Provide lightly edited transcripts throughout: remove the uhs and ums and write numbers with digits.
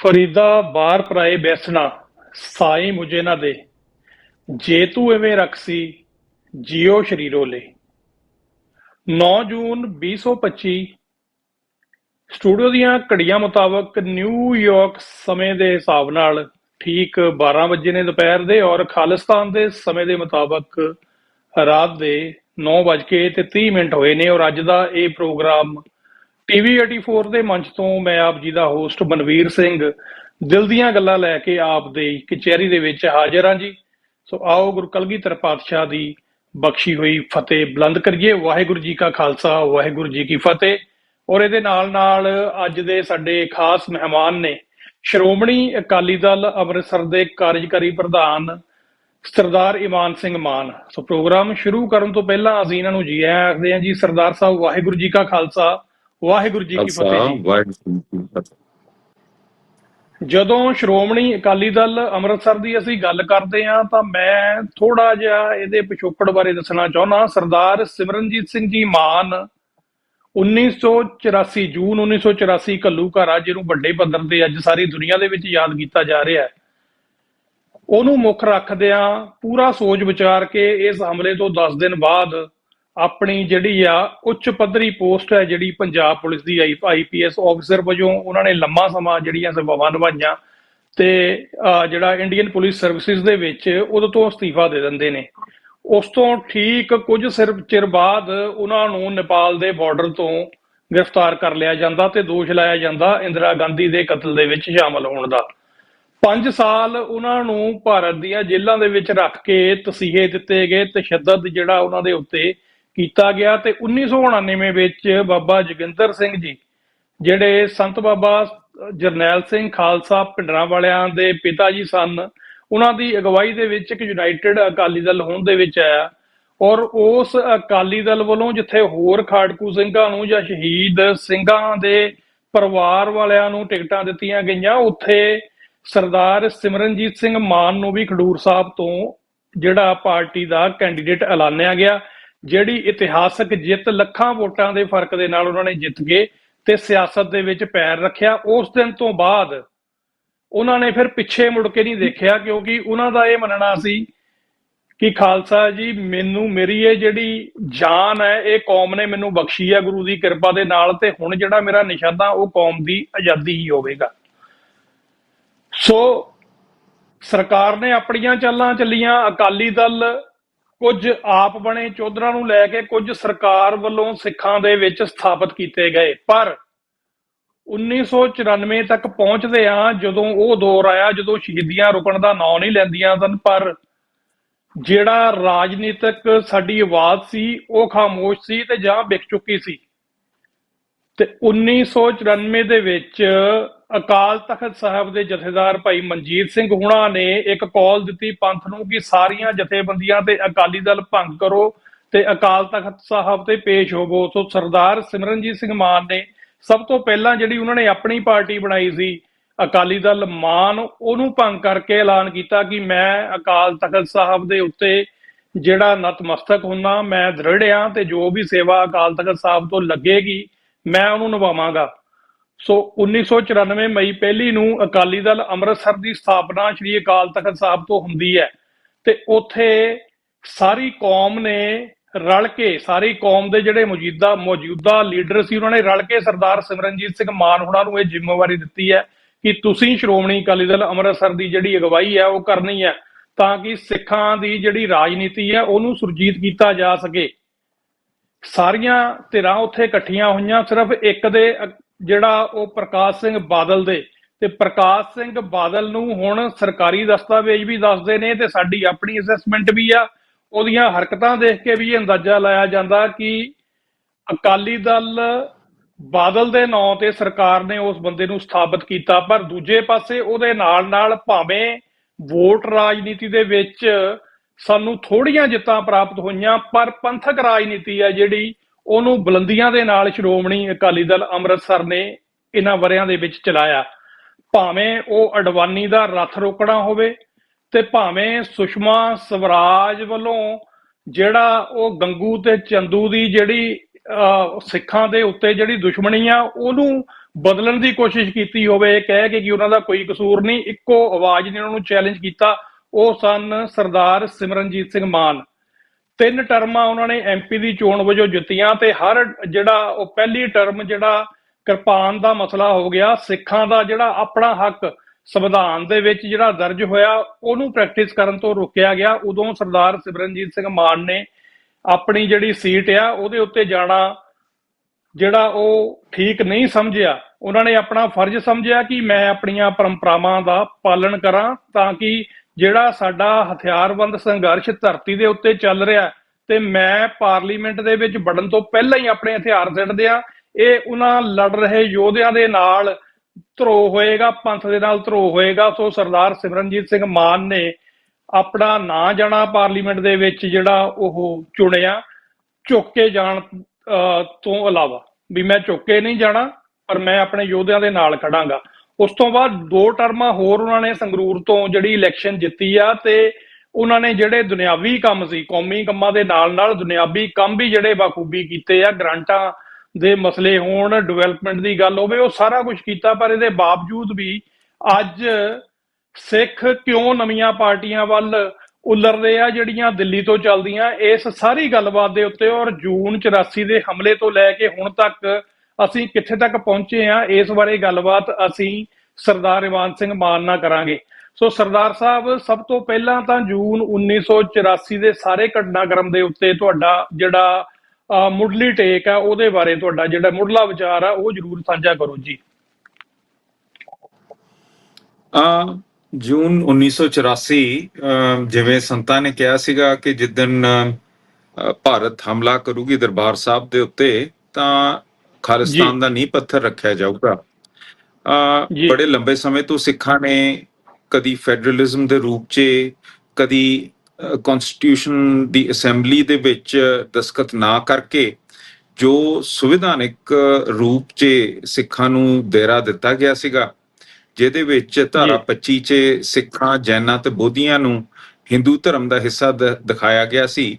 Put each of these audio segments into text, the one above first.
ਫਰੀਦਾ ਬਾਰ ਪਰਾਏ ਬੈਸਣਾ ਸਾਈਂ ਮੁਝੇ ਨਾ ਦੇ ਜੇ ਤੂੰ ਐਵੇਂ ਰਖਸੀ ਜਿਉ ਸ਼ਰੀਰੋ ਲੈ। 9 ਜੂਨ 2025 ਸਟੂਡੀਓ ਦੀਆਂ ਘੜੀਆਂ ਮੁਤਾਬਕ ਨਿਊਯਾਰਕ ਸਮੇਂ ਦੇ ਹਿਸਾਬ ਨਾਲ ਠੀਕ 12 ਵਜੇ ਨੇ ਦੁਪਹਿਰ ਦੇ, ਔਰ ਖਾਲਿਸਤਾਨ ਦੇ ਸਮੇਂ ਦੇ ਮੁਤਾਬਕ ਰਾਤ ਦੇ 9:30 ਹੋਏ ਨੇ। ਔਰ ਅੱਜ ਦਾ ਇਹ ਪ੍ਰੋਗਰਾਮ ਟੀਵੀ 84 ਦੇ ਮੰਚ ਤੋਂ ਮੈਂ ਆਪ ਜੀ ਦਾ ਹੋਸਟ ਮਨਵੀਰ ਸਿੰਘ ਦਿਲ ਦੀਆਂ ਗੱਲਾਂ ਲੈ ਕੇ ਆਪ ਦੇ ਕਚਹਿਰੀ ਦੇ ਵਿੱਚ ਹਾਜ਼ਰ ਹਾਂ ਜੀ। ਸੋ ਆਓ ਗੁਰੂ ਕਲਗੀਧਰ ਪਾਤਸ਼ਾਹ ਦੀ ਬਖਸ਼ੀ ਹੋਈ ਫਤਿਹ ਬੁਲੰਦ ਕਰੀਏ। ਵਾਹਿਗੁਰੂ ਜੀ ਕਾ ਖਾਲਸਾ, ਵਾਹਿਗੁਰੂ ਜੀ ਕੀ ਫਤਿਹ। ਔਰ ਇਹਦੇ ਨਾਲ ਨਾਲ ਅੱਜ ਦੇ ਸਾਡੇ ਖਾਸ ਮਹਿਮਾਨ ਨੇ ਸ਼੍ਰੋਮਣੀ ਅਕਾਲੀ ਦਲ ਅੰਮ੍ਰਿਤਸਰ ਦੇ ਕਾਰਜਕਾਰੀ ਪ੍ਰਧਾਨ ਸਰਦਾਰ ਇਮਾਨ ਸਿੰਘ ਮਾਨ। ਸੋ ਪ੍ਰੋਗਰਾਮ ਸ਼ੁਰੂ ਕਰਨ ਤੋਂ ਪਹਿਲਾਂ ਅਸੀਂ ਇਹਨਾਂ ਨੂੰ ਜੀ ਆਇਆਂ ਆਖਦੇ ਹਾਂ ਜੀ। ਸਰਦਾਰ ਸਾਹਿਬ, ਵਾਹਿਗੁਰੂ ਜੀ ਕਾ ਖਾਲਸਾ, ਵਾਹਿਗੁਰੂ ਜੀ ਕੀ ਫਤਿਹ ਜੀ। ਜਦੋਂ ਸ਼੍ਰੋਮਣੀ ਅਕਾਲੀ ਦਲ ਅੰਮ੍ਰਿਤਸਰ ਦੀ ਅਸੀਂ ਗੱਲ ਕਰਦੇ ਹਾਂ ਤਾਂ ਮੈਂ ਥੋੜਾ ਜਿਹਾ ਇਹਦੇ ਪਿਛੋਕੜ ਬਾਰੇ ਦੱਸਣਾ ਚਾਹੁੰਦਾ। ਸਰਦਾਰ ਸਿਮਰਨਜੀਤ ਸਿੰਘ ਜੀ ਮਾਨ 1984 ਜੂਨ 1984 ਘੱਲੂਘਾਰਾ, ਜਿਹਨੂੰ ਵੱਡੇ ਪੱਧਰ ਤੇ ਅੱਜ ਸਾਰੀ ਦੁਨੀਆ ਦੇ ਵਿੱਚ ਯਾਦ ਕੀਤਾ ਜਾ ਰਿਹਾ ਹੈ, ਉਹਨੂੰ ਮੁੱਖ ਰੱਖਦਿਆਂ ਪੂਰਾ ਸੋਚ ਵਿਚਾਰ ਕੇ ਇਸ ਹਮਲੇ ਤੋਂ 10 ਦਿਨ ਬਾਅਦ ਆਪਣੀ ਜਿਹੜੀ ਆ ਉੱਚ ਪੱਧਰੀ ਪੋਸਟ ਹੈ ਜਿਹੜੀ ਪੰਜਾਬ ਪੁਲਿਸ ਦੀ IPS ਆਫੀਸਰ ਵਜੋਂ ਉਹਨਾਂ ਨੇ ਲੰਮਾ ਸਮਾਂ ਜਿਹੜੀਆਂ ਸੇਵਾਵਾਂ ਨਿਭਾਈਆਂ ਤੇ ਜਿਹੜਾ ਇੰਡੀਅਨ ਪੁਲਿਸ ਸਰਵਿਸਿਜ਼ ਦੇ ਵਿੱਚ ਉਦੋਂ ਤੋਂ ਅਸਤੀਫਾ ਦੇ ਦਿੰਦੇ ਨੇ। ਉਸ ਤੋਂ ਠੀਕ ਕੁਝ ਚਿਰ ਬਾਅਦ ਉਹਨਾਂ ਨੂੰ ਨੇਪਾਲ ਦੇ ਬਾਰਡਰ ਤੋਂ ਗ੍ਰਿਫਤਾਰ ਕਰ ਲਿਆ ਜਾਂਦਾ ਤੇ ਦੋਸ਼ ਲਾਇਆ ਜਾਂਦਾ ਇੰਦਰਾ ਗਾਂਧੀ ਦੇ ਕਤਲ ਦੇ ਵਿੱਚ ਸ਼ਾਮਲ ਹੋਣ ਦਾ। 5 ਸਾਲ ਉਹਨਾਂ ਨੂੰ ਭਾਰਤ ਦੀਆਂ ਜੇਲ੍ਹਾਂ ਦੇ ਵਿੱਚ ਰੱਖ ਕੇ ਤਸੀਹੇ ਦਿੱਤੇ ਗਏ, ਤਸ਼ੱਦਦ ਜਿਹੜਾ ਉਹਨਾਂ ਦੇ ਉੱਤੇ ਕੀਤਾ ਗਿਆ। ਤੇ 1999 ਵਿੱਚ ਬਾਬਾ ਜੋਗਿੰਦਰ ਸਿੰਘ ਜੀ, ਜਿਹੜੇ ਸੰਤ ਬਾਬਾ ਜਰਨੈਲ ਸਿੰਘ ਖਾਲਸਾ ਭਿੰਡਰਾਂ ਵਾਲਿਆਂ ਦੇ ਪਿਤਾ ਜੀ ਸਨ, ਉਹਨਾਂ ਦੀ ਅਗਵਾਈ ਦੇ ਵਿੱਚ ਇੱਕ ਯੂਨਾਈਟਿਡ ਅਕਾਲੀ ਦਲ ਹੋਣ ਦੇ ਵਿੱਚ ਆਇਆ। ਔਰ ਉਸ ਅਕਾਲੀ ਦਲ ਵੱਲੋਂ ਜਿੱਥੇ ਹੋਰ ਖਾੜਕੂ ਸਿੰਘਾਂ ਨੂੰ ਜਾਂ ਸ਼ਹੀਦ ਸਿੰਘਾਂ ਦੇ ਪਰਿਵਾਰ ਵਾਲਿਆਂ ਨੂੰ ਟਿਕਟਾਂ ਦਿੱਤੀਆਂ ਗਈਆਂ, ਉੱਥੇ ਸਰਦਾਰ ਸਿਮਰਨਜੀਤ ਸਿੰਘ ਮਾਨ ਨੂੰ ਵੀ ਖਡੂਰ ਸਾਹਿਬ ਤੋਂ ਜਿਹੜਾ ਪਾਰਟੀ ਦਾ ਕੈਂਡੀਡੇਟ ਐਲਾਨਿਆ ਗਿਆ। ਜਿਹੜੀ ਇਤਿਹਾਸਕ ਜਿੱਤ, ਲੱਖਾਂ ਵੋਟਾਂ ਦੇ ਫਰਕ ਦੇ ਨਾਲ ਉਹਨਾਂ ਨੇ ਜਿੱਤ ਗਏ ਤੇ ਸਿਆਸਤ ਦੇ ਵਿੱਚ ਪੈਰ ਰੱਖਿਆ। ਉਸ ਦਿਨ ਤੋਂ ਬਾਅਦ ਉਹਨਾਂ ਨੇ ਫਿਰ ਪਿੱਛੇ ਮੁੜ ਕੇ ਨਹੀਂ ਦੇਖਿਆ, ਕਿਉਂਕਿ ਉਹਨਾਂ ਦਾ ਇਹ ਮੰਨਣਾ ਸੀ ਕਿ ਖਾਲਸਾ ਜੀ, ਮੇਰੀ ਇਹ ਜਿਹੜੀ ਜਾਨ ਹੈ ਇਹ ਕੌਮ ਨੇ ਮੈਨੂੰ ਬਖਸ਼ੀ ਹੈ ਗੁਰੂ ਦੀ ਕਿਰਪਾ ਦੇ ਨਾਲ, ਤੇ ਹੁਣ ਜਿਹੜਾ ਮੇਰਾ ਨਿਸ਼ਾਨਾ ਉਹ ਕੌਮ ਦੀ ਆਜ਼ਾਦੀ ਹੀ ਹੋਵੇਗਾ। ਸੋ ਸਰਕਾਰ ਨੇ ਆਪਣੀਆਂ ਚਾਲਾਂ ਚੱਲੀਆਂ, ਅਕਾਲੀ ਦਲ ਕੁਝ ਆਪ ਬਣੇ ਚੌਧਰਾਂ ਨੂੰ ਲੈ ਕੇ, ਕੁਝ ਸਰਕਾਰ ਵੱਲੋਂ ਸਿੱਖਾਂ ਦੇ ਵਿੱਚ ਸਥਾਪਿਤ ਕੀਤੇ ਗਏ। ਪਰ 1994 ਤੱਕ ਪਹੁੰਚਦੇ ਆ ਜਦੋਂ ਉਹ ਦੌਰ ਆਇਆ ਜਦੋਂ ਸ਼ਹੀਦੀਆਂ ਰੁਕਣ ਦਾ ਨਾਂ ਨਹੀਂ ਲੈਂਦੀਆਂ ਸਨ, ਪਰ ਜਿਹੜਾ ਰਾਜਨੀਤਿਕ ਸਾਡੀ ਆਵਾਜ਼ ਸੀ ਉਹ ਖਾਮੋਸ਼ ਸੀ ਤੇ ਜਾਂ ਵਿਕ ਚੁੱਕੀ ਸੀ। ਤੇ 1994 ਦੇ ਵਿੱਚ ਅਕਾਲ ਤਖਤ ਸਾਹਿਬ ਦੇ ਜਥੇਦਾਰ ਭਾਈ ਮਨਜੀਤ ਸਿੰਘ ਹੁਣਾਂ ਨੇ ਇੱਕ ਕਾਲ ਦਿੱਤੀ ਪੰਥ ਨੂੰ ਕਿ ਸਾਰੀਆਂ ਜਥੇਬੰਦੀਆਂ ਤੇ ਅਕਾਲੀ ਦਲ ਭੰਗ ਕਰੋ ਤੇ ਅਕਾਲ ਤਖਤ ਸਾਹਿਬ ਤੇ ਪੇਸ਼ ਹੋਵੋ। ਸੋ ਸਰਦਾਰ ਸਿਮਰਨਜੀਤ ਸਿੰਘ ਮਾਨ ਨੇ ਸਭ ਤੋਂ ਪਹਿਲਾਂ ਜਿਹੜੀ ਉਹਨਾਂ ਨੇ ਆਪਣੀ ਪਾਰਟੀ ਬਣਾਈ ਸੀ ਅਕਾਲੀ ਦਲ ਮਾਨ, ਉਹਨੂੰ ਭੰਗ ਕਰਕੇ ਐਲਾਨ ਕੀਤਾ ਕਿ ਮੈਂ ਅਕਾਲ ਤਖਤ ਸਾਹਿਬ ਦੇ ਉੱਤੇ ਜਿਹੜਾ ਨਤਮਸਤਕ ਹੁੰਨਾ, ਮੈਂ ਦ੍ਰਿੜ ਹਾਂ ਤੇ ਜੋ ਵੀ ਸੇਵਾ ਅਕਾਲ ਤਖਤ ਸਾਹਿਬ ਤੋਂ ਲੱਗੇਗੀ ਮੈਂ ਉਹਨੂੰ ਨਿਭਾਵਾਂਗਾ। ਸੋ 1994 ਮਈ 1 ਨੂੰ ਅਕਾਲੀ ਦਲ ਅੰਮ੍ਰਿਤਸਰ ਦੀ ਸਥਾਪਨਾ ਸ਼੍ਰੀ ਅਕਾਲ ਤਖਤ ਸਾਹਿਬ ਤੋਂ ਹੁੰਦੀ ਹੈ ਤੇ ਉੱਥੇ ਸਾਰੀ ਕੌਮ ਨੇ ਰਲ ਕੇ, ਸਾਰੀ ਕੌਮ ਦੇ ਜਿਹੜੇ ਮੌਜੂਦਾ ਲੀਡਰ ਸੀ ਉਹਨਾਂ ਨੇ ਰਲ ਕੇ ਸਰਦਾਰ ਸਿਮਰਨਜੀਤ ਸਿੰਘ ਮਾਨ ਹੁਣਾਂ ਨੂੰ ਇਹ ਜ਼ਿੰਮੇਵਾਰੀ ਦਿੱਤੀ ਹੈ ਕਿ ਤੁਸੀਂ ਸ਼੍ਰੋਮਣੀ ਅਕਾਲੀ ਦਲ ਅੰਮ੍ਰਿਤਸਰ ਦੀ ਜਿਹੜੀ ਅਗਵਾਈ ਹੈ ਉਹ ਕਰਨੀ ਹੈ, ਤਾਂ ਕਿ ਸਿੱਖਾਂ ਦੀ ਜਿਹੜੀ ਰਾਜਨੀਤੀ ਹੈ ਉਹਨੂੰ ਸੁਰਜੀਤ ਕੀਤਾ ਜਾ ਸਕੇ। ਸਾਰੀਆਂ ਧਿਰਾਂ ਉੱਥੇ ਇਕੱਠੀਆਂ ਹੋਈਆਂ, ਸਿਰਫ ਇੱਕ ਦੇ ਜਿਹੜਾ ਉਹ ਪ੍ਰਕਾਸ਼ ਸਿੰਘ ਬਾਦਲ ਦੇ, ਤੇ ਪ੍ਰਕਾਸ਼ ਸਿੰਘ ਬਾਦਲ ਨੂੰ ਹੁਣ ਸਰਕਾਰੀ ਦਸਤਾਵੇਜ਼ ਵੀ ਦੱਸਦੇ ਨੇ ਤੇ ਸਾਡੀ ਆਪਣੀ ਅਸੈਸਮੈਂਟ ਵੀ ਆ, ਉਹਦੀਆਂ ਹਰਕਤਾਂ ਦੇਖ ਕੇ ਵੀ ਇਹ ਅੰਦਾਜ਼ਾ ਲਾਇਆ ਜਾਂਦਾ ਕਿ ਅਕਾਲੀ ਦਲ ਬਾਦਲ ਦੇ ਨਾਂ ਤੇ ਸਰਕਾਰ ਨੇ ਉਸ ਬੰਦੇ ਨੂੰ ਸਥਾਪਿਤ ਕੀਤਾ। ਪਰ ਦੂਜੇ ਪਾਸੇ ਉਹਦੇ ਨਾਲ ਭਾਵੇਂ ਵੋਟ ਰਾਜਨੀਤੀ ਦੇ ਵਿੱਚ ਸਾਨੂੰ ਥੋੜੀਆਂ ਜਿੱਤਾਂ ਪ੍ਰਾਪਤ ਹੋਈਆਂ, ਪਰ ਪੰਥਕ ਰਾਜਨੀਤੀ ਹੈ ਜਿਹੜੀ ਉਹਨੂੰ ਬੁਲੰਦੀਆਂ ਦੇ ਨਾਲ ਸ਼੍ਰੋਮਣੀ ਅਕਾਲੀ ਦਲ ਅੰਮ੍ਰਿਤਸਰ ਨੇ ਇਹਨਾਂ ਵਰਿਆਂ ਦੇ ਵਿੱਚ ਚਲਾਇਆ। ਭਾਵੇਂ ਉਹ ਅਡਵਾਨੀ ਦਾ ਰੱਥ ਰੋਕਣਾ ਹੋਵੇ ਤੇ ਭਾਵੇਂ ਸੁਸ਼ਮਾ ਸਵਰਾਜ ਵੱਲੋਂ ਜਿਹੜਾ ਉਹ ਗੰਗੂ ਤੇ ਚੰਦੂ ਦੀ ਜਿਹੜੀ ਸਿੱਖਾਂ ਦੇ ਉੱਤੇ ਜਿਹੜੀ ਦੁਸ਼ਮਣੀ ਆ ਉਹਨੂੰ ਬਦਲਣ ਦੀ ਕੋਸ਼ਿਸ਼ ਕੀਤੀ ਹੋਵੇ, ਕਹਿ ਕੇ ਕਿ ਉਹਨਾਂ ਦਾ ਕੋਈ ਕਸੂਰ ਨਹੀਂ, ਇੱਕੋ ਆਵਾਜ਼ ਨੇ ਉਹਨਾਂ ਨੂੰ ਚੈਲੰਜ ਕੀਤਾ, ਉਹ ਸਨ ਸਰਦਾਰ ਸਿਮਰਨਜੀਤ ਸਿੰਘ ਮਾਨ। 3 ਟਰਮਾਂ ਉਹਨਾਂ ਨੇ ਐਮਪੀ ਦੀ ਚੋਣ ਵਜੋਂ ਜਿੱਤੀਆਂ ਤੇ ਹਰ ਜਿਹੜਾ ਉਹ ਪਹਿਲੀ ਟਰਮ ਜਿਹੜਾ ਕਿਰਪਾਨ ਦਾ ਮਸਲਾ ਹੋ ਗਿਆ, ਸਿੱਖਾਂ ਦਾ ਜਿਹੜਾ ਆਪਣਾ ਹੱਕ ਸੰਵਿਧਾਨ ਦੇ ਵਿੱਚ ਜਿਹੜਾ ਦਰਜ ਹੋਇਆ ਉਹਨੂੰ ਪ੍ਰੈਕਟਿਸ ਕਰਨ ਤੋਂ ਰੋਕਿਆ ਗਿਆ। ਉਦੋਂ ਸਰਦਾਰ ਸਿਮਰਨਜੀਤ ਸਿੰਘ ਮਾਨ ਨੇ ਆਪਣੀ ਜਿਹੜੀ ਸੀਟ ਆ ਉਹਦੇ ਉੱਤੇ ਜਾਣਾ ਜਿਹੜਾ ਉਹ ਠੀਕ ਨਹੀਂ ਸਮਝਿਆ। ਉਹਨਾਂ ਨੇ ਆਪਣਾ ਫਰਜ਼ ਸਮਝਿਆ ਕਿ ਮੈਂ ਆਪਣੀਆਂ ਪਰੰਪਰਾਵਾਂ ਦਾ ਪਾਲਣ ਕਰਾਂ ਤਾਂ ਕਿ ਜਿਹੜਾ ਸਾਡਾ ਹਥਿਆਰਬੰਦ ਸੰਘਰਸ਼ ਧਰਤੀ ਦੇ ਉੱਤੇ ਚੱਲ ਰਿਹਾ ਤੇ ਮੈਂ ਪਾਰਲੀਮੈਂਟ ਦੇ ਵਿੱਚ ਵੜਨ ਤੋਂ ਪਹਿਲਾਂ ਹੀ ਆਪਣੇ ਹਥਿਆਰ ਸਿੱਟ ਦਿਆਂ, ਇਹ ਉਹਨਾਂ ਲੜ ਰਹੇ ਯੋਧਿਆਂ ਦੇ ਨਾਲ ਧਰੋ ਹੋਏਗਾ, ਪੰਥ ਦੇ ਨਾਲ ਧਰੋ ਹੋਏਗਾ। ਸੋ ਸਰਦਾਰ ਸਿਮਰਨਜੀਤ ਸਿੰਘ ਮਾਨ ਨੇ ਆਪਣਾ ਨਾ ਜਾਣਾ ਪਾਰਲੀਮੈਂਟ ਦੇ ਵਿੱਚ ਜਿਹੜਾ ਉਹ ਚੁਣਿਆ, ਝੁੱਕ ਕੇ ਜਾਣ ਤੋਂ ਇਲਾਵਾ, ਵੀ ਮੈਂ ਝੁੱਕ ਕੇ ਨਹੀਂ ਜਾਣਾ ਪਰ ਮੈਂ ਆਪਣੇ ਯੋਧਿਆਂ ਦੇ ਨਾਲ ਖੜਾਂਗਾ। ਉਸ ਤੋਂ ਬਾਅਦ 2 ਟਰਮਾਂ ਹੋਰ ਉਹਨਾਂ ਨੇ ਸੰਗਰੂਰ ਤੋਂ ਜਿਹੜੀ ਇਲੈਕਸ਼ਨ ਜਿੱਤੀ ਆ ਤੇ ਉਹਨਾਂ ਨੇ ਜਿਹੜੇ ਦੁਨਿਆਵੀ ਕੰਮ ਸੀ, ਕੌਮੀ ਕੰਮਾਂ ਦੇ ਨਾਲ ਨਾਲ ਦੁਨਿਆਵੀ ਕੰਮ ਵੀ ਜਿਹੜੇ ਬਾਖੂਬੀ ਕੀਤੇ ਆ, ਗ੍ਰਾਂਟਾਂ ਦੇ ਮਸਲੇ ਹੋਣ, ਡਿਵੈਲਪਮੈਂਟ ਦੀ ਗੱਲ ਹੋਵੇ, ਉਹ ਸਾਰਾ ਕੁਝ ਕੀਤਾ। ਪਰ ਇਹਦੇ ਬਾਵਜੂਦ ਵੀ ਅੱਜ ਸਿੱਖ ਕਿਉਂ ਨਵੀਆਂ ਪਾਰਟੀਆਂ ਵੱਲ ਉਲਰਦੇ ਆ ਜਿਹੜੀਆਂ ਦਿੱਲੀ ਤੋਂ ਚੱਲਦੀਆਂ, ਇਸ ਸਾਰੀ ਗੱਲਬਾਤ ਦੇ ਉੱਤੇ ਔਰ ਜੂਨ 84 ਦੇ ਹਮਲੇ ਤੋਂ ਲੈ ਕੇ ਹੁਣ ਤੱਕ ਅਸੀਂ ਕਿੱਥੇ ਤੱਕ ਪਹੁੰਚੇ ਆ, ਇਸ ਬਾਰੇ ਗੱਲਬਾਤ ਅਸੀਂ ਸਰਦਾਰ ਇਮਾਨ ਸਿੰਘ ਮਾਨ ਨਾਲ ਕਰਾਂਗੇ। ਸੋ ਸਰਦਾਰ ਸਾਹਿਬ, ਸਭ ਤੋਂ ਪਹਿਲਾਂ ਤਾਂ ਜੂਨ 1984 ਦੇ ਸਾਰੇ ਘਟਨਾਕ੍ਰਮ ਦੇ ਉੱਤੇ ਤੁਹਾਡਾ ਜਿਹੜਾ ਮੁੱਢਲੀ ਟੇਕ ਆ ਉਹਦੇ ਬਾਰੇ ਤੁਹਾਡਾ ਜਿਹੜਾ ਮੁੱਢਲਾ ਵਿਚਾਰ ਆ ਉਹ ਜ਼ਰੂਰ ਸਾਂਝਾ ਕਰੋ ਜੀ। ਜੂਨ 1984 ਜਿਵੇਂ ਸੰਤਾਂ ਨੇ ਕਿਹਾ ਸੀਗਾ ਕਿ ਜਿੱਦਣ ਭਾਰਤ ਹਮਲਾ ਕਰੂਗੀ ਦਰਬਾਰ ਸਾਹਿਬ ਦੇ ਉੱਤੇ ਤਾਂ ਖਾਲਿਸਤਾਨ ਦਾ ਨੀਂਹ ਪੱਥਰ ਰੱਖਿਆ ਜਾਊਗਾ। ਬੜੇ ਲੰਬੇ ਸਮੇਂ ਤੋਂ ਸਿੱਖਾਂ ਨੇ ਕਦੀ ਫੈਡਰਲਿਜ਼ਮ ਦੇ ਰੂਪ 'ਚ, ਕਦੀ ਕਨਸਟੀਟਿਊਸ਼ਨ ਦੀ ਅਸੈਂਬਲੀ ਦੇ ਵਿੱਚ ਦਸਤਖਤ ਨਾ ਕਰਕੇ ਜੋ ਸੰਵਿਧਾਨਿਕ ਰੂਪ 'ਚ ਸਿੱਖਾਂ ਨੂੰ ਦਾਇਰਾ ਦਿੱਤਾ ਗਿਆ ਸੀਗਾ, ਜਿਹਦੇ ਵਿੱਚ ਧਾਰਾ 25 'ਚ ਸਿੱਖਾਂ, ਜੈਨਾਂ ਤੇ ਬੋਧੀਆਂ ਨੂੰ ਹਿੰਦੂ ਧਰਮ ਦਾ ਹਿੱਸਾ ਦਿਖਾਇਆ ਗਿਆ ਸੀ।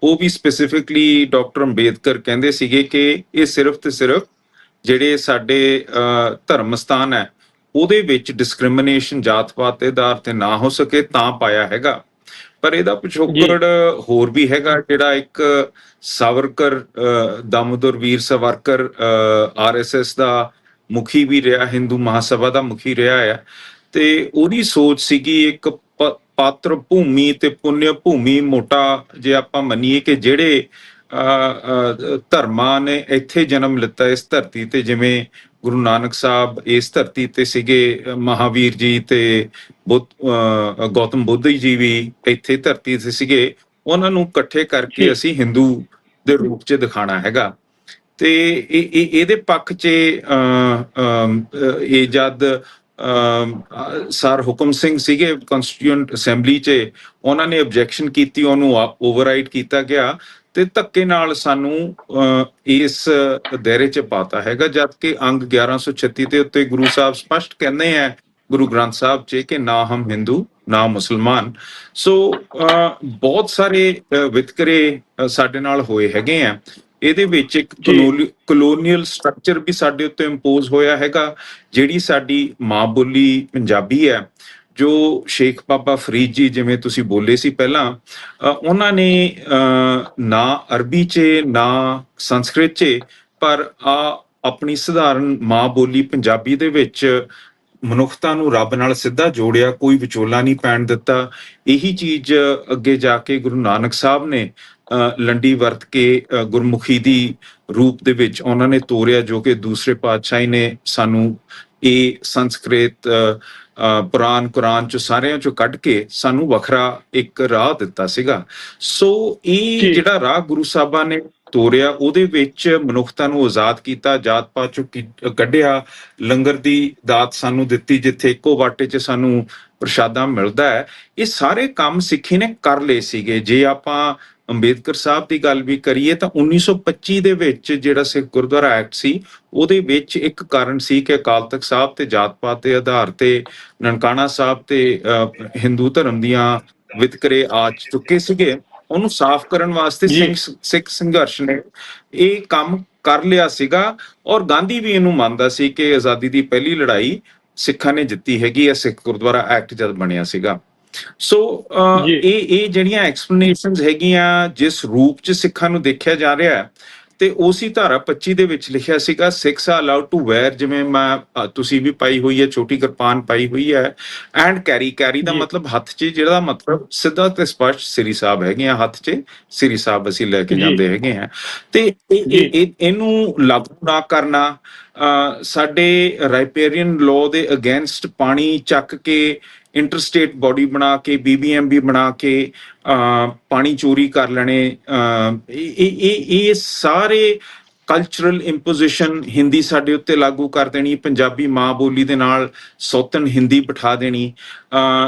ਉਹ ਵੀ ਸਪੈਸੀਫਿਕਲੀ ਡਾਕਟਰ ਅੰਬੇਦਕਰ ਕਹਿੰਦੇ ਸੀਗੇ ਕਿ ਇਹ ਸਿਰਫ ਤੇ ਸਿਰਫ ਜਿਹੜੇ ਸਾਡੇ ਧਰਮ ਸਥਾਨ ਹੈ ਉਹਦੇ ਵਿੱਚ ਡਿਸਕ੍ਰਿਮੀਨੇਸ਼ਨ ਜਾਤ-ਪਾਤ ਦੇ ਆਧਾਰ ਤੇ ਨਾ ਹੋ ਸਕੇ ਤਾਂ ਪਾਇਆ ਹੈਗਾ। ਪਰ ਇਹਦਾ ਪਿਛੋਕੜ ਹੋਰ ਵੀ ਹੈਗਾ, ਜਿਹੜਾ ਇੱਕ ਸਾਵਰਕਰ, ਦਾਮੋਦਰ ਵੀਰ ਸਾਵਰਕਰ RSS ਦਾ ਮੁਖੀ ਵੀ ਰਿਹਾ, ਹਿੰਦੂ ਮਹਾਸਭਾ ਦਾ ਮੁਖੀ ਰਿਹਾ ਆ, ਤੇ ਉਹਦੀ ਸੋਚ ਸੀਗੀ ਇੱਕ ਪਾਤਰ ਭੂਮੀ ਤੇ ਪੁੰਨਿਆ ਭੂਮੀ। ਮੋਟਾ ਜੇ ਆਪਾਂ ਮੰਨੀਏ ਕਿ ਜਿਹੜੇ ਧਰਮਾਂ ਨੇ ਇੱਥੇ ਜਨਮ ਲਿੱਤਾ ਇਸ ਧਰਤੀ ਤੇ, ਜਿਵੇਂ ਗੁਰੂ ਨਾਨਕ ਸਾਹਿਬ ਇਸ ਧਰਤੀ ਤੇ ਸੀਗੇ, ਮਹਾਵੀਰ ਜੀ ਤੇ ਗੌਤਮ ਬੁੱਧ ਜੀ ਵੀ ਇੱਥੇ ਧਰਤੀ ਤੇ ਸੀਗੇ, ਉਹਨਾਂ ਨੂੰ ਇਕੱਠੇ ਕਰਕੇ ਅਸੀਂ ਹਿੰਦੂ ਦੇ ਰੂਪ 'ਚ ਦਿਖਾਣਾ ਹੈਗਾ। ਤੇ ਇਹਦੇ ਪੱਖ 'ਚ ਇਹ ਜਦ ਸਰ ਹੁਕਮ ਸਿੰਘ ਸੀਗੇ ਕਨਸਟੀਟਿਊਐਂਟ ਅਸੈਂਬਲੀ 'ਚ, ਉਹਨਾਂ ਨੇ ਆਬਜੈਕਸ਼ਨ ਕੀਤੀ, ਉਹਨੂੰ ਓਵਰਰਾਈਡ ਕੀਤਾ ਗਿਆ ਤੇ ਧੱਕੇ ਨਾਲ ਸਾਨੂੰ ਇਸ ਦਾਇਰੇ 'ਚ ਪਾਤਾ ਹੈਗਾ। ਜਦ ਕਿ ਅੰਗ 1136 ਦੇ ਉੱਤੇ ਗੁਰੂ ਸਾਹਿਬ ਸਪਸ਼ਟ ਕਹਿੰਦੇ ਹੈ ਗੁਰੂ ਗ੍ਰੰਥ ਸਾਹਿਬ 'ਚ ਕਿ ਨਾ ਹਮ ਹਿੰਦੂ ਨਾ ਮੁਸਲਮਾਨ। ਸੋ ਬਹੁਤ ਸਾਰੇ ਵਿਤਕਰੇ ਸਾਡੇ ਨਾਲ ਹੋਏ ਹੈਗੇ ਆ। ਇਹਦੇ ਵਿੱਚ ਇੱਕ ਕਲੋਨੀਅਲ ਸਟਰਕਚਰ ਵੀ ਸਾਡੇ ਉੱਤੇ ਇੰਪੋਜ਼ ਹੋਇਆ ਹੈਗਾ। ਜਿਹੜੀ ਸਾਡੀ ਮਾਂ ਬੋਲੀ ਪੰਜਾਬੀ ਹੈ, ਜੋ ਸ਼ੇਖ ਬਾਬਾ ਫਰੀਦ ਜੀ ਜਿਵੇਂ ਤੁਸੀਂ ਬੋਲੇ ਸੀ ਪਹਿਲਾਂ, ਉਹਨਾਂ ਨੇ ਨਾ ਅਰਬੀ 'ਚ ਨਾ ਸੰਸਕ੍ਰਿਤ 'ਚ, ਪਰ ਆਪਣੀ ਸਧਾਰਨ ਮਾਂ ਬੋਲੀ ਪੰਜਾਬੀ ਦੇ ਵਿੱਚ ਮਨੁੱਖਤਾ ਨੂੰ ਰੱਬ ਨਾਲ ਸਿੱਧਾ ਜੋੜਿਆ, ਕੋਈ ਵਿਚੋਲਾ ਨਹੀਂ ਪੈਣ ਦਿੱਤਾ। ਇਹੀ ਚੀਜ਼ ਅੱਗੇ ਜਾ ਕੇ ਗੁਰੂ ਨਾਨਕ ਸਾਹਿਬ ਨੇ ਲੰਡੀ ਵਰਤ ਕੇ ਗੁਰਮੁਖੀ ਦੀ ਰੂਪ ਦੇ ਵਿੱਚ ਉਹਨਾਂ ਨੇ ਤੋਰਿਆ, ਜੋ ਕਿ ਦੂਸਰੇ ਪਾਤਸ਼ਾਹੀ ਨੇ ਸਾਨੂੰ ਇਹ ਸੰਸਕ੍ਰਿਤ ਪੁਰਾਨ ਕੁਰਾਨ 'ਚ ਸਾਰਿਆਂ 'ਚੋਂ ਕੱਢ ਕੇ ਸਾਨੂੰ ਵੱਖਰਾ ਇੱਕ ਰਾਹ ਦਿੱਤਾ ਸੀਗਾ। ਸੋ ਇਹ ਜਿਹੜਾ ਰਾਹ ਗੁਰੂ ਸਾਹਿਬਾਂ ਨੇ ਤੋਰਿਆ, ਉਹਦੇ ਵਿੱਚ ਮਨੁੱਖਤਾ ਨੂੰ ਆਜ਼ਾਦ ਕੀਤਾ, ਜਾਤ ਪਾਤ 'ਚੋਂ ਕੱਢਿਆ, ਲੰਗਰ ਦੀ ਦਾਤ ਸਾਨੂੰ ਦਿੱਤੀ ਜਿੱਥੇ ਇੱਕੋ ਵਾਟੇ 'ਚ ਸਾਨੂੰ ਪ੍ਰਸ਼ਾਦਾ ਮਿਲਦਾ ਹੈ। ਇਹ ਸਾਰੇ ਕੰਮ ਸਿੱਖੀ ਨੇ ਕਰ ਲਏ ਸੀਗੇ। ਜੇ ਆਪਾਂ ਅੰਬੇਦਕਰ ਸਾਹਿਬ ਦੀ ਗੱਲ ਵੀ ਕਰੀਏ ਤਾਂ 1925 ਦੇ ਵਿੱਚ ਜਿਹੜਾ ਸਿੱਖ ਗੁਰਦੁਆਰਾ ਐਕਟ ਸੀ, ਉਹਦੇ ਵਿੱਚ ਇੱਕ ਕਾਰਨ ਸੀ ਕਿ ਅਕਾਲ ਤਖਤ ਸਾਹਿਬ ਤੇ ਜਾਤ ਪਾਤ ਦੇ ਆਧਾਰ ਤੇ ਨਨਕਾਣਾ ਸਾਹਿਬ ਤੇ ਹਿੰਦੂ ਧਰਮ ਦੀਆਂ ਵਿਤਕਰੇ ਆ ਚੁੱਕੇ ਸੀਗੇ। ਉਹਨੂੰ ਸਾਫ਼ ਕਰਨ ਵਾਸਤੇ ਜੀ ਸਿੱਖ ਸੰਘਰਸ਼ ਨੇ ਇਹ ਕੰਮ ਕਰ ਲਿਆ ਸੀਗਾ। ਔਰ ਗਾਂਧੀ ਵੀ ਇਹਨੂੰ ਮੰਨਦਾ ਸੀ ਕਿ ਆਜ਼ਾਦੀ ਦੀ ਪਹਿਲੀ ਲੜਾਈ ਸਿੱਖਾਂ ਨੇ ਜਿੱਤੀ ਹੈਗੀ ਹੈ, ਸਿੱਖ ਗੁਰਦੁਆਰਾ ਐਕਟ ਜਦ ਬਣਿਆ ਸੀਗਾ। ਸੋ ਜੀ ਇਹ ਜਿਹੜੀਆਂ ਐਕਸਪਲੇਨੇਸ਼ਨਸ ਹੈਗੀਆਂ, ਜਿਸ ਰੂਪ ਚ ਸਿੱਖਾਂ ਨੂੰ ਦੇਖਿਆ ਜਾ ਰਿਹਾ ਹੈ, ਤੇ ਉਸੇ ਧਾਰਾ 25 ਦੇ ਵਿੱਚ ਲਿਖਿਆ ਸੀਗਾ Sikhs are allowed to wear, ਜਿਵੇਂ ਮੈਂ ਤੁਸੀਂ ਵੀ ਪਾਈ ਹੋਈ ਹੈ, ਛੋਟੀ ਕਿਰਪਾਨ ਪਾਈ ਹੋਈ ਹੈ, ਐਂਡ ਕੈਰੀ ਦਾ ਜੀ ਮਤਲਬ ਹੱਥ 'ਚ, ਜਿਹੜਾ ਮਤਲਬ ਸਿੱਧਾ ਤੇ ਸਪਸ਼ਟ ਸ੍ਰੀ ਸਾਹਿਬ ਹੈਗੇ ਆ, ਹੱਥ 'ਚ ਸ੍ਰੀ ਸਾਹਿਬ ਅਸੀਂ ਲੈ ਕੇ ਜੀ ਜਾਂਦੇ ਹੈਗੇ ਆ। ਤੇ ਜੀ ਇਹਨੂੰ ਲਾਗੂ ਨਾ ਕਰਨਾ, ਸਾਡੇ ਰਾਈਪੇਰੀਅਨ ਲਾਅ ਦੇ ਅਗੇਂਸਟ ਪਾਣੀ ਚੱਕ ਕੇ ਇੰਟਰਸਟੇਟ ਬਾਡੀ ਬਣਾ ਕੇ, BBMB ਬਣਾ ਕੇ ਪਾਣੀ ਚੋਰੀ ਕਰ ਲੈਣੇ, ਇਹ ਸਾਰੇ ਕਲਚਰਲ ਇੰਪੋਜੀਸ਼ਨ, ਹਿੰਦੀ ਸਾਡੇ ਉੱਤੇ ਲਾਗੂ ਕਰ ਦੇਣੀ, ਪੰਜਾਬੀ ਮਾਂ ਬੋਲੀ ਦੇ ਨਾਲ ਸੌਤਨ ਹਿੰਦੀ ਬਿਠਾ ਦੇਣੀ,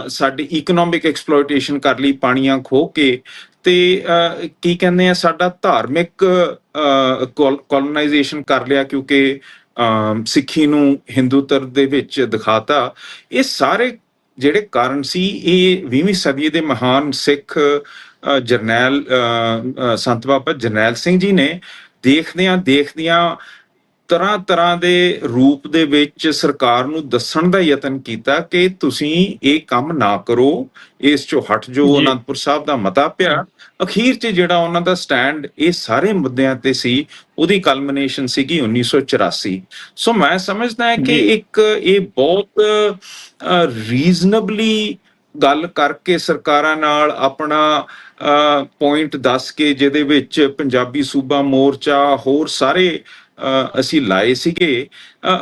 ਸਾਡੀ ਇਕਨੋਮਿਕ ਐਕਸਪਲੋਇਟੇਸ਼ਨ ਕਰ ਲਈ ਪਾਣੀਆਂ ਖੋਹ ਕੇ, ਤੇ ਕੀ ਕਹਿੰਦੇ ਆ, ਸਾਡਾ ਧਾਰਮਿਕ ਕੋਲੋਨਾਈਜੇਸ਼ਨ ਕਰ ਲਿਆ, ਕਿਉਂਕਿ ਸਿੱਖੀ ਨੂੰ ਹਿੰਦੂਤਵ ਦੇ ਵਿੱਚ ਦਿਖਾਤਾ। ਇਹ ਸਾਰੇ ਜਿਹੜੇ ਕਾਰਨ ਸੀ, ਇਹ 20ਵੀਂ ਸਦੀ ਦੇ ਮਹਾਨ ਸਿੱਖ ਜਰਨੈਲ ਸੰਤ ਬਾਬਾ ਜਰਨੈਲ ਸਿੰਘ ਜੀ ਨੇ ਦੇਖਦਿਆਂ ਤਰ੍ਹਾਂ ਤਰ੍ਹਾਂ ਦੇ ਰੂਪ ਦੇ ਵਿੱਚ ਸਰਕਾਰ ਨੂੰ ਦੱਸਣ ਦਾ ਯਤਨ ਕੀਤਾ ਕਿ ਤੁਸੀਂ ਇਹ ਕੰਮ ਨਾ ਕਰੋ, ਇਸ ਚੋਂ ਹਟ ਜੋ। ਜੀ ਅਨੰਦਪੁਰ ਸਾਹਿਬ ਦਾ ਮਤਾ ਪਿਆ, ਅਖੀਰ 'ਚ ਜਿਹੜਾ ਉਹਨਾਂ ਦਾ ਸਟੈਂਡ ਇਹ ਸਾਰੇ ਮੁੱਦਿਆਂ ਤੇ ਸੀ, ਉਹਦੀ ਕਲਮੀਨੇਸ਼ਨ ਸੀਗੀ 1984। ਸੋ ਮੈਂ ਸਮਝਦਾ ਹਾਂ ਕਿ ਜੀ ਇਹ ਬਹੁਤ ਰੀਜ਼ਨਬਲੀ ਗੱਲ ਕਰਕੇ ਸਰਕਾਰਾਂ ਨਾਲ ਆਪਣਾ ਪੁਆਇੰਟ ਦੱਸ ਕੇ, ਜਿਹਦੇ ਵਿੱਚ ਪੰਜਾਬੀ ਸੂਬਾ ਮੋਰਚਾ ਹੋਰ ਸਾਰੇ ਅਸੀਂ ਲਾਏ ਸੀਗੇ,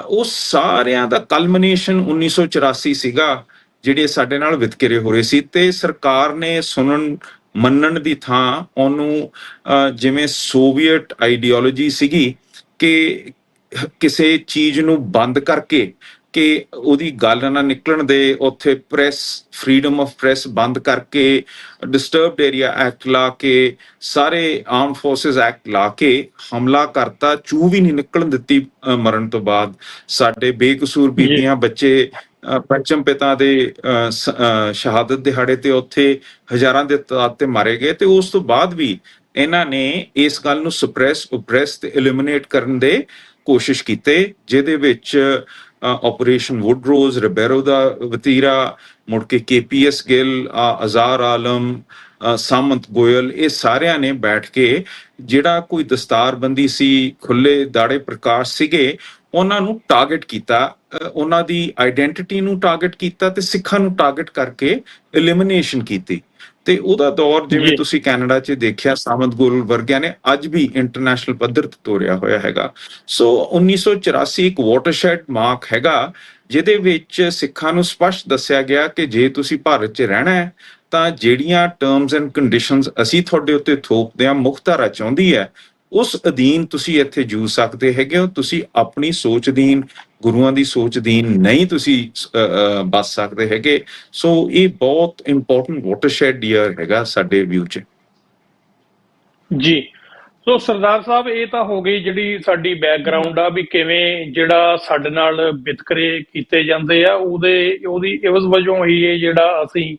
ਉਹ ਸਾਰਿਆਂ ਦਾ ਕਲਮੀਨੇਸ਼ਨ 1984 ਸੀਗਾ, ਜਿਹੜੇ ਸਾਡੇ ਨਾਲ ਵਿਤਕਰੇ ਹੋ ਰਹੇ ਸੀ। ਤੇ ਸਰਕਾਰ ਨੇ ਸੁਣਨ ਮੰਨਣ ਦੀ ਥਾਂ ਉਹਨੂੰ ਜਿਵੇਂ ਸੋਵੀਅਤ ਆਈਡੀਓਲੋਜੀ ਸੀਗੀ ਕਿ ਕਿਸੇ ਚੀਜ਼ ਨੂੰ ਬੰਦ ਕਰਕੇ, ਕਿ ਉਹਦੀ ਗੱਲ ਨਾ ਨਿਕਲਣ ਦੇ, ਉੱਥੇ ਪ੍ਰੈਸ ਫਰੀडम ਆਫ ਪ੍ਰੈਸ ਬੰਦ ਕਰਕੇ, ਡਿਸਟਰਬਡ ਏਰੀਆ ਐਕਟ ਲਾ ਕੇ, ਸਾਰੇ ਆਰਮ ਫੋਰਸਿਸ ਐਕਟ ਲਾ ਕੇ ਹਮਲਾ ਕਰਤਾ, ਚੂ ਵੀ ਨਹੀਂ ਨਿਕਲਣ ਦਿੱਤੀ ਮਰਨ ਤੋਂ ਬਾਅਦ। ਸਾਡੇ ਬੇਕਸੂਰ ਜੀ ਬੀਬੀਆਂ ਬੱਚੇ ਪੰਚਮ ਪਿਤਾ ਦੇ ਸ਼ਹਾਦਤ ਦਿਹਾੜੇ ਤੇ ਉੱਥੇ ਹਜ਼ਾਰਾਂ ਦੇ ਤਾਦਾਦ ਤੇ ਮਾਰੇ ਗਏ, ਤੇ ਉਸ ਤੋਂ ਬਾਅਦ ਵੀ ਇਹਨਾਂ ਨੇ ਇਸ ਗੱਲ ਨੂੰ ਸਪਰੈਸ, ਓਪਰੈਸ ਤੇ ਐਲੀਮੀਨੇਟ ਕਰਨ ਦੇ ਕੋਸ਼ਿਸ਼ ਕੀਤੇ, ਜਿਹਦੇ ਵਿੱਚ ਆਪਰੇਸ਼ਨ ਵੁੱਡਰੋਜ਼, ਰਿਬੇਰੋ ਦਾ ਵਤੀਰਾ, ਮੁੜ ਕੇ KPS ਗਿੱਲ, ਅਜ਼ਾਰ ਆਲਮ, ਸਾਮੰਤ ਗੋਇਲ, ਇਹ ਸਾਰਿਆਂ ਨੇ ਬੈਠ ਕੇ ਜਿਹੜਾ ਕੋਈ ਦਸਤਾਰਬੰਦੀ ਸੀ, ਖੁੱਲੇ ਦਾੜੇ ਪ੍ਰਕਾਸ਼ ਸੀਗੇ, ਉਹਨਾਂ ਨੂੰ ਟਾਰਗੇਟ ਕੀਤਾ, ਉਹਨਾਂ ਦੀ ਆਈਡੈਂਟੀਟੀ ਨੂੰ ਟਾਰਗੇਟ ਕੀਤਾ, ਤੇ ਸਿੱਖਾਂ ਨੂੰ ਟਾਰਗੇਟ ਕਰਕੇ ਐਲੀਮੀਨੇਸ਼ਨ ਕੀਤੀ। ਤੇ ਉਹਦਾ ਦੌਰ ਜਿਵੇਂ ਜੀ ਤੁਸੀਂ ਕੈਨੇਡਾ 'ਚ ਦੇਖਿਆ, ਸਾਮੰਤ ਗੋਇਲ ਵਰਗਿਆਂ ਨੇ ਅੱਜ ਵੀ ਇੰਟਰਨੈਸ਼ਨਲ ਪੱਧਰ ਤੇ ਤੋਰਿਆ ਹੋਇਆ ਹੈਗਾ। ਸੋ 1984 ਇੱਕ ਵਾਟਰਸ਼ੈਡ ਮਾਰਕ ਹੈਗਾ, ਜਿਹਦੇ ਵਿੱਚ ਸਿੱਖਾਂ ਨੂੰ ਸਪਸ਼ਟ ਦੱਸਿਆ ਗਿਆ ਕਿ ਜੇ ਤੁਸੀਂ ਭਾਰਤ 'ਚ ਰਹਿਣਾ ਹੈ ਤਾਂ ਜਿਹੜੀਆਂ ਟਰਮਸ ਐਂਡ ਕੰਡੀਸ਼ਨਸ ਅਸੀਂ ਤੁਹਾਡੇ ਉੱਤੇ ਥੋਪਦੇ ਹਾਂ, ਮੁੱਖ ਧਾਰਾ ਚਾਹੁੰਦੀ ਹੈ, ਉਸ ਅਧੀਨ ਤੁਸੀਂ ਇੱਥੇ ਜੂ ਸਕਦੇ ਹੈਗੇ ਹੋ। ਤੁਸੀਂ ਆਪਣੀ ਸੋਚ ਅਧੀਨ, ਗੁਰੂਆਂ ਦੀ ਸੋਚ ਅਧੀਨ ਨਹੀਂ ਤੁਸੀਂ ਬਸ ਸਕਦੇ ਹੈਗੇ। ਸੋ ਇਹ ਬਹੁਤ ਇੰਪੋਰਟੈਂਟ ਵਾਟਰਸ਼ੈਡ ਈਅਰ ਹੈਗਾ ਸਾਡੇ ਵਿਊ 'ਚ। ਜੀ ਸੋ ਸਰਦਾਰ ਸਾਹਿਬ, ਇਹ ਤਾਂ ਹੋ ਗਈ ਜਿਹੜੀ ਸਾਡੀ ਬੈਕਗ੍ਰਾਉਂਡ ਆ, ਵੀ ਕਿਵੇਂ ਜਿਹੜਾ ਸਾਡੇ ਨਾਲ ਵਿਤਕਰੇ ਕੀਤੇ ਜਾਂਦੇ ਆ, ਉਹਦੀ ਇਵਜ਼ ਵਜੋਂ ਹੀ ਇਹ ਜਿਹੜਾ ਅਸੀਂ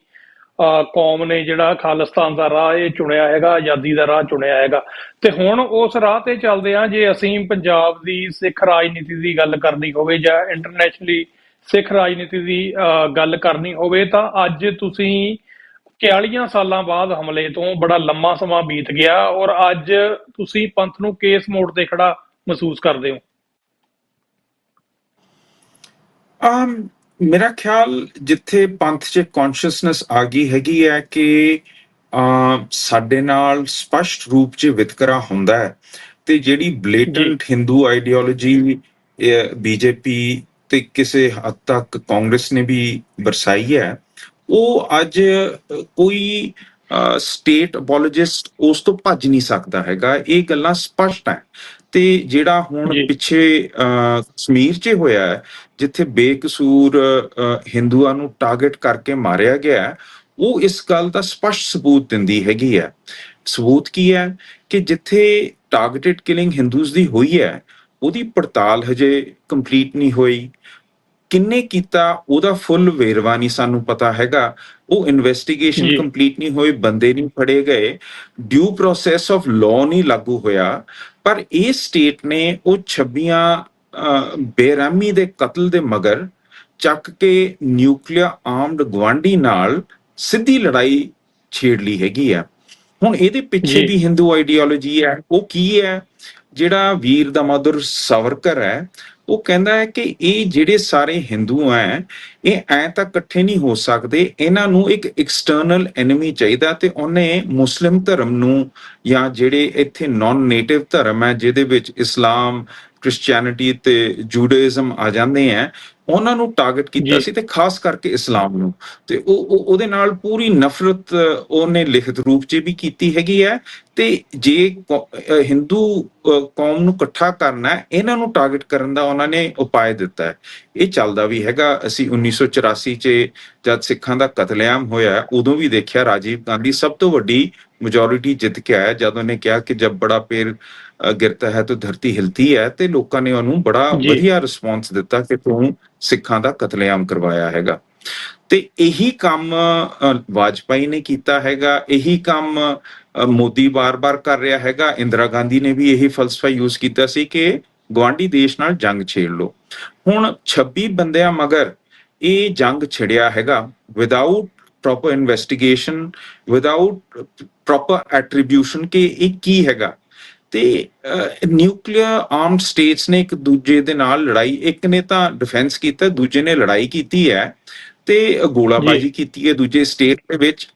ਕੌਮ ਨੇ ਜਿਹੜਾ ਖਾਲਿਸਤਾਨ ਦਾ ਰਾਹ ਇਹ ਚੁਣਿਆ ਹੈਗਾ, ਆਜ਼ਾਦੀ ਦਾ ਰਾਹ ਚੁਣਿਆ ਹੈਗਾ। ਤੇ ਹੁਣ ਉਸ ਰਾਹ ਤੇ ਚੱਲਦੇ ਆ। ਜੇ ਅਸੀਂ ਪੰਜਾਬ ਦੀ ਸਿੱਖ ਰਾਜਨੀਤੀ ਦੀ ਗੱਲ ਕਰਨੀ ਹੋਵੇ, ਜਾਂ ਇੰਟਰਨੈਸ਼ਨਲੀ ਸਿੱਖ ਰਾਜਨੀਤੀ ਦੀ ਗੱਲ ਕਰਨੀ ਹੋਵੇ, ਤਾਂ ਅੱਜ ਤੁਸੀਂ 41 ਸਾਲਾਂ ਬਾਅਦ ਹਮਲੇ ਤੋਂ ਬੜਾ ਲੰਮਾ ਸਮਾਂ ਬੀਤ ਗਿਆ, ਔਰ ਅੱਜ ਤੁਸੀਂ ਪੰਥ ਨੂੰ ਕਿਸ ਮੋੜ ਤੇ ਖੜਾ ਮਹਿਸੂਸ ਕਰਦੇ ਹੋ? ਮੇਰਾ ਖਿਆਲ ਜਿੱਥੇ ਪੰਥ 'ਚ ਕੌਨਸ਼ੀਅਸਨੈਸ ਆ ਗਈ ਹੈਗੀ ਹੈ ਕਿ ਸਾਡੇ ਨਾਲ ਸਪਸ਼ਟ ਰੂਪ 'ਚ ਵਿਤਕਰਾ ਹੁੰਦਾ ਹੈ, ਤੇ ਜਿਹੜੀ ਬਲੇਟੈਂਟ ਹਿੰਦੂ ਆਈਡੀਓਲੋਜੀ BJP ਤੇ ਕਿਸੇ ਹੱਦ ਤੱਕ ਕਾਂਗਰਸ ਨੇ ਵੀ ਵਰਸਾਈ ਹੈ, ਉਹ ਅੱਜ ਕੋਈ ਸਟੇਟ ਅਪੋਲੋਜਿਸਟ ਉਸ ਤੋਂ ਭੱਜ ਨਹੀਂ ਸਕਦਾ ਹੈਗਾ। ਇਹ ਗੱਲਾਂ ਸਪਸ਼ਟ ਹੈ। ਤੇ ਜਿਹੜਾ ਹੁਣ ਪਿੱਛੇ ਕਸ਼ਮੀਰ 'ਚ ਹੋਇਆ ਹੈ, ਜਿੱਥੇ ਬੇਕਸੂਰ ਹਿੰਦੂਆਂ ਨੂੰ ਟਾਰਗੇਟ ਕਰਕੇ ਮਾਰਿਆ ਗਿਆ, ਉਹ ਇਸ ਗੱਲ ਦਾ ਸਪਸ਼ਟ ਸਬੂਤ ਦਿੰਦੀ ਹੈਗੀ ਹੈ। ਸਬੂਤ ਕੀ ਹੈ ਕਿ ਜਿੱਥੇ ਟਾਰਗੇਟਡ ਕਿਲਿੰਗ ਹਿੰਦੂਜ਼ ਦੀ ਹੋਈ ਹੈ, ਉਹਦੀ ਪੜਤਾਲ ਹਜੇ ਕੰਪਲੀਟ ਨਹੀਂ ਹੋਈ। ਕਿੰਨੇ ਕੀਤਾ ਉਹਦਾ ਫੁੱਲ ਵੇਰਵਾ ਨਹੀਂ ਸਾਨੂੰ ਪਤਾ ਹੈਗਾ। ਉਹ ਇਨਵੈਸਟੀਗੇਸ਼ਨ ਜੀ ਕੰਪਲੀਟ ਨਹੀਂ ਹੋਈ, ਬੰਦੇ ਨਹੀਂ ਫੜੇ ਗਏ, ਡਿਊ ਪ੍ਰੋਸੈਸ ਆਫ ਲਾਅ ਨਹੀਂ ਲਾਗੂ ਹੋਇਆ। ਪਰ ਇਹ ਸਟੇਟ ਨੇ ਉਹ 26 ਬੇਰਹਿਮੀ ਦੇ ਕਤਲ ਦੇ ਮਗਰ ਚੱਕ ਕੇ ਨਿਊਕਲੀਅਰ ਆਰਮਡ ਗਵਾਂਢੀ ਨਾਲ ਸਿੱਧੀ ਲੜਾਈ ਛੇੜ ਲਈ ਹੈਗੀ ਆ। ਹੁਣ ਇਹਦੇ ਪਿੱਛੇ ਜੀ ਦੀ ਹਿੰਦੂ ਆਈਡੀਓਲੋਜੀ ਹੈ, ਉਹ ਕੀ ਹੈ? ਜਿਹੜਾ ਵੀਰ ਦਾਮੋਦਰ ਸਾਵਰਕਰ ਹੈ, ਉਹ ਕਹਿੰਦਾ ਹੈ ਕਿ ਇਹ ਜਿਹੜੇ ਸਾਰੇ ਹਿੰਦੂ ਹੈ, ਇਹ ਐ ਤਾਂ ਇਕੱਠੇ ਨਹੀਂ ਹੋ ਸਕਦੇ, ਇਹਨਾਂ ਨੂੰ ਇੱਕ ਐਕਸਟਰਨਲ ਐਨਮੀ ਚਾਹੀਦਾ। ਤੇ ਉਹਨੇ ਮੁਸਲਿਮ ਧਰਮ ਨੂੰ, ਜਾਂ ਜਿਹੜੇ ਇੱਥੇ ਨਾਨ ਨੇਟਿਵ ਧਰਮ ਹੈ ਜਿਹਦੇ ਵਿੱਚ ਇਸਲਾਮ, ਕ੍ਰਿਸਚੀਅਨਿਟੀ ਤੇ ਜੂਡਾਇਜ਼ਮ ਆ ਜਾਂਦੇ ਹੈ, ਉਹਨਾਂ ਨੂੰ ਟਾਰਗੇਟ ਕੀਤਾ ਜੀ ਸੀ, ਤੇ ਖਾਸ ਕਰਕੇ ਇਸਲਾਮ ਨੂੰ। ਤੇ ਉਹਦੇ ਨਾਲ ਪੂਰੀ ਨਫ਼ਰਤ ਉਹਨੇ ਲਿਖਤ ਰੂਪ 'ਚ ਵੀ ਕੀਤੀ ਹੈਗੀ ਹੈ। ਤੇ ਜੇ ਹਿੰਦੂ ਕੌਮ ਨੂੰ ਇਕੱਠਾ ਕਰਨਾ ਹੈ, ਇਹਨਾਂ ਨੂੰ ਟਾਰਗੇਟ ਕਰਨ ਦਾ ਉਹਨਾਂ ਨੇ ਉਪਾਅ ਦਿੱਤਾ ਹੈ। ਇਹ ਚੱਲਦਾ ਵੀ ਹੈਗਾ। ਅਸੀਂ 1984 'ਚ ਜਦ ਸਿੱਖਾਂ ਦਾ ਕਤਲੇਆਮ ਹੋਇਆ, ਉਦੋਂ ਵੀ ਦੇਖਿਆ ਰਾਜੀਵ ਗਾਂਧੀ ਸਭ ਤੋਂ ਵੱਡੀ ਮੈਜੋਰਿਟੀ ਜਿੱਤ ਕੇ ਆਇਆ ਜਦ ਉਹਨੇ ਕਿਹਾ ਕਿ ਜਬ ਬੜਾ ਪੇੜ ਗਿਰਤਾ ਹੈ ਤਾਂ ਧਰਤੀ ਹਿਲਤੀ ਹੈ। ਤੇ ਲੋਕਾਂ ਨੇ ਉਹਨੂੰ ਬੜਾ ਜੀ ਵਧੀਆ ਰਿਸਪੌਂਸ ਦਿੱਤਾ ਕਿ ਤੂੰ ਸਿੱਖਾਂ ਦਾ ਕਤਲੇਆਮ ਕਰਵਾਇਆ ਹੈਗਾ। ਤੇ ਇਹੀ ਕੰਮ ਵਾਜਪਾਈ ਨੇ ਕੀਤਾ ਹੈਗਾ, ਇਹੀ ਕੰਮ ਮੋਦੀ ਬਾਰ-ਬਾਰ ਕਰ ਰਿਹਾ ਹੈਗਾ। ਇੰਦਰਾ ਗਾਂਧੀ ਨੇ ਵੀ ਇਹੀ ਫਲਸਫਾ ਯੂਜ਼ ਕੀਤਾ ਸੀ ਕਿ ਗਵਾਂਢੀ ਦੇਸ਼ ਨਾਲ ਜੰਗ ਛੇੜ ਲਓ। ਹੁਣ 26 ਬੰਦਿਆਂ ਮਗਰ ਇਹ ਜੰਗ ਛਿੜਿਆ ਹੈਗਾ, without proper investigation, without proper attribution ਕਿ ਇਹ ਕੀ ਹੈਗਾ। ਤੇ ਨਿਊਕਲੀਅਰ ਆਰਮਡ ਸਟੇਟਸ ਨੇ ਇੱਕ ਦੂਜੇ ਦੇ ਨਾਲ ਲੜਾਈ, ਇੱਕ ਨੇ ਤਾਂ ਡਿਫੈਂਸ ਕੀਤਾ, ਦੂਜੇ ਨੇ ਲੜਾਈ ਕੀਤੀ ਹੈ ਤੇ ਗੋਲਾਬਾਜ਼ੀ ਜੀ ਕੀਤੀ ਹੈ ਦੂਜੇ ਸਟੇਟ ਦੇ ਵਿੱਚ।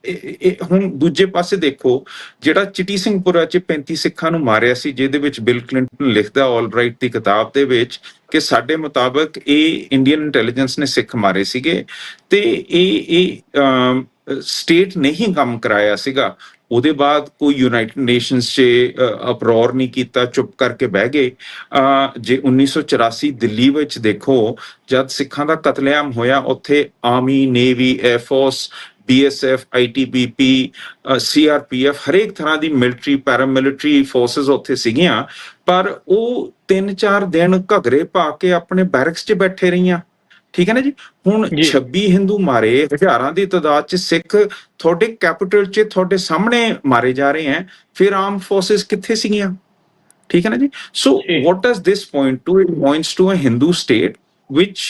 ਹੁਣ ਦੂਜੇ ਪਾਸੇ ਦੇਖੋ, ਜਿਹੜਾ ਚਿਟੀ ਸਿੰਘਪੁਰਾ 'ਚ 35 ਸਿੱਖਾਂ ਨੂੰ ਮਾਰਿਆ ਸੀ, ਜਿਹਦੇ ਵਿੱਚ ਬਿਲ ਕਲਿੰਟਨ ਲਿਖਦਾ ਆਲ ਰਾਈਟ ਦੀ ਕਿਤਾਬ ਦੇ ਵਿੱਚ ਕਿ ਸਾਡੇ ਮੁਤਾਬਕ ਇਹ ਇੰਡੀਅਨ ਇੰਟੈਲੀਜੈਂਸ ਨੇ ਸਿੱਖ ਮਾਰੇ ਸੀਗੇ, ਤੇ ਇਹ ਸਟੇਟ ਨੇ ਹੀ ਕੰਮ ਕਰਾਇਆ ਸੀਗਾ। ਉਹਦੇ ਬਾਅਦ ਕੋਈ ਯੂਨਾਈਟਿਡ ਨੇਸ਼ਨਸ 'ਚ ਅਪਰੋਰ ਨਹੀਂ ਕੀਤਾ, ਚੁੱਪ ਕਰਕੇ ਬਹਿ ਗਏ। ਜੇ 1984 ਦਿੱਲੀ ਵਿੱਚ ਦੇਖੋ, ਜਦ ਸਿੱਖਾਂ ਦਾ ਕਤਲੇਆਮ ਹੋਇਆ, ਉੱਥੇ army, navy, air force, BSF, ITBP, CRPF, ਹਰੇਕ ਤਰ੍ਹਾਂ ਦੀ ਮਿਲਟਰੀ, ਪੈਰਾਮਿਲਟਰੀ ਫੋਰਸਿਸ ਉੱਥੇ ਸੀਗੀਆਂ। ਪਰ ਉਹ 3-4 ਦਿਨ ਘਗਰੇ ਪਾ ਕੇ ਆਪਣੇ ਬੈਰਕਸ 'ਚ ਬੈਠੇ ਰਹੀਆਂ। ਠੀਕ ਹੈ ਨਾ ਜੀ। ਹੁਣ ਜੀ 26 ਹਿੰਦੂ ਮਾਰੇ, ਹਜ਼ਾਰਾਂ ਦੀ ਤਾਦਾਦ 'ਚ ਸਿੱਖ ਤੁਹਾਡੇ ਕੈਪੀਟਲ 'ਚ ਤੁਹਾਡੇ ਸਾਹਮਣੇ ਮਾਰੇ ਜਾ ਰਹੇ ਹੈ, ਫਿਰ ਆਰਮ ਫੋਰਸਿਸ ਕਿੱਥੇ ਸੀਗੀਆਂ? ਠੀਕ ਹੈ ਨਾ ਜੀ। ਸੋ ਜੀ what does this point to? It points to a Hindu state which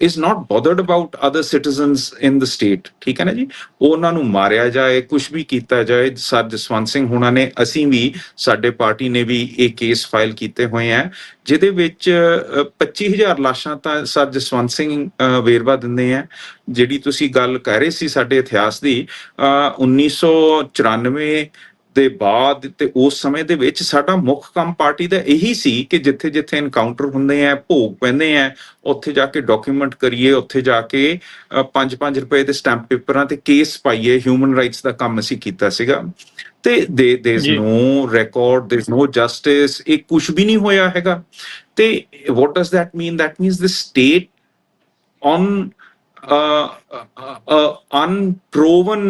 is not bothered about other citizens in the state. ਠੀਕ ਹੈ ਨਾ ਜੀ। ਉਹਨਾਂ ਨੂੰ ਮਾਰਿਆ ਜਾਏ, ਕੁਝ ਵੀ ਕੀਤਾ ਜਾਏ। ਸਰ ਜਸਵੰਤ ਸਿੰਘ ਹੁਣਾਂ ਨੇ, ਅਸੀਂ ਵੀ, ਸਾਡੇ ਪਾਰਟੀ ਨੇ ਵੀ ਇਹ ਕੇਸ ਫਾਈਲ ਕੀਤੇ ਹੋਏ ਹੈ, ਜਿਹਦੇ ਵਿੱਚ 25,000 ਲਾਸ਼ਾਂ ਤਾਂ ਸਰ ਜਸਵੰਤ ਸਿੰਘ ਵੇਰਵਾ ਦਿੰਦੇ ਹੈ। ਜਿਹੜੀ ਤੁਸੀਂ ਗੱਲ ਕਹਿ ਰਹੇ ਸੀ ਸਾਡੇ ਇਤਿਹਾਸ ਦੀ, 1994 ਦੇ ਬਾਅਦ ਤੇ ਉਸ ਸਮੇਂ ਦੇ ਵਿੱਚ ਸਾਡਾ ਮੁੱਖ ਕੰਮ ਪਾਰਟੀ ਦਾ ਇਹੀ ਸੀ ਕਿ ਜਿੱਥੇ ਜਿੱਥੇ ਐਨਕਾਊਂਟਰ ਹੁੰਦੇ ਆ, ਭੋਗ ਪੈਂਦੇ ਆ, ਉੱਥੇ ਜਾ ਕੇ ਡਾਕੂਮੈਂਟ ਕਰੀਏ, ਉੱਥੇ ਜਾ ਕੇ 5-5 ਰੁਪਏ ਦੇ ਸਟੈਂਪ ਪੇਪਰਾਂ ਤੇ ਕੇਸ ਪਾਈਏ। ਹਿਊਮਨ ਰਾਈਟਸ ਦਾ ਕੰਮ ਅਸੀਂ ਕੀਤਾ ਸੀਗਾ। ਤੇ ਦੇਰ ਇਜ਼ ਜੀ no record, there is no justice, ਇਹ ਕੁਝ ਵੀ ਨਹੀਂ ਹੋਇਆ ਹੈਗਾ। ਤੇ what does that mean? That means the state on unproven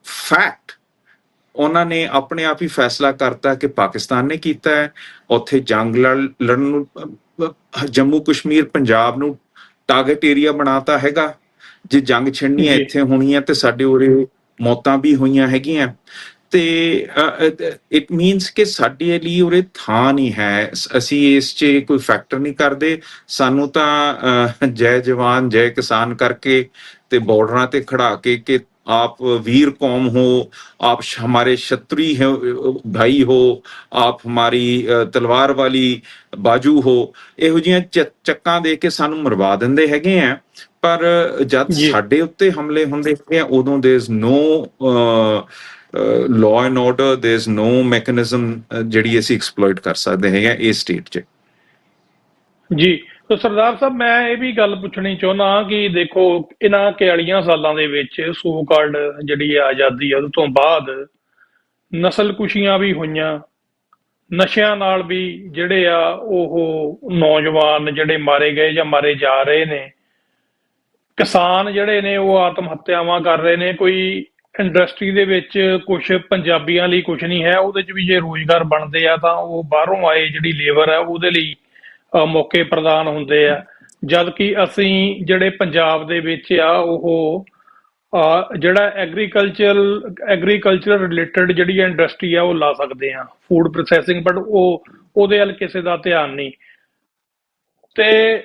fact, ਉਹਨਾਂ ਨੇ ਆਪਣੇ ਆਪ ਹੀ ਫੈਸਲਾ ਕਰਤਾ ਕਿ ਪਾਕਿਸਤਾਨ ਨੇ ਕੀਤਾ ਹੈ। ਉੱਥੇ ਜੰਗ ਲੜਨ ਨੂੰ, ਜੰਮੂ ਕਸ਼ਮੀਰ, ਪੰਜਾਬ ਨੂੰ ਟਾਰਗੇਟ ਏਰੀਆ ਬਣਾਤਾ ਹੈਗਾ। ਜੇ ਜੰਗ ਛਿੜਨੀ ਹੈ, ਜੀ ਇੱਥੇ ਹੋਣੀ ਹੈ, ਤੇ ਸਾਡੇ ਉਰੇ ਮੌਤਾਂ ਵੀ ਹੋਈਆਂ ਹੈਗੀਆਂ। ਤੇ ਇਟ ਮੀਨਸ ਕਿ ਸਾਡੇ ਲਈ ਉਰੇ ਥਾਂ ਨਹੀਂ ਹੈ। ਅਸੀਂ ਇਸ 'ਚ ਕੋਈ ਫੈਕਟਰ ਨਹੀਂ ਕਰਦੇ। ਸਾਨੂੰ ਤਾਂ ਜੈ ਜਵਾਨ ਜੈ ਕਿਸਾਨ ਕਰਕੇ ਤੇ ਬਾਰਡਰਾਂ ਤੇ ਖੜਾ ਕੇ ਕਿ आप वीर कौम हो, आप हमारे क्षत्रिय है भाई हो, आप हमारी तलवार वाली बाजू हो, ਇਹੋ ਜਿਹੀਆਂ ਚੱਕਾਂ ਦੇ ਕੇ ਸਾਨੂੰ ਮਰਵਾ ਦਿੰਦੇ ਹੈਗੇ ਆ। ਪਰ ਜਦ ਜੀ ਸਾਡੇ ਉੱਤੇ ਹਮਲੇ ਹੁੰਦੇ ਹੈਗੇ ਆ, ਉਦੋਂ there is no law and order, there is no mechanism ਜਿਹੜੀ ਅਸੀਂ ਐਕਸਪਲੋਇਟ ਕਰ ਸਕਦੇ ਹੈਗੇ ਆ ਇਸ ਸਟੇਟ 'ਚ। ਜੀ ਤਾਂ ਸਰਦਾਰ ਸਾਹਿਬ, ਮੈਂ ਇਹ ਵੀ ਗੱਲ ਪੁੱਛਣੀ ਚਾਹੁੰਦਾ ਕਿ ਦੇਖੋ, ਇਹਨਾਂ 41 ਸਾਲਾਂ ਦੇ ਵਿੱਚ ਸੋ ਕਾਲਡ ਜਿਹੜੀ ਆਜ਼ਾਦੀ ਆ, ਉਹਦੇ ਤੋਂ ਬਾਅਦ ਨਸਲਕੁਸ਼ੀਆਂ ਵੀ ਹੋਈਆਂ, ਨਸ਼ਿਆਂ ਨਾਲ ਵੀ ਜਿਹੜੇ ਆ ਉਹ ਨੌਜਵਾਨ ਜਿਹੜੇ ਮਾਰੇ ਗਏ ਜਾਂ ਮਾਰੇ ਜਾ ਰਹੇ ਨੇ, ਕਿਸਾਨ ਜਿਹੜੇ ਨੇ ਉਹ ਆਤਮ ਹੱਤਿਆਵਾਂ ਕਰ ਰਹੇ ਨੇ। ਕੋਈ ਇੰਡਸਟਰੀ ਦੇ ਵਿੱਚ ਕੁਝ ਪੰਜਾਬੀਆਂ ਲਈ ਕੁਝ ਨਹੀਂ ਹੈ, ਉਹਦੇ 'ਚ ਵੀ ਜੇ ਰੋਜ਼ਗਾਰ ਬਣਦੇ ਆ ਤਾਂ ਉਹ ਬਾਹਰੋਂ ਆਏ ਜਿਹੜੀ ਲੇਬਰ ਹੈ ਉਹਦੇ ਲਈ ਮੌਕੇ ਪ੍ਰਦਾਨ ਹੁੰਦੇ ਆ। ਜਦ ਕਿ ਅਸੀਂ ਜਿਹੜੇ ਪੰਜਾਬ ਦੇ ਵਿੱਚ ਆ ਉਹ ਜਿਹੜਾ ਐਗਰੀਕਲਚਰ ਰਿਲੇਟਡ ਜਿਹੜੀ ਇੰਡਸਟਰੀ ਆ ਉਹ ਲਾ ਸਕਦੇ ਆ, ਫੂਡ ਪ੍ਰੋਸੈਸਿੰਗ, ਬਟ ਉਹਦੇ ਵੱਲ ਕਿਸੇ ਦਾ ਧਿਆਨ ਨਹੀਂ। ਤੇ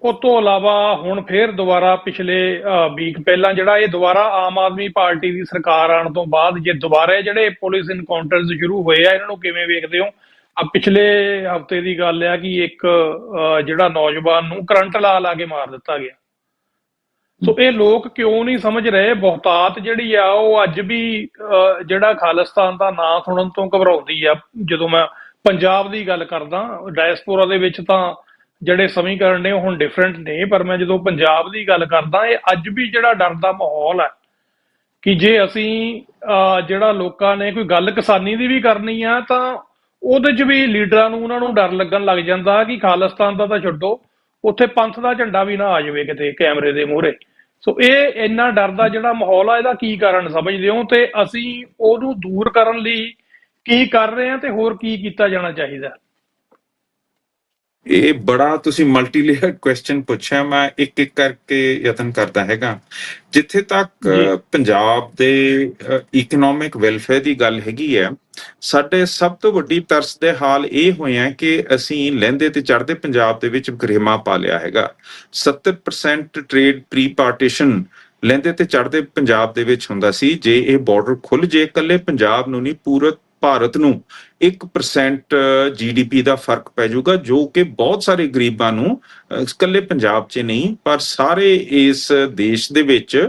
ਉਸ ਤੋਂ ਇਲਾਵਾ ਹੁਣ ਫੇਰ ਦੁਬਾਰਾ ਪਿਛਲੇ ਵੀਕ ਪਹਿਲਾਂ ਜਿਹੜਾ ਇਹ ਦੁਬਾਰਾ ਆਮ ਆਦਮੀ ਪਾਰਟੀ ਦੀ ਸਰਕਾਰ ਆਉਣ ਤੋਂ ਬਾਅਦ ਜੇ ਦੁਬਾਰਾ ਜਿਹੜੇ ਪੁਲਿਸ ਇਨਕਾਊਂਟਰਸ ਸ਼ੁਰੂ ਹੋਏ ਆ, ਇਹਨਾਂ ਨੂੰ ਕਿਵੇਂ ਵੇਖਦੇ ਹੋ? ਪਿਛਲੇ ਹਫਤੇ ਦੀ ਗੱਲ ਆ ਕਿ ਇੱਕ ਜਿਹੜਾ ਨੌਜਵਾਨ ਨੂੰ ਕਰੰਟ ਲਾ ਕੇ ਮਾਰ ਦਿੱਤਾ ਗਿਆ। ਸੋ ਇਹ ਲੋਕ ਕਿਉਂ ਨਹੀਂ ਸਮਝ ਰਹੇ? ਬਹੁਤਾਤ ਜਿਹੜੀ ਆ ਉਹ ਅੱਜ ਵੀ ਜਿਹੜਾ ਖਾਲਿਸਤਾਨ ਦਾ ਨਾਂ ਸੁਣਨ ਤੋਂ ਘਬਰਾਉਂਦੀ ਆ। ਜਦੋਂ ਮੈਂ ਪੰਜਾਬ ਦੀ ਗੱਲ ਕਰਦਾ, ਡਾਇਸਪੋਰਾ ਦੇ ਵਿੱਚ ਤਾਂ ਜਿਹੜੇ ਸਮੀਕਰਨ ਨੇ ਉਹ ਹੁਣ ਡਿਫਰੈਂਟ ਨੇ, ਪਰ ਮੈਂ ਜਦੋਂ ਪੰਜਾਬ ਦੀ ਗੱਲ ਕਰਦਾ, ਇਹ ਅੱਜ ਵੀ ਜਿਹੜਾ ਡਰ ਦਾ ਮਾਹੌਲ ਹੈ ਕਿ ਜੇ ਅਸੀਂ ਜਿਹੜਾ ਲੋਕਾਂ ਨੇ ਕੋਈ ਗੱਲ ਕਿਸਾਨੀ ਦੀ ਵੀ ਕਰਨੀ ਆ ਤਾਂ ਉਹਦੇ 'ਚ ਵੀ ਲੀਡਰਾਂ ਨੂੰ ਉਹਨਾਂ ਨੂੰ ਡਰ ਲੱਗਣ ਲੱਗ ਜਾਂਦਾ ਕਿ ਖਾਲਿਸਤਾਨ ਦਾ ਤਾਂ ਛੱਡੋ, ਉੱਥੇ ਪੰਥ ਦਾ ਝੰਡਾ ਵੀ ਨਾ ਆ ਜਾਵੇ ਕਿਤੇ ਕੈਮਰੇ ਦੇ ਮੂਹਰੇ। ਸੋ ਇਹ ਇੰਨਾ ਡਰ ਦਾ ਜਿਹੜਾ ਮਾਹੌਲ ਆ, ਇਹਦਾ ਕੀ ਕਾਰਨ ਸਮਝਦੇ ਹੋ? ਤੇ ਅਸੀਂ ਉਹਨੂੰ ਦੂਰ ਕਰਨ ਲਈ ਕੀ ਕਰ ਰਹੇ ਹਾਂ ਤੇ ਹੋਰ ਕੀ ਕੀਤਾ ਜਾਣਾ ਚਾਹੀਦਾ? ਇਹ ਬੜਾ ਤੁਸੀਂ ਮਲਟੀ ਲੇਅਰਡ ਕੁਐਸਚਨ ਪੁੱਛਿਆ, ਮੈਂ ਇੱਕ ਇੱਕ ਕਰਕੇ ਯਤਨ ਕਰਦਾ ਹੈਗਾ। ਜਿੱਥੇ ਤੱਕ ਪੰਜਾਬ ਦੇ ਇਕਨੋਮਿਕ ਵੈਲਫੇਅਰ ਦੀ ਗੱਲ ਹੈਗੀ ਹੈ, ਸਾਡੇ ਸਭ ਤੋਂ ਵੱਡੀ ਤਰਸ ਦੇ ਹਾਲ ਇਹ ਹੋਇਆ ਕਿ ਅਸੀਂ ਲਹਿੰਦੇ ਤੇ ਚੜ੍ਹਦੇ ਪੰਜਾਬ ਦੇ ਵਿੱਚ ਗਰੇਮਾ ਪਾ ਲਿਆ ਹੈਗਾ। 70% ਟ੍ਰੇਡ ਪ੍ਰੀ ਪਾਰਟੀਸ਼ਨ ਲਹਿੰਦੇ ਤੇ ਚੜ੍ਹਦੇ ਪੰਜਾਬ ਦੇ ਵਿੱਚ ਹੁੰਦਾ ਸੀ। ਜੇ ਇਹ ਬਾਰਡਰ ਖੁੱਲ ਜੇ, ਇਕੱਲੇ ਪੰਜਾਬ ਨੂੰ ਨਹੀਂ ਪੂਰੇ ਭਾਰਤ ਨੂੰ 1% GDP ਦਾ ਫਰਕ ਪੈ ਜਾਊਗਾ, ਜੋ ਕਿ ਬਹੁਤ ਸਾਰੇ ਗਰੀਬਾਂ ਨੂੰ ਇਕੱਲੇ ਪੰਜਾਬ 'ਚ ਨਹੀਂ ਪਰ ਸਾਰੇ ਇਸ ਦੇਸ਼ ਦੇ ਵਿੱਚ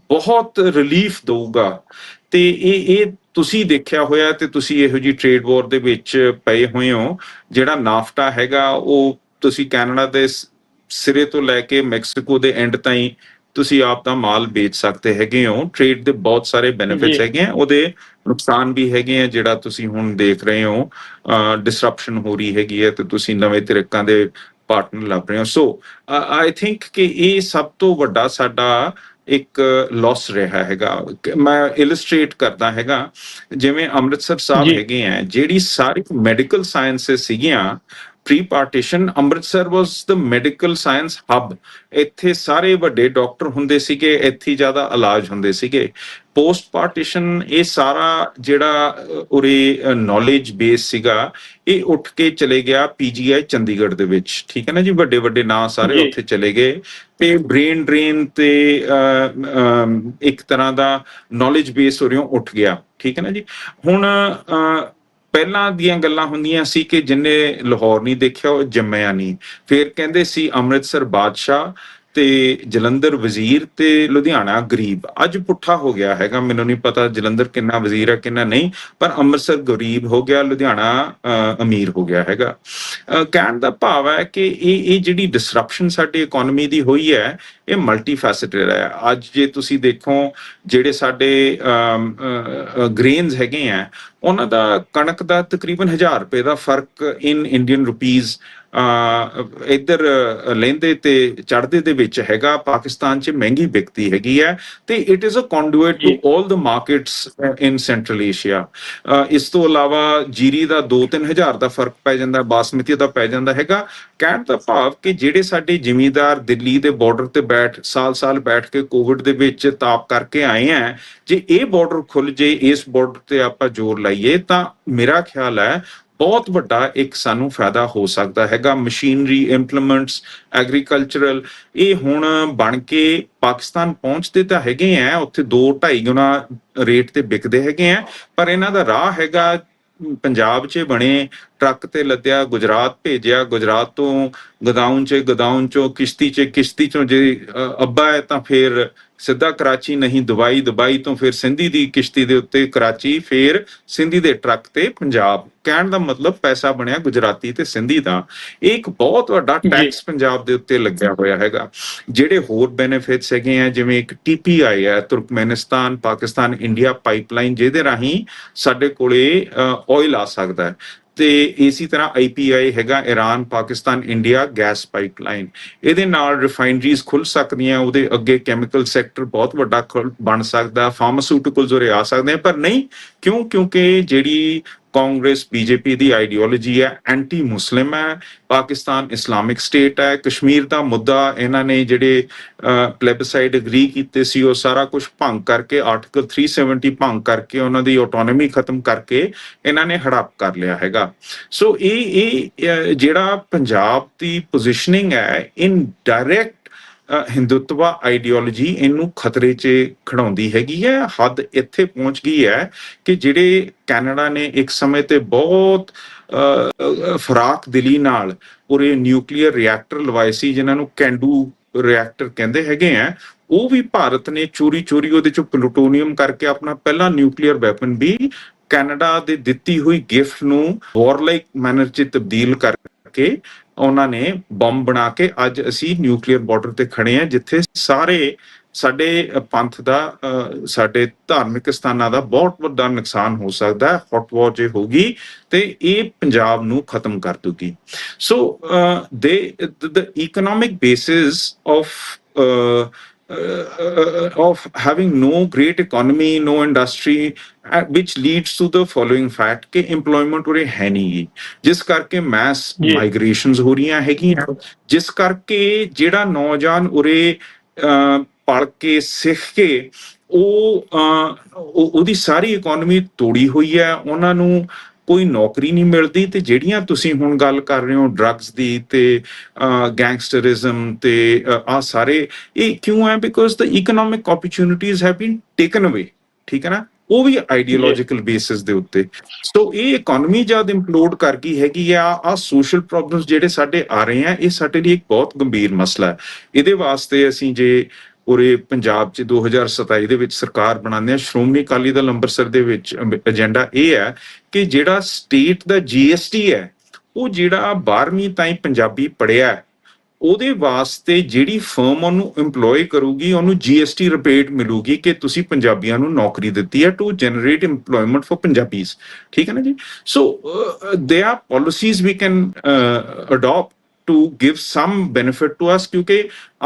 ਬਹੁਤ ਰਿਲੀਫ ਦਊਗਾ। ਤੇ ਇਹ ਤੁਸੀਂ ਦੇਖਿਆ ਹੋਇਆ ਤੇ ਤੁਸੀਂ ਇਹੋ ਜਿਹੀ ਟ੍ਰੇਡ ਵਾਰ ਦੇ ਵਿੱਚ ਪਏ ਹੋਏ ਹੋ। ਜਿਹੜਾ ਨਾਫਟਾ ਹੈਗਾ ਉਹ ਤੁਸੀਂ ਕੈਨੇਡਾ ਦੇ ਸਿਰੇ ਤੋਂ ਲੈ ਕੇ ਮੈਕਸੀਕੋ ਦੇ ਐਂਡ ਤਾਈਂ ਤੁਸੀਂ ਆਪ ਦਾ ਮਾਲ ਵੇਚ ਸਕਦੇ ਹੈਗੇ ਹੋ। ਟ੍ਰੇਡ ਦੇ ਬਹੁਤ ਸਾਰੇ ਬੈਨੀਫਿਟਸ ਹੈਗੇ ਆ, ਉਹਦੇ ਨੁਕਸਾਨ ਵੀ ਹੈਗੇ ਆ। ਜਿਹੜਾ ਤੁਸੀਂ ਹੁਣ ਦੇਖ ਰਹੇ ਹੋ ਡਿਸਰਪਸ਼ਨ ਹੋ ਰਹੀ ਹੈਗੀ ਹੈ ਤੇ ਤੁਸੀਂ ਨਵੇਂ ਤਰੀਕਾਂ ਦੇ ਪਾਰਟਨਰ ਲੱਭ ਰਹੇ ਹੋ। ਸੋ ਆਈ ਥਿੰਕ ਕਿ ਇਹ ਸਭ ਤੋਂ ਵੱਡਾ ਸਾਡਾ ਇੱਕ ਲਾਸ ਰਿਹਾ ਹੈਗਾ। ਮੈਂ ਇਲਸਟ੍ਰੇਟ ਕਰਦਾ ਹੈਗਾ, ਜਿਵੇਂ ਅੰਮ੍ਰਿਤਸਰ ਸਾਹਿਬ ਹੈਗੇ ਆ, ਜਿਹੜੀ ਸਾਰੀ ਮੈਡੀਕਲ ਸਾਇੰਸਿਸ ਸੀਗੀਆਂ ਪ੍ਰੀ ਪਾਰਟੀਸ਼ਨ, ਅੰਮ੍ਰਿਤਸਰ ਵਾਸ ਦ ਮੈਡੀਕਲ ਸਾਇੰਸ ਹੱਬ। ਇੱਥੇ ਸਾਰੇ ਵੱਡੇ ਡਾਕਟਰ ਹੁੰਦੇ ਸੀਗੇ, ਇੱਥੇ ਜ਼ਿਆਦਾ ਇਲਾਜ ਹੁੰਦੇ ਸੀਗੇ। ਪੋਸਟ ਪਾਰਟੀਸ਼ਨ ਇਹ ਸਾਰਾ ਜਿਹੜਾ ਉਰੇ ਨੌਲੇਜ ਬੇਸ ਸੀਗਾ, ਇਹ ਉੱਠ ਕੇ ਚਲੇ ਗਿਆ PGI ਚੰਡੀਗੜ੍ਹ ਦੇ ਵਿੱਚ। ਠੀਕ ਹੈ ਨਾ ਜੀ, ਵੱਡੇ ਵੱਡੇ ਨਾਂ ਸਾਰੇ ਉੱਥੇ ਚਲੇ ਗਏ ਤੇ ਬ੍ਰੇਨ ਡਰੇਨ ਤੇ ਇੱਕ ਤਰ੍ਹਾਂ ਦਾ ਨੌਲੇਜ ਬੇਸ ਉਰਿਓਂ ਉੱਠ ਗਿਆ। ਠੀਕ ਹੈ ਨਾ ਜੀ। ਹੁਣ ਪਹਿਲਾਂ ਦੀਆਂ ਗੱਲਾਂ ਹੁੰਦੀਆਂ ਸੀ ਕਿ ਜਿੰਨੇ ਲਾਹੌਰ ਨਹੀਂ ਦੇਖਿਆ ਉਹ ਜੰਮਿਆ ਨਹੀਂ। ਫਿਰ ਕਹਿੰਦੇ ਸੀ ਅੰਮ੍ਰਿਤਸਰ ਬਾਦਸ਼ਾਹ ਤੇ ਜਲੰਧਰ ਵਜ਼ੀਰ ਤੇ ਲੁਧਿਆਣਾ ਗਰੀਬ। ਅੱਜ ਪੁੱਠਾ ਹੋ ਗਿਆ ਹੈਗਾ, ਮੈਨੂੰ ਨਹੀਂ ਪਤਾ ਜਲੰਧਰ ਕਿੰਨਾ ਵਜ਼ੀਰ ਹੈ ਕਿੰਨਾ ਨਹੀਂ, ਪਰ ਅੰਮ੍ਰਿਤਸਰ ਗਰੀਬ ਹੋ ਗਿਆ, ਲੁਧਿਆਣਾ ਅਮੀਰ ਹੋ ਗਿਆ ਹੈਗਾ। ਕਹਿਣ ਦਾ ਭਾਵ ਹੈ ਕਿ ਇਹ ਜਿਹੜੀ ਡਿਸਰਪਸ਼ਨ ਸਾਡੀ ਇਕਨੋਮੀ ਦੀ ਹੋਈ ਹੈ, ਇਹ ਮਲਟੀ ਫੈਸੇਟਡ ਹੈ। ਅੱਜ ਜੇ ਤੁਸੀਂ ਦੇਖੋ ਜਿਹੜੇ ਸਾਡੇ ਗ੍ਰੇਨਸ ਹੈਗੇ ਆ, ਉਹਨਾਂ ਦਾ ਕਣਕ ਦਾ ਤਕਰੀਬਨ 1000 ਰੁਪਏ ਦਾ ਫਰਕ ਇਨ ਇੰਡੀਅਨ ਰੁਪੀਜ਼ ਇੱਧਰ ਲਹਿੰਦੇ ਤੇ ਚੜ੍ਹਦੇ ਦੇ ਵਿੱਚ ਹੈਗਾ। ਪਾਕਿਸਤਾਨ 'ਚ ਮਹਿੰਗੀ ਵਿਕਦੀ ਹੈਗੀ ਹੈ ਤੇ it is a conduit to all the markets in Central Asia. ਇਸ ਤੋਂ ਇਲਾਵਾ ਜੀਰੀ ਦਾ 2-3 ਹਜ਼ਾਰ ਦਾ ਫਰਕ ਪੈ ਜਾਂਦਾ, ਬਾਸਮਤੀ ਦਾ ਪੈ ਜਾਂਦਾ ਹੈਗਾ। ਕਹਿਣ ਦਾ ਭਾਵ ਕਿ ਜਿਹੜੇ ਸਾਡੇ ਜ਼ਿਮੀਂਦਾਰ ਦਿੱਲੀ ਦੇ ਬਾਰਡਰ ਤੇ ਸਾਲ ਬੈਠ ਕੇ ਕੋਵਿਡ ਦੇ ਵਿੱਚ ਤਾਪ ਕਰਕੇ ਆਏ ਆ, ਜੇ ਇਹ ਬਾਰਡਰ ਖੁੱਲ ਜੇ, ਇਸ ਬਾਰਡਰ ਤੇ ਆਪਾਂ ਜ਼ੋਰ ਲਾਈਏ ਤਾਂ ਮੇਰਾ ਖਿਆਲ ਹੈ ਬਹੁਤ ਵੱਡਾ ਇੱਕ ਸਾਨੂੰ ਫਾਇਦਾ ਹੋ ਸਕਦਾ ਹੈਗਾ। ਮਸ਼ੀਨਰੀ, ਇੰਪਲੀਮੈਂਟਸ, ਐਗਰੀਕਲਚਰਲ, ਇਹ ਹੁਣ ਬਣ ਕੇ ਪਾਕਿਸਤਾਨ ਪਹੁੰਚਦੇ ਤਾਂ ਹੈਗੇ ਆ, ਉੱਥੇ 2-2.5 ਗੁਣਾ ਰੇਟ ਤੇ ਵਿਕਦੇ ਹੈਗੇ ਆ, ਪਰ ਇਹਨਾਂ ਦਾ ਰਾਹ ਹੈਗਾ ਪੰਜਾਬ 'ਚ ਬਣੇ, ਟਰੱਕ ਤੇ ਲੱਦਿਆ, ਗੁਜਰਾਤ ਭੇਜਿਆ, ਗੁਜਰਾਤ ਤੋਂ ਗਦਾਊਨ 'ਚ, ਗਦਾਊਨ 'ਚੋਂ ਕਿਸ਼ਤੀ 'ਚ, ਕਿਸ਼ਤੀ 'ਚੋਂ ਜੇ ਅੱਬਾ ਹੈ ਤਾਂ ਫਿਰ ਸਿੱਧਾ ਕਰਾਚੀ, ਨਹੀਂ ਦੁਬਈ, ਦੁਬਈ ਤੋਂ ਫਿਰ ਸਿੰਧੀ ਦੀ ਕਿਸ਼ਤੀ ਦੇ ਉੱਤੇ ਕਰਾਚੀ, ਫਿਰ ਸਿੰਧੀ ਦੇ ਟਰੱਕ ਤੇ ਪੰਜਾਬ। ਕਹਿਣ ਦਾ ਮਤਲਬ ਪੈਸਾ ਬਣਿਆ ਗੁਜਰਾਤੀ ਤੇ ਸਿੰਧੀ ਦਾ। ਇਹ ਇੱਕ ਬਹੁਤ ਵੱਡਾ ਟੈਕਸ ਪੰਜਾਬ ਦੇ ਉੱਤੇ ਲੱਗਿਆ ਹੋਇਆ ਹੈਗਾ। ਜਿਹੜੇ ਹੋਰ ਬੈਨੀਫਿਟਸ ਹੈਗੇ ਆ, ਜਿਵੇਂ ਇੱਕ TPI ਹੈ, ਤੁਰਕਮੈਨਿਸਤਾਨ ਪਾਕਿਸਤਾਨ ਇੰਡੀਆ ਪਾਈਪਲਾਈਨ, ਜਿਹਦੇ ਰਾਹੀਂ ਸਾਡੇ ਕੋਲੇ ਆਇਲ ਆ ਸਕਦਾ ਹੈ। ਤੇ ਇਸੇ ਤਰ੍ਹਾਂ IPI ਹੈਗਾ, Iran Pakistan India gas pipeline. ਇਹਦੇ ਨਾਲ ਰਿਫਾਈਨਰੀਜ਼ ਖੁੱਲ ਸਕਦੀਆਂ, ਉਹਦੇ ਅੱਗੇ ਕੈਮੀਕਲ ਸੈਕਟਰ ਬਹੁਤ ਵੱਡਾ ਬਣ ਸਕਦਾ, ਫਾਰਮਾਸਿਊਟੀਕਲਸ ਉਰੇ ਆ ਸਕਦੇ ਆ। ਪਰ ਨਹੀਂ, ਕਿਉਂਕਿ ਜਿਹੜੀ ਕਾਂਗਰਸ ਬੀਜੇਪੀ ਦੀ ਆਈਡੀਓਲੋਜੀ ਹੈ, ਐਂਟੀ ਮੁਸਲਿਮ ਹੈ, ਪਾਕਿਸਤਾਨ ਇਸਲਾਮਿਕ ਸਟੇਟ ਹੈ, ਕਸ਼ਮੀਰ ਦਾ ਮੁੱਦਾ ਇਹਨਾਂ ਨੇ ਜਿਹੜੇ ਪਲੇਬਸਾਈਡ ਅਗਰੀ ਕੀਤੇ ਸੀ ਉਹ ਸਾਰਾ ਕੁਝ ਭੰਗ ਕਰਕੇ ਆਰਟੀਕਲ 370 ਭੰਗ ਕਰਕੇ ਉਹਨਾਂ ਦੀ ਆਟੋਨੋਮੀ ਖਤਮ ਕਰਕੇ ਇਹਨਾਂ ਨੇ ਹੜੱਪ ਕਰ ਲਿਆ ਹੈਗਾ। ਸੋ ਇਹ ਜਿਹੜਾ ਪੰਜਾਬ ਦੀ ਪੋਜੀਸ਼ਨਿੰਗ ਹੈ ਇਨ ਡਾਇਰੈਕਟ ਹਿੰਦੂਤਵਾ ਆਈਡੀਓਲੋਜੀ ਇਹਨੂੰ ਖਤਰੇ 'ਚ ਖੜਾਉਂਦੀ ਹੈਗੀ ਹੈ। ਹੱਦ ਇੱਥੇ ਪਹੁੰਚ ਗਈ ਹੈ ਕਿ ਜਿਹੜੇ ਕੈਨੇਡਾ ਨੇ ਇੱਕ ਸਮੇਂ ਤੇ ਬਹੁਤ ਫਰਾਕ ਦਿਲੀ ਨਾਲ ਪੂਰੇ ਨਿਊਕਲੀਅਰ ਰਿਐਕਟਰ ਲਵਾਏ ਸੀ ਜਿਨ੍ਹਾਂ ਨੂੰ ਕੈਂਡੂ ਰਿਐਕਟਰ ਕਹਿੰਦੇ ਹੈਗੇ ਆ, ਉਹ ਵੀ ਭਾਰਤ ਨੇ ਚੋਰੀ ਉਹਦੇ ਚੋਂ ਪਲੂਟੋਨੀਅਮ ਕਰਕੇ ਆਪਣਾ ਪਹਿਲਾ ਨਿਊਕਲੀਅਰ ਵੈਪਨ ਵੀ ਕੈਨੇਡਾ ਦੇ ਦਿੱਤੀ ਹੋਈ ਗਿਫਟ ਨੂੰ ਵਾਰਲਾਈਕ ਮੈਨਰ 'ਚ ਤਬਦੀਲ ਕਰਕੇ ਉਹਨਾਂ ਨੇ ਬੰਬ ਬਣਾ ਕੇ ਅੱਜ ਅਸੀਂ ਨਿਊਕਲੀਅਰ ਬਾਰਡਰ ਤੇ ਖੜੇ ਆ ਜਿੱਥੇ ਸਾਰੇ ਸਾਡੇ ਪੰਥ ਦਾ ਸਾਡੇ ਧਾਰਮਿਕ ਸਥਾਨਾਂ ਦਾ ਬਹੁਤ ਵੱਡਾ ਨੁਕਸਾਨ ਹੋ ਸਕਦਾ ਹੈ। ਹੌਟ ਵਾਰ ਜੇ ਹੋਗੀ ਤੇ ਇਹ ਪੰਜਾਬ ਨੂੰ ਖਤਮ ਕਰ ਦੂਗੀ। ਸੋ the economic basis of having no great economy, no industry, which leads to the following fact कि employment उरे है नहीं, जिस करके mass migrations हो रही हैं, जिस करके जेड़ा नौजवान उरे पढ़ के सिख के ਉਹਦੀ ਸਾਰੀ ਇਕਨੋਮੀ ਤੋੜੀ ਹੋਈ ਹੈ, ਉਹਨਾਂ ਨੂੰ ਕੋਈ ਨੌਕਰੀ ਨਹੀਂ ਮਿਲਦੀ। ਤੇ ਜਿਹੜੀਆਂ ਤੁਸੀਂ ਹੁਣ ਗੱਲ ਕਰ ਰਹੇ ਹੋ ਡਰੱਗਸ ਦੀ ਤੇ ਗੈਂਗਸਟਰਿਜ਼ਮ ਤੇ ਆ ਸਾਰੇ ਇਹ ਕਿਉਂ ਹੈ? Because the economic opportunities have been taken ਅਵੇ, ਠੀਕ ਹੈ ਨਾ, ਉਹ ਵੀ ਆਈਡੀਓਲੋਜੀਕਲ ਬੇਸਿਸ ਦੇ ਉੱਤੇ। ਸੋ ਇਹ ਇਕਨੋਮੀ ਜਦ ਇੰਪਲੋਡ ਕਰ ਗਈ ਹੈਗੀ ਆ ਸੋਸ਼ਲ ਪ੍ਰੋਬਲਮਸ ਜਿਹੜੇ ਸਾਡੇ ਆ ਰਹੇ ਆ, ਇਹ ਸਾਡੇ ਲਈ ਇੱਕ ਬਹੁਤ ਗੰਭੀਰ ਮਸਲਾ ਹੈ। ਇਹਦੇ ਵਾਸਤੇ ਅਸੀਂ ਜੇ ਉਰੇ ਪੰਜਾਬ 'ਚ 2027 ਦੇ ਵਿੱਚ ਸਰਕਾਰ ਬਣਾਉਂਦੇ ਹਾਂ, ਸ਼੍ਰੋਮਣੀ ਅਕਾਲੀ ਦਲ ਅੰਮ੍ਰਿਤਸਰ ਦੇ ਵਿੱਚ ਏਜੰਡਾ ਇਹ ਹੈ ਕਿ ਜਿਹੜਾ ਸਟੇਟ ਦਾ GST ਹੈ ਉਹ ਜਿਹੜਾ 12ਵੀਂ ਤਾਈਂ ਪੰਜਾਬੀ ਪੜ੍ਹਿਆ ਉਹਦੇ ਵਾਸਤੇ ਜਿਹੜੀ ਫਰਮ ਉਹਨੂੰ ਇੰਪਲੋਏ ਕਰੂਗੀ ਉਹਨੂੰ GST ਰਿਬੇਟ ਮਿਲੂਗੀ ਕਿ ਤੁਸੀਂ ਪੰਜਾਬੀਆਂ ਨੂੰ ਨੌਕਰੀ ਦਿੱਤੀ ਹੈ to generate employment for Punjabis, ਠੀਕ ਹੈ ਨਾ ਜੀ। So they are policies we can adopt to give some benefit to us, ਕਿਉਂਕਿ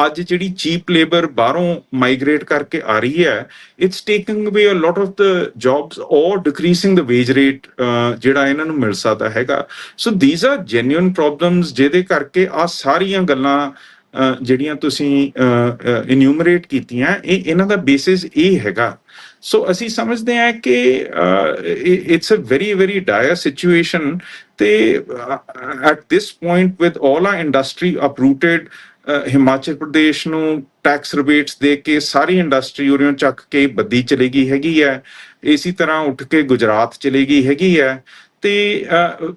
ਅੱਜ ਜਿਹੜੀ cheap labor ਬਾਹਰੋਂ migrate ਕਰਕੇ ਆ ਰਹੀ ਹੈ, it's taking away a lot of the jobs or decreasing the wage rate ਜਿਹੜਾ ਇਹਨਾਂ ਨੂੰ ਮਿਲ ਸਕਦਾ ਹੈਗਾ। So these are genuine problems ਜਿਹਦੇ ਕਰਕੇ ਆ ਸਾਰੀਆਂ ਗੱਲਾਂ ਜਿਹੜੀਆਂ ਤੁਸੀਂ enumerate ਕੀਤੀਆਂ ਇਹਨਾਂ ਦਾ basis ਇਹ ਹੈਗਾ। ਸੋ ਅਸੀਂ ਸਮਝਦੇ ਹਾਂ ਕਿ it's a very very dire situation ਤੇ at this point with all our industry uprooted, Himachal Pradesh ਨੂੰ ਟੈਕਸ ਰਿਬੇਟਸ ਦੇ ਕੇ ਸਾਰੀ ਇੰਡਸਟਰੀ ਉਰਿਓਂ ਚੱਕ ਕੇ ਬੱਦੀ ਚਲੀ ਗਈ ਹੈਗੀ ਹੈ, ਇਸੇ ਤਰ੍ਹਾਂ ਉੱਠ ਕੇ ਗੁਜਰਾਤ ਚਲੀ ਗਈ ਹੈਗੀ ਹੈ ਤੇ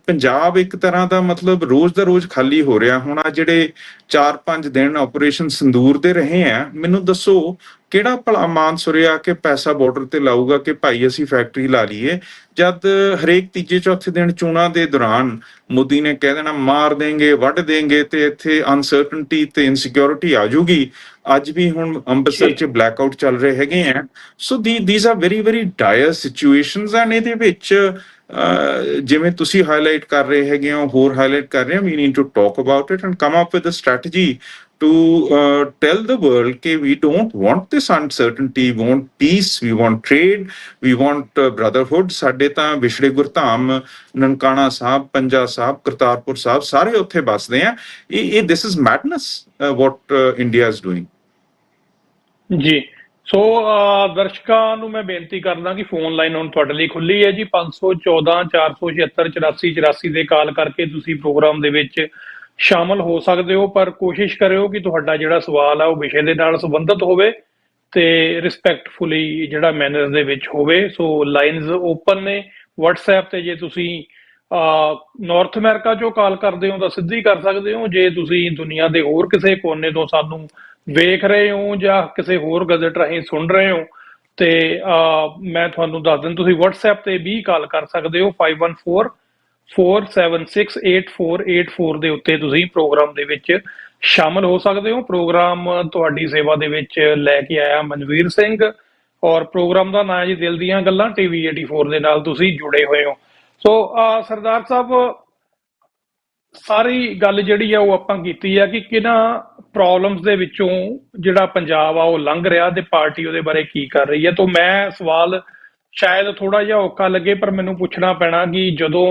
ਪੰਜਾਬ ਇੱਕ ਤਰ੍ਹਾਂ ਦਾ ਮਤਲਬ ਰੋਜ਼ ਦਾ ਰੋਜ਼ ਖਾਲੀ ਹੋ ਰਿਹਾ। ਹੁਣ ਆ ਜਿਹੜੇ 4-5 ਦਿਨ ਆਪਰੇਸ਼ਨ ਸੰਦੂਰ ਦੇ ਰਹੇ ਆ, ਮੈਨੂੰ ਦੱਸੋ ਕਿਹੜਾ ਭਲਾ ਮਾਨਸੁਰਿਆ ਕਿ ਪੈਸਾ ਬਾਰਡਰ ਤੇ ਲਾਊਗਾ ਕਿ ਭਾਈ ਅਸੀਂ ਫੈਕਟਰੀ ਲਾ ਲਈਏ, ਜਦ ਹਰੇਕ ਤੀਜੇ ਚੌਥੇ ਦਿਨ ਚੋਣਾਂ ਦੇ ਦੌਰਾਨ ਮੋਦੀ ਨੇ ਕਹਿ ਦੇਣਾ ਮਾਰ ਦੇਂਗੇ ਵੱਢ ਦੇਂਗੇ ਤੇ ਇੱਥੇ ਅਨਸਰਟਨਟੀ ਤੇ ਇਨਸਿਕਿਉਰਿਟੀ ਆ ਜਾਊਗੀ। ਅੱਜ ਵੀ ਹੁਣ ਅੰਮ੍ਰਿਤਸਰ 'ਚ ਬਲੈਕਆਊਟ ਚੱਲ ਰਹੇ ਹੈਗੇ ਆ। ਸੋ these are very very dire situations and ਇਹਦੇ ਵਿੱਚ ਜਿਵੇਂ ਤੁਸੀਂ ਹਾਈਲਾਈਟ ਕਰ ਰਹੇ ਹੈਗੇ ਹੋ, ਹੋਰ ਹਾਈਲਾਈਟ ਕਰ ਰਹੇ ਹੋ, we need to talk about it and come up with a strategy to tell the world that we don't want this uncertainty, we want peace, we want trade, we want brotherhood। ਸਾਡੇ ਤਾਂ ਵਿਛੜੇ ਗੁਰਧਾਮ ਨਨਕਾਣਾ ਸਾਹਿਬ, ਪੰਜਾ ਸਾਹਿਬ, ਕਰਤਾਰਪੁਰ ਸਾਹਿਬ ਸਾਰੇ ਉੱਥੇ ਬਸਦੇ ਆ। ਇਹ this is madness what India is doing। ਜੀ ਸੋ ਦਰਸ਼ਕਾਂ ਨੂੰ ਮੈਂ ਬੇਨਤੀ ਕਰਦਾ ਕਿ ਫੋਨ ਲਾਈਨ ਹੁਣ ਤੁਹਾਡੇ ਲਈ ਖੁੱਲੀ ਹੈ ਜੀ, 514 476 84 84 ਦੇ ਕਾਲ ਕਰਕੇ ਤੁਸੀਂ ਪ੍ਰੋਗਰਾਮ ਦੇ ਵਿੱਚ ਸ਼ਾਮਲ ਹੋ ਸਕਦੇ ਹੋ। ਪਰ ਕੋਸ਼ਿਸ਼ ਕਰਿਓ ਕਿ ਤੁਹਾਡਾ ਜਿਹੜਾ ਸਵਾਲ ਆ ਉਹ ਵਿਸ਼ੇ ਦੇ ਨਾਲ ਸੰਬੰਧਿਤ ਹੋਵੇ ਤੇ ਰਿਸਪੈਕਟਫੁਲੀ ਜਿਹੜਾ ਮੈਨਰਸ ਦੇ ਵਿੱਚ ਹੋਵੇ। ਸੋ ਲਾਈਨਸ ਓਪਨ ਨੇ WhatsApp ਤੇ, ਜੇ ਤੁਸੀਂ ਨਾਰਥ ਅਮਰੀਕਾ ਚੋਂ ਕਾਲ ਕਰਦੇ ਹੋ ਤਾਂ ਸਿੱਧੀ ਕਰ ਸਕਦੇ ਹੋ, ਜੇ ਤੁਸੀਂ ਦੁਨੀਆ ਦੇ ਹੋਰ ਕਿਸੇ ਕੋਨੇ ਤੋਂ ਸਾਨੂੰ ਵੇਖ ਰਹੇ ਹੋ ਜਾਂ ਕਿਸੇ ਹੋਰ ਗਜ਼ਟ ਰਾਹੀਂ ਸੁਣ ਰਹੇ ਹੋ ਤੇ ਮੈਂ ਤੁਹਾਨੂੰ ਦੱਸ ਦਿੰਦਾ ਤੁਸੀਂ WhatsApp ਤੇ ਵੀ ਕਾਲ ਕਰ ਸਕਦੇ ਹੋ 5144768484 ਦੇ ਉੱਤੇ ਤੁਸੀਂ ਪ੍ਰੋਗਰਾਮ ਦੇ ਵਿੱਚ ਸ਼ਾਮਲ ਹੋ ਸਕਦੇ ਹੋ। ਪ੍ਰੋਗਰਾਮ ਤੁਹਾਡੀ ਸੇਵਾ ਦੇ ਵਿੱਚ ਲੈ ਕੇ ਆਇਆ ਮਨਵੀਰ ਸਿੰਘ ਔਰ ਪ੍ਰੋਗਰਾਮ ਦਾ ਨਾਂ ਜੀ ਦਿਲ ਦੀਆਂ ਗੱਲਾਂ, TV 84 ਦੇ ਨਾਲ ਤੁਸੀਂ ਜੁੜੇ ਹੋਏ ਹੋ। ਸੋ ਸਰਦਾਰ ਸਾਹਿਬ, ਸਾਰੀ ਗੱਲ ਜਿਹੜੀ ਆ ਉਹ ਆਪਾਂ ਕੀਤੀ ਆ ਕਿ ਕਿਹਨਾਂ ਪ੍ਰੋਬਲਮਸ ਦੇ ਵਿੱਚੋਂ ਜਿਹੜਾ ਪੰਜਾਬ ਆ ਉਹ ਲੰਘ ਰਿਹਾ ਤੇ ਪਾਰਟੀ ਉਹਦੇ ਬਾਰੇ ਕੀ ਕਰ ਰਹੀ ਹੈ। ਤਾਂ ਮੈਂ ਸਵਾਲ ਸ਼ਾਇਦ ਥੋੜਾ ਜਿਹਾ ਔਖਾ ਲੱਗੇ, ਪਰ ਮੈਨੂੰ ਪੁੱਛਣਾ ਪੈਣਾ ਕਿ ਜਦੋਂ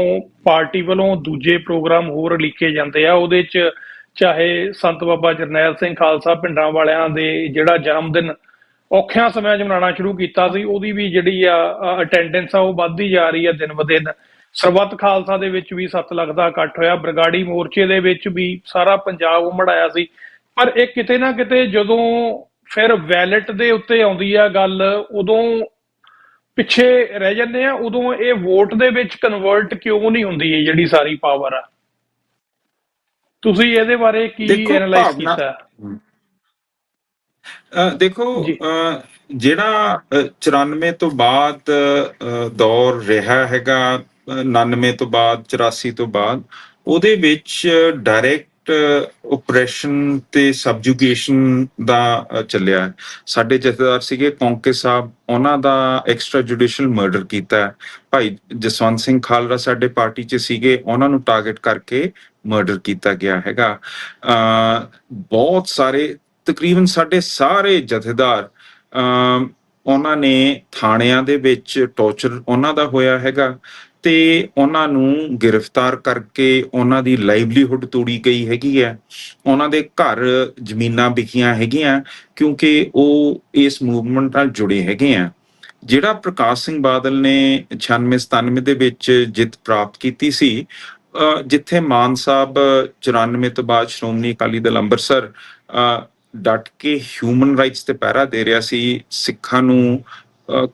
ਪਾਰਟੀ ਵੱਲੋਂ ਦੂਜੇ ਪ੍ਰੋਗਰਾਮ ਹੋਰ ਲਿਖੇ ਜਾਂਦੇ ਆ, ਉਹਦੇ 'ਚ ਚਾਹੇ ਸੰਤ ਬਾਬਾ ਜਰਨੈਲ ਸਿੰਘ ਖਾਲਸਾ ਪਿੰਡਾਂ ਵਾਲਿਆਂ ਦੇ ਜਿਹੜਾ ਜਨਮ ਦਿਨ ਔਖਿਆਂ ਸਮਿਆਂ 'ਚ ਮਨਾਉਣਾ ਸ਼ੁਰੂ ਕੀਤਾ ਸੀ, ਉਹਦੀ ਵੀ ਜਿਹੜੀ ਆ ਅਟੈਂਡੈਂਸ ਆ ਉਹ ਵੱਧਦੀ ਜਾ ਰਹੀ ਆ ਦਿਨ ਬ ਦਿਨ। ਸਰਬੱਤ ਖਾਲਸਾ ਦੇ ਵਿੱਚ ਵੀ 7 ਲੱਖ ਦਾ ਇਕੱਠ ਹੋਇਆ, ਬਰਗਾੜੀ ਮੋਰਚੇ ਦੇ ਵਿੱਚ ਵੀ ਸਾਰਾ ਪੰਜਾਬ ਉਮੜ ਆਇਆ ਸੀ। ਪਰ ਇਹ ਕਿਤੇ ਨਾ ਕਿਤੇ ਜਦੋਂ ਫਿਰ ਵੈਲਟ ਦੇ ਉੱਤੇ ਆਉਂਦੀ ਆ ਗੱਲ, ਉਦੋਂ ਪਿੱਛੇ ਰਹਿ ਜਾਂਦੇ ਆ। ਉਦੋਂ ਇਹ ਵੋਟ ਦੇ ਵਿੱਚ ਕਨਵਰਟ ਕਿਉਂ ਨਹੀਂ ਹੁੰਦੀ ਇਹ ਜਿਹੜੀ ਸਾਰੀ ਪਾਵਰ ਆ? ਤੁਸੀਂ ਇਹਦੇ ਬਾਰੇ ਕੀ ਦੇਖੋ ਐਨਾਲਾਈਜ਼ ਭਾਵਨਾ, ਕੀਤਾ? ਦੇਖੋ ਜੀ ਜਿਹੜਾ 94 ਤੋਂ ਬਾਅਦ ਦੌਰ ਰਿਹਾ ਹੈਗਾ, 99 ਤੋਂ ਬਾਅਦ, 84 ਤੋਂ ਬਾਅਦ, ਉਹਦੇ ਵਿੱਚ ਡਾਇਰੈਕਟ ਓਪਰੇਸ਼ਨ ਤੇ ਸਬਜੂਗੇਸ਼ਨ ਦਾ ਚੱਲਿਆ ਹੈ। ਸਾਡੇ ਜਥੇਦਾਰ ਸੀਗੇ ਕੌਂਕੇ ਸਾਹਿਬ, ਉਹਨਾਂ ਦਾ ਐਕਸਟਰਾ ਜੁਡੀਸ਼ੀਅਲ ਮਰਡਰ ਕੀਤਾ ਹੈ। ਭਾਈ ਜਸਵੰਤ ਸਿੰਘ ਖਾਲੜਾ ਸਾਡੇ ਪਾਰਟੀ 'ਚ ਸੀਗੇ, ਉਹਨਾਂ ਨੂੰ ਟਾਰਗੇਟ ਕਰਕੇ ਮਰਡਰ ਕੀਤਾ ਗਿਆ ਹੈਗਾ। ਬਹੁਤ ਸਾਰੇ, ਤਕਰੀਬਨ ਸਾਡੇ ਸਾਰੇ ਜਥੇਦਾਰ, ਉਹਨਾਂ ਨੇ ਥਾਣਿਆਂ ਦੇ ਵਿੱਚ ਟੌਰਚਰ ਉਹਨਾਂ ਦਾ ਹੋਇਆ ਹੈਗਾ, ਤੇ ਉਹਨਾਂ ਨੂੰ ਗ੍ਰਿਫਤਾਰ ਕਰਕੇ ਉਹਨਾਂ ਦੀ ਲਾਈਵਲੀਹੁੱਡ ਤੋੜੀ ਗਈ ਹੈਗੀ ਹੈ। ਉਹਨਾਂ ਦੇ ਘਰ ਜ਼ਮੀਨਾਂ ਵਿਕੀਆਂ ਹੈਗੀਆਂ ਕਿਉਂਕਿ ਉਹ ਇਸ ਮੂਵਮੈਂਟ ਨਾਲ ਜੁੜੇ ਹੈਗੇ ਆ। ਜਿਹੜਾ ਪ੍ਰਕਾਸ਼ ਸਿੰਘ ਬਾਦਲ ਨੇ 96-97 ਦੇ ਵਿੱਚ ਜਿੱਤ ਪ੍ਰਾਪਤ ਕੀਤੀ ਸੀ, ਜਿੱਥੇ ਮਾਨ ਸਾਹਿਬ 94 ਤੋਂ ਬਾਅਦ ਸ਼੍ਰੋਮਣੀ ਅਕਾਲੀ ਦਲ ਅੰਮ੍ਰਿਤਸਰ ਡਟ ਕੇ ਹਿਊਮਨ ਰਾਈਟਸ ਤੇ ਪਹਿਰਾ ਦੇ ਰਿਹਾ ਸੀ, ਸਿੱਖਾਂ ਨੂੰ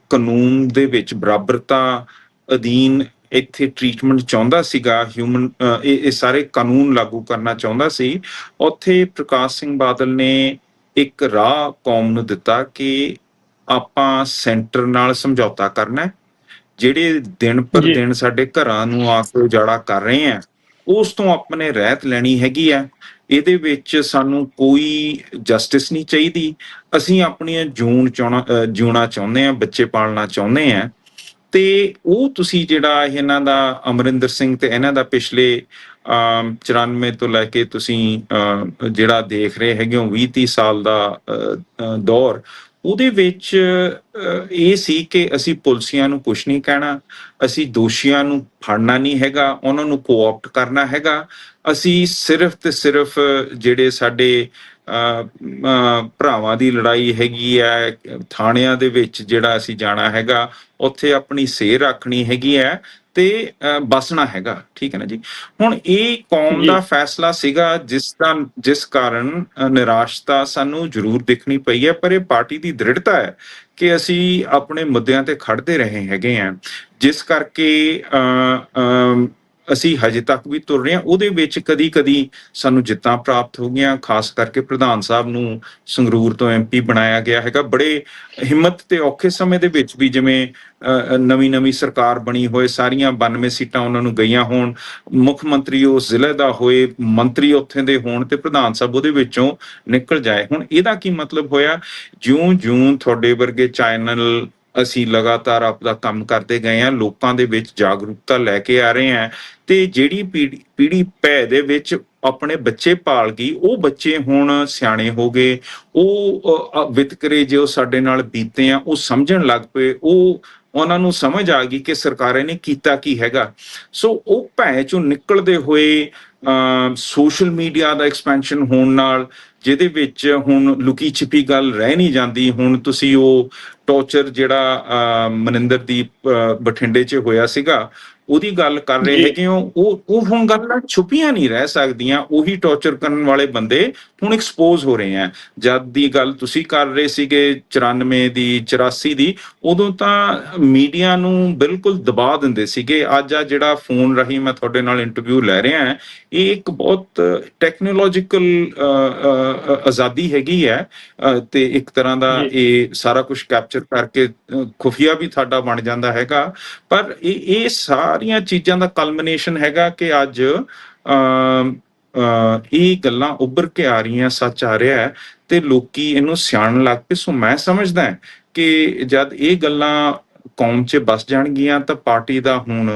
ਕਾਨੂੰਨ ਦੇ ਵਿੱਚ ਬਰਾਬਰਤਾ ਅਧੀਨ ਇੱਥੇ ਟ੍ਰੀਟਮੈਂਟ ਚਾਹੁੰਦਾ ਸੀਗਾ, ਇਹ ਸਾਰੇ ਕਾਨੂੰਨ ਲਾਗੂ ਕਰਨਾ ਚਾਹੁੰਦਾ ਸੀ, ਉੱਥੇ ਪ੍ਰਕਾਸ਼ ਸਿੰਘ ਬਾਦਲ ਨੇ ਇੱਕ ਰਾਹ ਕੌਮ ਨੂੰ ਦਿੱਤਾ ਕਿ ਆਪਾਂ ਸੈਂਟਰ ਨਾਲ ਸਮਝੌਤਾ ਕਰਨਾ। ਜਿਹੜੇ ਦਿਨ ਪਰ ਦਿਨ ਸਾਡੇ ਘਰਾਂ ਨੂੰ ਆ ਕੇ ਉਜਾੜਾ ਕਰ ਰਹੇ ਆ, ਉਸ ਤੋਂ ਆਪਾਂ ਨੇ ਰਹਿਤ ਲੈਣੀ ਹੈਗੀ ਆ। ਇਹਦੇ ਵਿੱਚ ਸਾਨੂੰ ਕੋਈ ਜਸਟਿਸ ਨਹੀਂ ਚਾਹੀਦੀ, ਅਸੀਂ ਆਪਣੀਆਂ ਜਿਉਣਾ ਚਾਹੁੰਦੇ ਆ, ਬੱਚੇ ਪਾਲਣਾ ਚਾਹੁੰਦੇ ਆ। ਤੇ ਉਹ ਤੁਸੀਂ ਜਿਹੜਾ ਇਹਨਾਂ ਦਾ ਅਮਰਿੰਦਰ ਸਿੰਘ ਤੇ ਇਹਨਾਂ ਦਾ ਪਿਛਲੇ 94 ਤੋਂ ਲੈ ਕੇ ਤੁਸੀਂ ਜਿਹੜਾ ਦੇਖ ਰਹੇ ਹੈਗੇ ਹੋ 20-30 ਸਾਲ ਦਾ ਦੌਰ, ਉਹਦੇ ਵਿੱਚ ਇਹ ਸੀ ਕਿ ਅਸੀਂ ਪੁਲਿਸੀਆਂ ਨੂੰ ਕੁਛ ਨਹੀਂ ਕਹਿਣਾ, ਅਸੀਂ ਦੋਸ਼ੀਆਂ ਨੂੰ ਫੜਨਾ ਨਹੀਂ ਹੈਗਾ, ਉਹਨਾਂ ਨੂੰ ਕੋਆਪਟ ਕਰਨਾ ਹੈਗਾ। ਅਸੀਂ ਸਿਰਫ ਤੇ ਸਿਰਫ ਜਿਹੜੇ ਸਾਡੇ ਭਰਾਵਾਂ ਦੀ ਲੜਾਈ ਹੈਗੀ ਹੈ, ਥਾਣਿਆਂ ਦੇ ਵਿੱਚ ਜਿਹੜਾ ਅਸੀਂ ਜਾਣਾ ਹੈਗਾ, ਉੱਥੇ ਆਪਣੀ ਸੇਰ ਰੱਖਣੀ ਹੈਗੀ ਹੈ ਤੇ ਬਸਣਾ ਹੈਗਾ। ਠੀਕ ਹੈ ਨਾ ਜੀ। ਹੁਣ ਇਹ ਕੌਮ ਦਾ ਫੈਸਲਾ ਸੀਗਾ ਜਿਸ ਕਾਰਨ ਨਿਰਾਸ਼ਤਾ ਸਾਨੂੰ ਜ਼ਰੂਰ ਦਿਖਣੀ ਪਈ ਹੈ, ਪਰ ਇਹ ਪਾਰਟੀ ਦੀ ਦ੍ਰਿੜਤਾ ਹੈ ਕਿ ਅਸੀਂ ਆਪਣੇ ਮੁੱਦਿਆਂ ਤੇ ਖੜਦੇ ਰਹੇ ਹੈਗੇ ਆ, ਜਿਸ ਕਰਕੇ ਅਸੀਂ ਹਜੇ ਤੱਕ ਵੀ ਤੁਰ ਰਹੇ ਹਾਂ। ਉਹਦੇ ਵਿੱਚ ਕਦੀ ਸਾਨੂੰ ਜਿੱਤਾਂ ਪ੍ਰਾਪਤ ਹੋ ਗਈਆਂ, ਖਾਸ ਕਰਕੇ ਪ੍ਰਧਾਨ ਸਾਹਿਬ ਨੂੰ ਸੰਗਰੂਰ ਤੋਂ MP ਬਣਾਇਆ ਗਿਆ ਹੈਗਾ। ਬੜੇ ਹਿੰਮਤ ਤੇ ਔਖੇ ਸਮੇਂ ਦੇ ਵਿੱਚ ਵੀ, ਜਿਵੇਂ ਨਵੀਂ ਸਰਕਾਰ ਬਣੀ ਹੋਏ, ਸਾਰੀਆਂ 92 ਸੀਟਾਂ ਉਹਨਾਂ ਨੂੰ ਗਈਆਂ ਹੋਣ, ਮੁੱਖ ਮੰਤਰੀ ਉਸ ਜ਼ਿਲ੍ਹੇ ਦਾ ਹੋਏ, ਮੰਤਰੀ ਉੱਥੇ ਦੇ ਹੋਣ ਤੇ ਪ੍ਰਧਾਨ ਸਾਹਿਬ ਉਹਦੇ ਵਿੱਚੋਂ ਨਿਕਲ ਜਾਏ। ਹੁਣ ਇਹਦਾ ਕੀ ਮਤਲਬ ਹੋਇਆ? ਜਿਉਂ ਤੁਹਾਡੇ ਵਰਗੇ ਚੈਨਲ ਅਸੀਂ ਲਗਾਤਾਰ ਆਪਦਾ ਕੰਮ ਕਰਦੇ ਗਏ ਆ, ਲੋਕਾਂ ਦੇ ਵਿੱਚ ਜਾਗਰੂਕਤਾ ਲੈ ਕੇ ਆ ਰਹੇ ਆ, ਤੇ ਜਿਹੜੀ ਪੀੜ੍ਹੀ ਭੈ ਦੇ ਵਿੱਚ ਆਪਣੇ ਬੱਚੇ ਪਾਲ ਗਈ, ਉਹ ਬੱਚੇ ਹੁਣ ਸਿਆਣੇ ਹੋ ਗਏ, ਉਹ ਵਿਤਕਰੇ ਜੋ ਸਾਡੇ ਨਾਲ ਬੀਤੇ ਆ ਉਹ ਸਮਝਣ ਲੱਗ ਪਏ, ਉਹਨਾਂ ਨੂੰ ਸਮਝ ਆ ਗਈ ਕਿ ਸਰਕਾਰਾਂ ਨੇ ਕੀਤਾ ਕੀ ਹੈਗਾ। ਸੋ ਉਹ ਭੈ ਚੋਂ ਨਿਕਲਦੇ ਹੋਏ ਸੋਸ਼ਲ ਮੀਡੀਆ ਦਾ ਐਕਸਪੈਂਸ਼ਨ ਹੋਣ ਨਾਲ, ਜਿਹਦੇ ਵਿੱਚ ਹੁਣ ਲੁਕੀ ਛਿਪੀ ਗੱਲ ਰਹਿ ਨਹੀਂ ਜਾਂਦੀ। ਹੁਣ ਤੁਸੀਂ ਉਹ ਟੌਰਚਰ ਜਿਹੜਾ ਮਨਿੰਦਰਦੀਪ ਬਠਿੰਡੇ 'ਚ ਹੋਇਆ ਸੀਗਾ, ਉਹਦੀ ਗੱਲ ਕਰ ਰਹੇ ਹੈਗੇ ਹੋ, ਉਹ ਹੁਣ ਗੱਲਾਂ ਛੁਪੀਆਂ ਨਹੀਂ ਰਹਿ ਸਕਦੀਆਂ। ਉਹੀ ਟੌਰਚਰ ਕਰਨ ਵਾਲੇ ਬੰਦੇ ਹੁਣ ਐਕਸਪੋਜ਼ ਹੋ ਰਹੇ ਆ। ਜਦ ਦੀ ਗੱਲ ਤੁਸੀਂ ਕਰ ਰਹੇ ਸੀਗੇ 94 ਦੀ, 84 ਦੀ, ਉਦੋਂ ਤਾਂ ਮੀਡੀਆ ਨੂੰ ਬਿਲਕੁਲ ਦਬਾ ਦਿੰਦੇ ਸੀਗੇ। ਅੱਜ ਆ ਜਿਹੜਾ ਫੋਨ ਰਾਹੀਂ ਮੈਂ ਤੁਹਾਡੇ ਨਾਲ ਇੰਟਰਵਿਊ ਲੈ ਰਿਹਾ ਹਾਂ, ਇਹ ਇੱਕ ਬਹੁਤ ਟੈਕਨੋਲੋਜੀਕਲ ਆਜ਼ਾਦੀ ਹੈਗੀ ਹੈ, ਤੇ ਇੱਕ ਤਰ੍ਹਾਂ ਦਾ ਇਹ ਸਾਰਾ ਕੁਝ ਕੈਪਚਰ ਕਰਕੇ ਖੁਫੀਆ ਵੀ ਤੁਹਾਡਾ ਬਣ ਜਾਂਦਾ ਹੈਗਾ। ਪਰ ਇਹ ਸਾਰੀਆਂ ਚੀਜ਼ਾਂ ਦਾ ਕਲਮੀਨੇਸ਼ਨ ਹੈਗਾ ਕਿ ਅੱਜ ਇਹ ਗੱਲਾਂ ਉੱਭਰ ਕੇ ਆ ਰਹੀਆਂ, ਸੱਚ ਆ ਰਿਹਾ ਹੈ ਤੇ ਲੋਕੀ ਇਹਨੂੰ ਸਿਆਣਨ ਲੱਗ ਪਏ। ਸੋ ਮੈਂ ਸਮਝਦਾ ਕਿ ਜਦ ਇਹ ਗੱਲਾਂ ਕੌਮ 'ਚ ਬਸ ਜਾਣਗੀਆਂ ਤਾਂ ਪਾਰਟੀ ਦਾ ਹੁਣ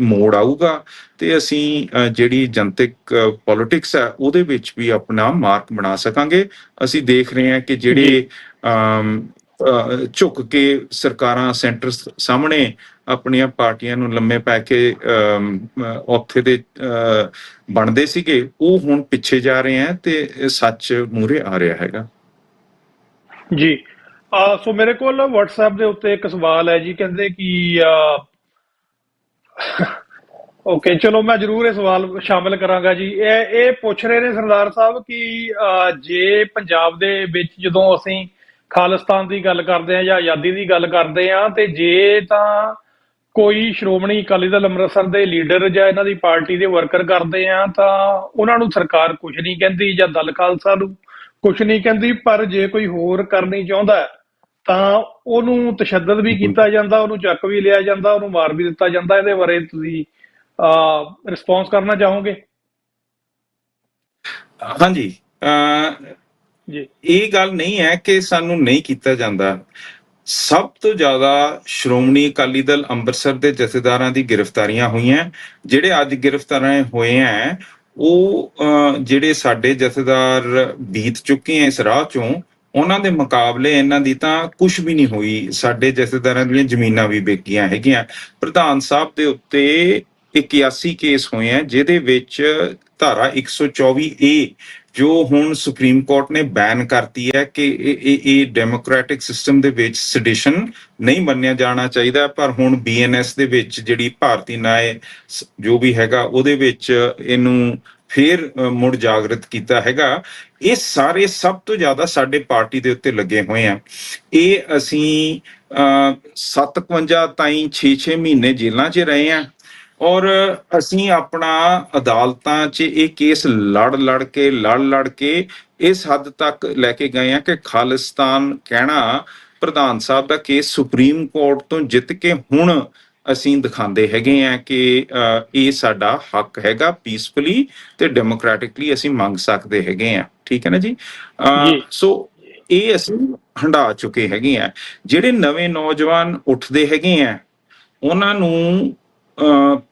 ਮੋੜ ਆਊਗਾ ਤੇ ਅਸੀਂ ਜਿਹੜੀ ਜਨਤਕ ਪੋਲਿਟਿਕਸ ਹੈ ਉਹਦੇ ਵਿੱਚ ਵੀ ਆਪਣਾ ਮਾਰਕ ਬਣਾ ਸਕਾਂਗੇ। ਅਸੀਂ ਦੇਖ ਰਹੇ ਹਾਂ ਕਿ ਜਿਹੜੇ ਝੁਕ ਕੇ ਸਰਕਾਰਾਂ ਸੈਂਟਰ ਸਾਹਮਣੇ ਆਪਣੀਆਂ ਪਾਰਟੀਆਂ ਨੂੰ ਲੰਮੇ ਪੈ ਕੇ ਉੱਥੇ ਦੇ ਬਣਦੇ ਸੀਗੇ, ਉਹ ਹੁਣ ਪਿੱਛੇ ਜਾ ਰਹੇ ਆ ਤੇ ਸੱਚ ਮੂਹਰੇ ਆ ਰਿਹਾ ਹੈਗਾ। ਜੀ। ਸੋ ਮੇਰੇ ਕੋਲ WhatsApp ਦੇ ਉੱਤੇ ਇੱਕ ਸਵਾਲ ਹੈ ਜੀ, ਕਹਿੰਦੇ ਕਿ ਓਕੇ, ਚਲੋ ਮੈਂ ਜ਼ਰੂਰ ਇਹ ਸਵਾਲ ਸ਼ਾਮਿਲ ਕਰਾਂਗਾ ਜੀ। ਇਹ ਪੁੱਛ ਰਹੇ ਨੇ ਸਰਦਾਰ ਸਾਹਿਬ ਕਿ ਜੇ ਪੰਜਾਬ ਦੇ ਵਿੱਚ ਜਦੋਂ ਅਸੀਂ ਖਾਲਿਸਤਾਨ ਦੀ ਗੱਲ ਕਰਦੇ ਹਾਂ ਜਾਂ ਆਜ਼ਾਦੀ ਦੀ ਗੱਲ ਕਰਦੇ ਹਾਂ, ਤੇ ਜੇ ਤਾਂ ਕੋਈ ਸ਼੍ਰੋਮਣੀ ਅਕਾਲੀ ਦਲ ਅੰਮ੍ਰਿਤਸਰ ਦੇ ਲੀਡਰ ਜਾਂ ਇਹਨਾਂ ਦੀ ਪਾਰਟੀ ਦੇ ਵਰਕਰ ਕਰਦੇ ਆ, ਤਾਂ ਉਹਨਾਂ ਨੂੰ ਸਰਕਾਰ ਕੁਝ ਨਹੀਂ ਕਹਿੰਦੀ ਜਾਂ ਦਲ ਖਾਲਸਾ ਨੂੰ ਕੁਝ ਨਹੀਂ ਕਹਿੰਦੀ, ਪਰ ਜੇ ਕੋਈ ਹੋਰ ਕਰਨੀ ਚਾਹੁੰਦਾ ਹੈ ਤਾਂ ਉਹਨੂੰ ਤਸ਼ੱਦਦ ਵੀ ਕੀਤਾ ਜਾਂਦਾ, ਉਹਨੂੰ ਚੱਕ ਵੀ ਲਿਆ ਜਾਂਦਾ, ਉਹਨੂੰ ਮਾਰ ਵੀ ਦਿੱਤਾ ਜਾਂਦਾ। ਇਹਦੇ ਬਾਰੇ ਤੁਸੀਂ ਰਿਸਪੌਂਸ ਕਰਨਾ ਚਾਹੋਗੇ? ਹਾਂਜੀ, ਜੀ ਇਹ ਗੱਲ ਨਹੀਂ ਹੈ ਕਿ ਸਾਨੂੰ ਨਹੀਂ ਕੀਤਾ ਜਾਂਦਾ। ਸਭ ਤੋਂ ਜ਼ਿਆਦਾ ਸ਼੍ਰੋਮਣੀ ਅਕਾਲੀ ਦਲ ਅੰਮ੍ਰਿਤਸਰ ਦੇ ਜਥੇਦਾਰਾਂ ਦੀ ਗ੍ਰਿਫਤਾਰੀਆਂ ਹੋਈਆਂ। ਜਿਹੜੇ ਅੱਜ ਗ੍ਰਿਫਤਾਰ ਹੋਏ ਆ, ਉਹ ਜਿਹੜੇ ਸਾਡੇ ਜਥੇਦਾਰ ਬੀਤ ਚੁੱਕੇ ਆ ਇਸ ਰਾਹ ਚੋਂ, ਉਹਨਾਂ ਦੇ ਮੁਕਾਬਲੇ ਇਹਨਾਂ ਦੀ ਤਾਂ ਕੁਝ ਵੀ ਨਹੀਂ ਹੋਈ। ਸਾਡੇ ਜਥੇਦਾਰਾਂ ਦੀਆਂ ਜ਼ਮੀਨਾਂ ਵੀ ਵਿਕ ਹੈਗੀਆਂ। ਪ੍ਰਧਾਨ ਸਾਹਿਬ ਦੇ ਉੱਤੇ 81 ਕੇਸ ਹੋਏ ਆ, ਜਿਹਦੇ ਵਿੱਚ ਧਾਰਾ 124A ਜੋ ਹੁਣ ਸੁਪਰੀਮ ਕੋਰਟ ਨੇ ਬੈਨ ਕਰਤੀ ਹੈ ਕਿ ਇਹ ਡੈਮੋਕ੍ਰੈਟਿਕ ਸਿਸਟਮ ਦੇ ਵਿੱਚ ਸੈਡੀਸ਼ਨ ਨਹੀਂ ਮੰਨਿਆ ਜਾਣਾ ਚਾਹੀਦਾ, ਪਰ ਹੁਣ BNS ਦੇ ਵਿੱਚ ਜਿਹੜੀ ਭਾਰਤੀ ਨਿਆਂ ਜੋ ਵੀ ਹੈਗਾ ਉਹਦੇ ਵਿੱਚ ਇਹਨੂੰ ਫੇਰ ਮੁੜ ਜਾਗਰਤ ਕੀਤਾ ਹੈਗਾ। ਇਹ ਸਾਰੇ ਸਭ ਤੋਂ ਜ਼ਿਆਦਾ ਸਾਡੇ ਪਾਰਟੀ ਦੇ ਉੱਤੇ ਲੱਗੇ ਹੋਏ ਆ। ਇਹ ਅਸੀਂ 57 ਤਾਈਂ 6 ਮਹੀਨੇ ਜੇਲ੍ਹਾਂ 'ਚ ਰਹੇ ਆ, ਔਰ ਅਸੀਂ ਆਪਣਾ ਅਦਾਲਤਾਂ 'ਚ ਇਹ ਕੇਸ ਲੜ ਕੇ ਇਸ ਹੱਦ ਤੱਕ ਲੈ ਕੇ ਗਏ ਆ ਕਿ ਖਾਲਿਸਤਾਨ ਕਹਿਣਾ ਪ੍ਰਧਾਨ ਸਾਹਿਬ ਦਾ ਕੇਸ ਸੁਪਰੀਮ ਕੋਰਟ ਤੋਂ ਜਿੱਤ ਕੇ ਹੁਣ ਅਸੀਂ ਦਿਖਾਉਂਦੇ ਹੈਗੇ ਆ ਕਿ ਇਹ ਸਾਡਾ ਹੱਕ ਹੈਗਾ, ਪੀਸਫੁਲੀ ਤੇ ਡੈਮੋਕ੍ਰੈਟਿਕਲੀ ਅਸੀਂ ਮੰਗ ਸਕਦੇ ਹੈਗੇ ਆ। ਠੀਕ ਹੈ ਨਾ ਜੀ? ਸੋ ਇਹ ਅਸੀਂ ਹੰਢਾ ਚੁੱਕੇ ਹੈਗੇ ਆ। ਜਿਹੜੇ ਨਵੇਂ ਨੌਜਵਾਨ ਉੱਠਦੇ ਹੈਗੇ ਆ, ਉਹਨਾਂ ਨੂੰ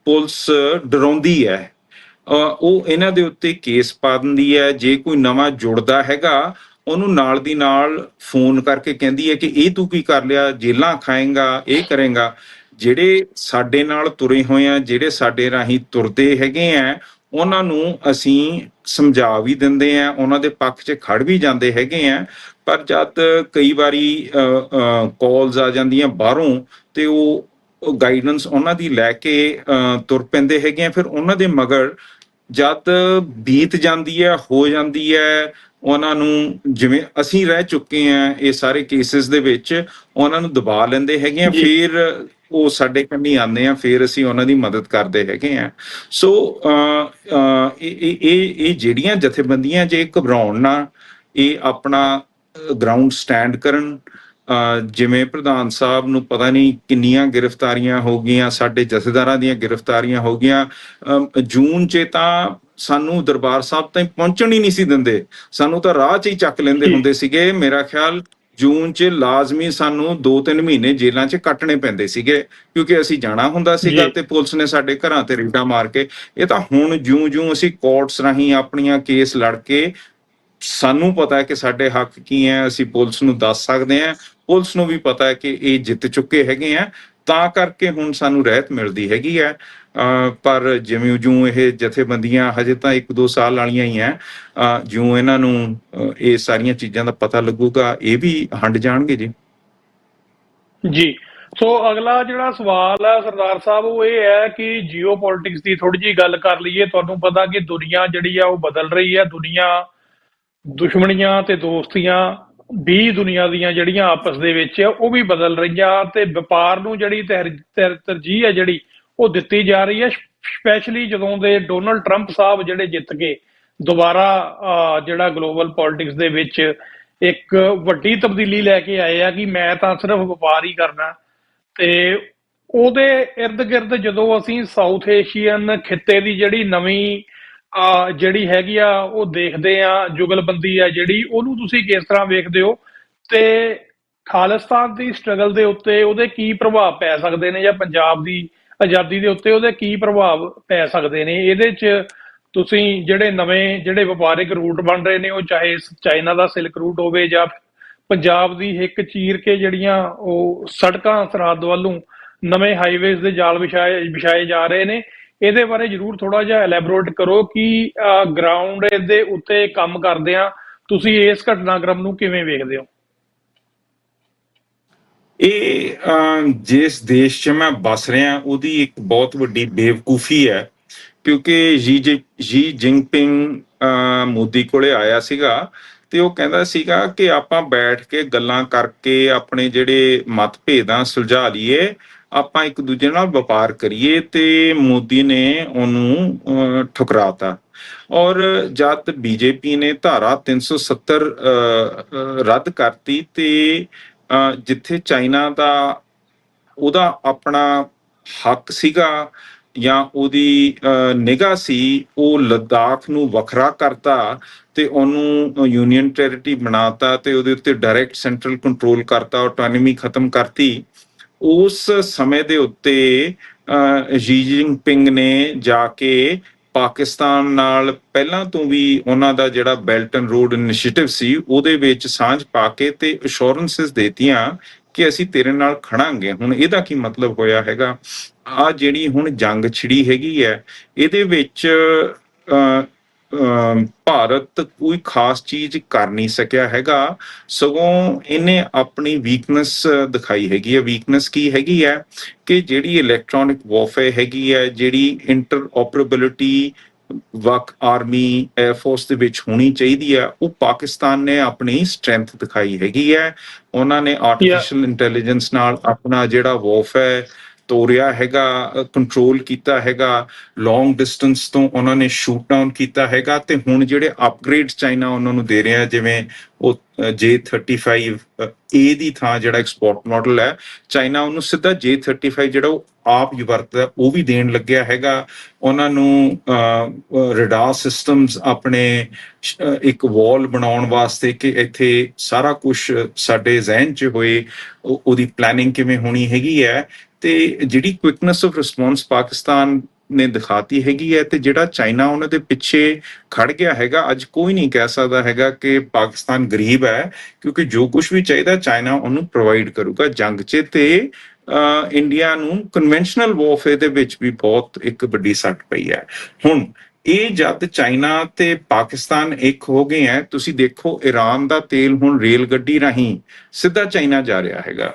ਪੁਲਿਸ ਡਰਾਉਂਦੀ ਹੈ, ਉਹ ਇਹਨਾਂ ਦੇ ਉੱਤੇ ਕੇਸ ਪਾ ਦਿੰਦੀ ਹੈ। ਜੇ ਕੋਈ ਨਵਾਂ ਜੁੜਦਾ ਹੈਗਾ, ਉਹਨੂੰ ਨਾਲ ਦੀ ਨਾਲ ਫੋਨ ਕਰਕੇ ਕਹਿੰਦੀ ਹੈ ਕਿ ਇਹ ਤੂੰ ਕੀ ਕਰ ਲਿਆ, ਜੇਲਾਂ ਖਾਏਗਾ, ਇਹ ਕਰੇਗਾ। ਜਿਹੜੇ ਸਾਡੇ ਨਾਲ ਤੁਰੇ ਹੋਏ ਆ, ਜਿਹੜੇ ਸਾਡੇ ਰਾਹੀਂ ਤੁਰਦੇ ਹੈਗੇ ਆ, ਉਹਨਾਂ ਨੂੰ ਅਸੀਂ ਸਮਝਾ ਵੀ ਦਿੰਦੇ ਆ, ਉਹਨਾਂ ਦੇ ਪੱਖ 'ਚ ਖੜ ਵੀ ਜਾਂਦੇ ਹੈਗੇ ਆ। ਪਰ ਜਦ ਕਈ ਵਾਰੀ ਕਾਲਸ ਆ ਜਾਂਦੀਆਂ ਬਾਹਰੋਂ, ਤੇ ਉਹ ਗਾਈਡੈਂਸ ਉਹਨਾਂ ਦੀ ਲੈ ਕੇ ਤੁਰ ਪੈਂਦੇ ਹੈਗੇ ਆ। ਫਿਰ ਉਹਨਾਂ ਦੇ ਮਗਰ ਜਦ ਬੀਤ ਜਾਂਦੀ ਹੈ, ਹੋ ਜਾਂਦੀ ਹੈ, ਉਹਨਾਂ ਨੂੰ ਜਿਵੇਂ ਅਸੀਂ ਰਹਿ ਚੁੱਕੇ ਆ ਇਹ ਸਾਰੇ ਕੇਸਿਸ ਦੇ ਵਿੱਚ, ਉਹਨਾਂ ਨੂੰ ਦਬਾ ਲੈਂਦੇ ਹੈਗੇ ਆ। ਫਿਰ ਉਹ ਸਾਡੇ ਕੰਨੀ ਆਉਂਦੇ ਆ, ਫਿਰ ਅਸੀਂ ਉਹਨਾਂ ਦੀ ਮਦਦ ਕਰਦੇ ਹੈਗੇ ਆ। ਸੋ ਇਹ ਜਿਹੜੀਆਂ ਜਥੇਬੰਦੀਆਂ ਜੇ ਘਬਰਾਉਣ ਨਾ, ਇਹ ਆਪਣਾ ਗਰਾਊਂਡ ਸਟੈਂਡ ਕਰਨ। ਜਿਵੇਂ ਪ੍ਰਧਾਨ ਸਾਹਿਬ ਨੂੰ ਪਤਾ ਨਹੀਂ ਕਿੰਨੀਆਂ ਗ੍ਰਿਫਤਾਰੀਆਂ ਹੋ ਗਈਆਂ, ਸਾਡੇ ਜਥੇਦਾਰਾਂ ਦੀਆਂ ਗ੍ਰਿਫਤਾਰੀਆਂ ਹੋ ਗਈਆਂ। ਜੂਨ 'ਚ ਤਾਂ ਸਾਨੂੰ ਦਰਬਾਰ ਸਾਹਿਬ ਤਾਈਂ ਪਹੁੰਚਣ ਹੀ ਨਹੀਂ ਸੀ ਦਿੰਦੇ, ਸਾਨੂੰ ਤਾਂ ਰਾਹ 'ਚ ਹੀ ਚੱਕ ਲੈਂਦੇ ਹੁੰਦੇ ਸੀਗੇ। ਮੇਰਾ ਖਿਆਲ ਜੂਨ 'ਚ ਲਾਜ਼ਮੀ ਸਾਨੂੰ 2-3 ਮਹੀਨੇ ਜੇਲ੍ਹਾਂ 'ਚ ਕੱਟਣੇ ਪੈਂਦੇ ਸੀਗੇ, ਕਿਉਂਕਿ ਅਸੀਂ ਜਾਣਾ ਹੁੰਦਾ ਸੀਗਾ ਤੇ ਪੁਲਿਸ ਨੇ ਸਾਡੇ ਘਰਾਂ ਤੇ ਰੇਡਾਂ ਮਾਰ ਕੇ। ਇਹ ਤਾਂ ਹੁਣ ਜਿਉਂ ਅਸੀਂ ਕੋਰਟਸ ਰਾਹੀਂ ਆਪਣੀਆਂ ਕੇਸ ਲੜ ਕੇ, ਸਾਨੂੰ ਪਤਾ ਹੈ ਕਿ ਸਾਡੇ ਹੱਕ ਕੀ ਹੈ, ਅਸੀਂ ਪੁਲਿਸ ਨੂੰ ਦੱਸ ਸਕਦੇ ਹਾਂ, ਪੁਲਿਸ ਨੂੰ ਵੀ ਪਤਾ ਹੈ ਕਿ ਇਹ ਜਿੱਤ ਚੁੱਕੇ ਹੈਗੇ ਆ, ਤਾਂ ਕਰਕੇ ਹੁਣ ਸਾਨੂੰ ਰਹਿਤ ਮਿਲਦੀ ਹੈਗੀ ਹੈ। ਪਰ ਜਿਵੇਂ ਜਿਉਂ ਇਹ ਜਥੇਬੰਦੀਆਂ ਹਜੇ ਤਾਂ 1-2 ਸਾਲ ਵਾਲੀਆਂ ਹੀ ਆ, ਜਿਉਂ ਇਹਨਾਂ ਨੂੰ ਇਹ ਸਾਰੀਆਂ ਚੀਜ਼ਾਂ ਦਾ ਪਤਾ ਲੱਗੂਗਾ, ਇਹ ਵੀ ਹੰਡ ਜਾਣਗੇ ਜੀ। ਜੀ। ਸੋ ਅਗਲਾ ਜਿਹੜਾ ਸਵਾਲ ਹੈ ਸਰਦਾਰ ਸਾਹਿਬ, ਉਹ ਇਹ ਹੈ ਕਿ ਜੀਓ ਪੋਲਿਟਿਕਸ ਦੀ ਥੋੜੀ ਜਿਹੀ ਗੱਲ ਕਰ ਲਈਏ। ਤੁਹਾਨੂੰ ਪਤਾ ਕਿ ਦੁਨੀਆ ਜਿਹੜੀ ਆ ਉਹ ਬਦਲ ਰਹੀ ਹੈ। ਦੁਨੀਆ ਦੁਸ਼ਮਣੀਆਂ ਤੇ ਦੋਸਤੀਆਂ ਵੀ ਦੁਨੀਆ ਦੀਆਂ ਜਿਹੜੀਆਂ ਆਪਸ ਦੇ ਵਿੱਚ ਉਹ ਵੀ ਬਦਲ ਰਹੀਆਂ, ਤੇ ਵਪਾਰ ਨੂੰ ਜਿਹੜੀ ਤਰਜੀਹ ਹੈ ਜਿਹੜੀ ਉਹ ਦਿੱਤੀ ਜਾ ਰਹੀ ਹੈ। ਸਪੈਸ਼ਲੀ ਜਦੋਂ ਦੇ ਡੋਨਲਡ ਟਰੰਪ ਸਾਹਿਬ ਜਿਹੜੇ ਜਿੱਤ ਕੇ ਦੁਬਾਰਾ ਜਿਹੜਾ ਗਲੋਬਲ ਪੋਲਿਟਿਕਸ ਦੇ ਵਿੱਚ ਇੱਕ ਵੱਡੀ ਤਬਦੀਲੀ ਲੈ ਕੇ ਆਏ ਆ ਕਿ ਮੈਂ ਤਾਂ ਸਿਰਫ ਵਪਾਰ ਹੀ ਕਰਨਾ। ਤੇ ਉਹਦੇ ਇਰਦ ਗਿਰਦ ਜਦੋਂ ਅਸੀਂ ਸਾਊਥ ਏਸ਼ੀਅਨ ਖਿੱਤੇ ਦੀ ਜਿਹੜੀ ਨਵੀਂ ਜਿਹੜੀ ਹੈਗੀ ਆ ਉਹ ਦੇਖਦੇ ਆ, ਜੁਗਲਬੰਦੀ ਆ ਜਿਹੜੀ, ਉਹਨੂੰ ਤੁਸੀਂ ਕਿਸ ਤਰ੍ਹਾਂ ਵੇਖਦੇ ਹੋ? ਤੇ ਖਾਲਿਸਤਾਨ ਦੀ ਸਟਰਗਲ ਦੇ ਉੱਤੇ ਉਹਦੇ ਕੀ ਪ੍ਰਭਾਵ ਪੈ ਸਕਦੇ ਨੇ, ਜਾਂ ਪੰਜਾਬ ਦੀ ਆਜ਼ਾਦੀ ਦੇ ਉੱਤੇ ਉਹਦੇ ਕੀ ਪ੍ਰਭਾਵ ਪੈ ਸਕਦੇ ਨੇ? ਇਹਦੇ 'ਚ ਤੁਸੀਂ ਜਿਹੜੇ ਨਵੇਂ ਜਿਹੜੇ ਵਪਾਰਿਕ ਰੂਟ ਬਣ ਰਹੇ ਨੇ, ਉਹ ਚਾਹੇ ਚਾਈਨਾ ਦਾ ਸਿਲਕ ਰੂਟ ਹੋਵੇ ਜਾਂ ਪੰਜਾਬ ਦੀ ਹਿੱਕ ਚੀਰ ਕੇ ਜਿਹੜੀਆਂ ਉਹ ਸੜਕਾਂ ਸਰਹੱਦ ਵੱਲੋਂ ਨਵੇਂ ਹਾਈਵੇਜ਼ ਦੇ ਜਾਲ ਵਿਛਾਏ ਜਾ ਰਹੇ ਨੇ। ਇਹਦੇ ਬਾਰੇ ਜਰੂਰ ਥੋੜਾ ਜਿਹਾ ਐਲੈਬੋਰੇਟ ਕਰੋ ਕਿ ਗਰਾਊਂਡ ਦੇ ਉੱਤੇ ਕੰਮ ਕਰਦਿਆਂ ਤੁਸੀਂ ਇਸ ਘਟਨਾਕ੍ਰਮ ਨੂੰ ਕਿਵੇਂ ਵੇਖਦੇ ਹੋ? ਇਹ ਜਿਸ ਦੇਸ਼ 'ਚ ਮੈਂ ਬਸ ਰਿਹਾ ਉਹਦੀ ਇੱਕ ਬਹੁਤ ਵੱਡੀ ਬੇਵਕੂਫੀ ਹੈ, ਕਿਉਂਕਿ ਜੀ ਜਿੰਗਪਿੰਗ ਮੋਦੀ ਕੋਲੇ ਆਇਆ ਸੀਗਾ ਤੇ ਉਹ ਕਹਿੰਦਾ ਸੀਗਾ ਕਿ ਆਪਾਂ ਬੈਠ ਕੇ ਗੱਲਾਂ ਕਰਕੇ ਆਪਣੇ ਜਿਹੜੇ ਮਤਭੇਦਾਂ ਸੁਲਝਾ ਲਈਏ, ਆਪਾਂ ਇੱਕ ਦੂਜੇ ਨਾਲ ਵਪਾਰ ਕਰੀਏ, ਤੇ ਮੋਦੀ ਨੇ ਉਹਨੂੰ ਠੁਕਰਾਤਾ। ਔਰ ਜਦ ਬੀਜੇਪੀ ਨੇ ਧਾਰਾ 370 ਰੱਦ ਕਰਤੀ ਤੇ ਜਿੱਥੇ ਚਾਈਨਾ ਦਾ ਉਹਦਾ ਆਪਣਾ ਹੱਕ ਸੀਗਾ ਜਾਂ ਉਹਦੀ ਨਿਗਾਹ ਸੀ, ਉਹ ਲੱਦਾਖ ਨੂੰ ਵੱਖਰਾ ਕਰਤਾ ਤੇ ਉਹਨੂੰ ਯੂਨੀਅਨ ਟੈਰੀਟਰੀ ਬਣਾਤਾ ਤੇ ਉਹਦੇ ਉੱਤੇ ਡਾਇਰੈਕਟ ਸੈਂਟਰਲ ਕੰਟਰੋਲ ਕਰਤਾ, ਆਟੋਨਮੀ ਖਤਮ ਕਰਤੀ। ਉਸ ਸਮੇਂ ਦੇ ਉੱਤੇ ਸ਼ੀ ਜਿਨਪਿੰਗ ਨੇ ਜਾ ਕੇ ਪਾਕਿਸਤਾਨ ਨਾਲ ਪਹਿਲਾਂ ਤੋਂ ਵੀ ਉਹਨਾਂ ਦਾ ਜਿਹੜਾ ਬੈਲਟ ਐਂਡ ਰੋਡ ਇਨੀਸ਼ੀਏਟਿਵ ਸੀ ਉਹਦੇ ਵਿੱਚ ਸਾਂਝ ਪਾ ਕੇ ਤੇ ਅਸ਼ੋਰੈਂਸਸ ਦੇਤੀਆਂ ਕਿ ਅਸੀਂ ਤੇਰੇ ਨਾਲ ਖੜਾਂਗੇ। ਹੁਣ ਇਹਦਾ ਕੀ ਮਤਲਬ ਹੋਇਆ ਹੈਗਾ? ਆ ਜਿਹੜੀ ਹੁਣ ਜੰਗ ਛਿੜੀ ਹੈਗੀ ਹੈ, ਇਹਦੇ ਵਿੱਚ ਭਾਰਤ ਕੋਈ ਖਾਸ ਚੀਜ਼ ਕਰ ਨਹੀਂ ਸਕਿਆ ਹੈਗਾ, ਸਗੋਂ ਇਹਨੇ ਆਪਣੀ ਵੀਕਨੈਸ ਦਿਖਾਈ ਹੈਗੀ ਹੈ। ਵੀਕਨੈਸ ਕੀ ਹੈਗੀ ਹੈ ਕਿ ਜਿਹੜੀ ਇਲੈਕਟ੍ਰੋਨਿਕ ਵਾਰਫੇਅਰ ਹੈਗੀ ਹੈ, ਜਿਹੜੀ ਇੰਟਰਓਪਰੇਬਿਲਿਟੀ ਵਕ ਆਰਮੀ 에ਅਰਫੋਰਸ ਦੇ ਵਿੱਚ ਹੋਣੀ ਚਾਹੀਦੀ ਹੈ, ਉਹ ਪਾਕਿਸਤਾਨ ਨੇ ਆਪਣੀ ਸਟਰੈਂਥ ਦਿਖਾਈ ਹੈਗੀ ਹੈ। ਉਹਨਾਂ ਨੇ ਆਰਟੀਫੀਸ਼ੀਅਲ ਇੰਟੈਲੀਜੈਂਸ ਨਾਲ ਆਪਣਾ ਜਿਹੜਾ ਵਾਰਫੇਅਰ ਤੋਰਿਆ ਹੈਗਾ, ਕੰਟਰੋਲ ਕੀਤਾ ਹੈਗਾ, ਲੌਂਗ ਡਿਸਟੈਂਸ ਤੋਂ ਉਹਨਾਂ ਨੇ ਸ਼ੂਟ ਡਾਊਨ ਕੀਤਾ ਹੈਗਾ। ਤੇ ਹੁਣ ਜਿਹੜੇ ਅਪਗ੍ਰੇਡਸ ਚਾਈਨਾ ਉਹਨਾਂ ਨੂੰ ਦੇ ਰਿਹਾ, ਜਿਵੇਂ ਉਹ J-35 A ਦੀ ਥਾਂ ਜਿਹੜਾ ਐਕਸਪੋਰਟ ਮਾਡਲ ਹੈ, ਚਾਈਨਾ ਉਹਨੂੰ ਸਿੱਧਾ J-35 ਜਿਹੜਾ ਉਹ ਆਪ ਹੀ ਵਰਤਦਾ ਉਹ ਵੀ ਦੇਣ ਲੱਗਿਆ ਹੈਗਾ। ਉਹਨਾਂ ਨੂੰ ਰਡਾਰ ਸਿਸਟਮਸ ਆਪਣੇ ਇੱਕ ਵਾਲ ਬਣਾਉਣ ਵਾਸਤੇ ਕਿ ਇੱਥੇ ਸਾਰਾ ਕੁਝ ਸਾਡੇ ਜ਼ਿਹਨ 'ਚ ਹੋਏ, ਉਹਦੀ ਪਲੈਨਿੰਗ ਕਿਵੇਂ ਹੋਣੀ ਹੈਗੀ ਹੈ। ਤੇ ਜਿਹੜੀ ਕੁਇਕਨੈਸ ਆਫ ਰਿਸਪੌਂਸ ਪਾਕਿਸਤਾਨ ਨੇ ਦਿਖਾਤੀ ਹੈਗੀ ਹੈ, ਤੇ ਜਿਹੜਾ ਚਾਈਨਾ ਉਹਨਾਂ ਦੇ ਪਿੱਛੇ ਖੜ ਗਿਆ ਹੈਗਾ। ਅੱਜ ਕੋਈ ਨਹੀਂ ਕਹਿ ਸਕਦਾ ਹੈਗਾ ਕਿ ਪਾਕਿਸਤਾਨ ਗਰੀਬ ਹੈ, ਕਿਉਂਕਿ ਜੋ ਕੁਝ ਵੀ ਚਾਹੀਦਾ ਚਾਈਨਾ ਉਹਨੂੰ ਪ੍ਰੋਵਾਈਡ ਕਰੂਗਾ ਜੰਗ 'ਚ। ਤੇ ਇੰਡੀਆ ਨੂੰ ਕਨਵੈਨਸ਼ਨਲ ਵਾਰਫੇਅਰ ਦੇ ਵਿੱਚ ਵੀ ਬਹੁਤ ਇੱਕ ਵੱਡੀ ਸੱਟ ਪਈ ਹੈ। ਹੁਣ ਇਹ ਜਦ ਚਾਈਨਾ ਤੇ ਪਾਕਿਸਤਾਨ ਇੱਕ ਹੋ ਗਏ ਹੈ, ਤੁਸੀਂ ਦੇਖੋ ਈਰਾਨ ਦਾ ਤੇਲ ਹੁਣ ਰੇਲ ਗੱਡੀ ਰਾਹੀਂ ਸਿੱਧਾ ਚਾਈਨਾ ਜਾ ਰਿਹਾ ਹੈਗਾ।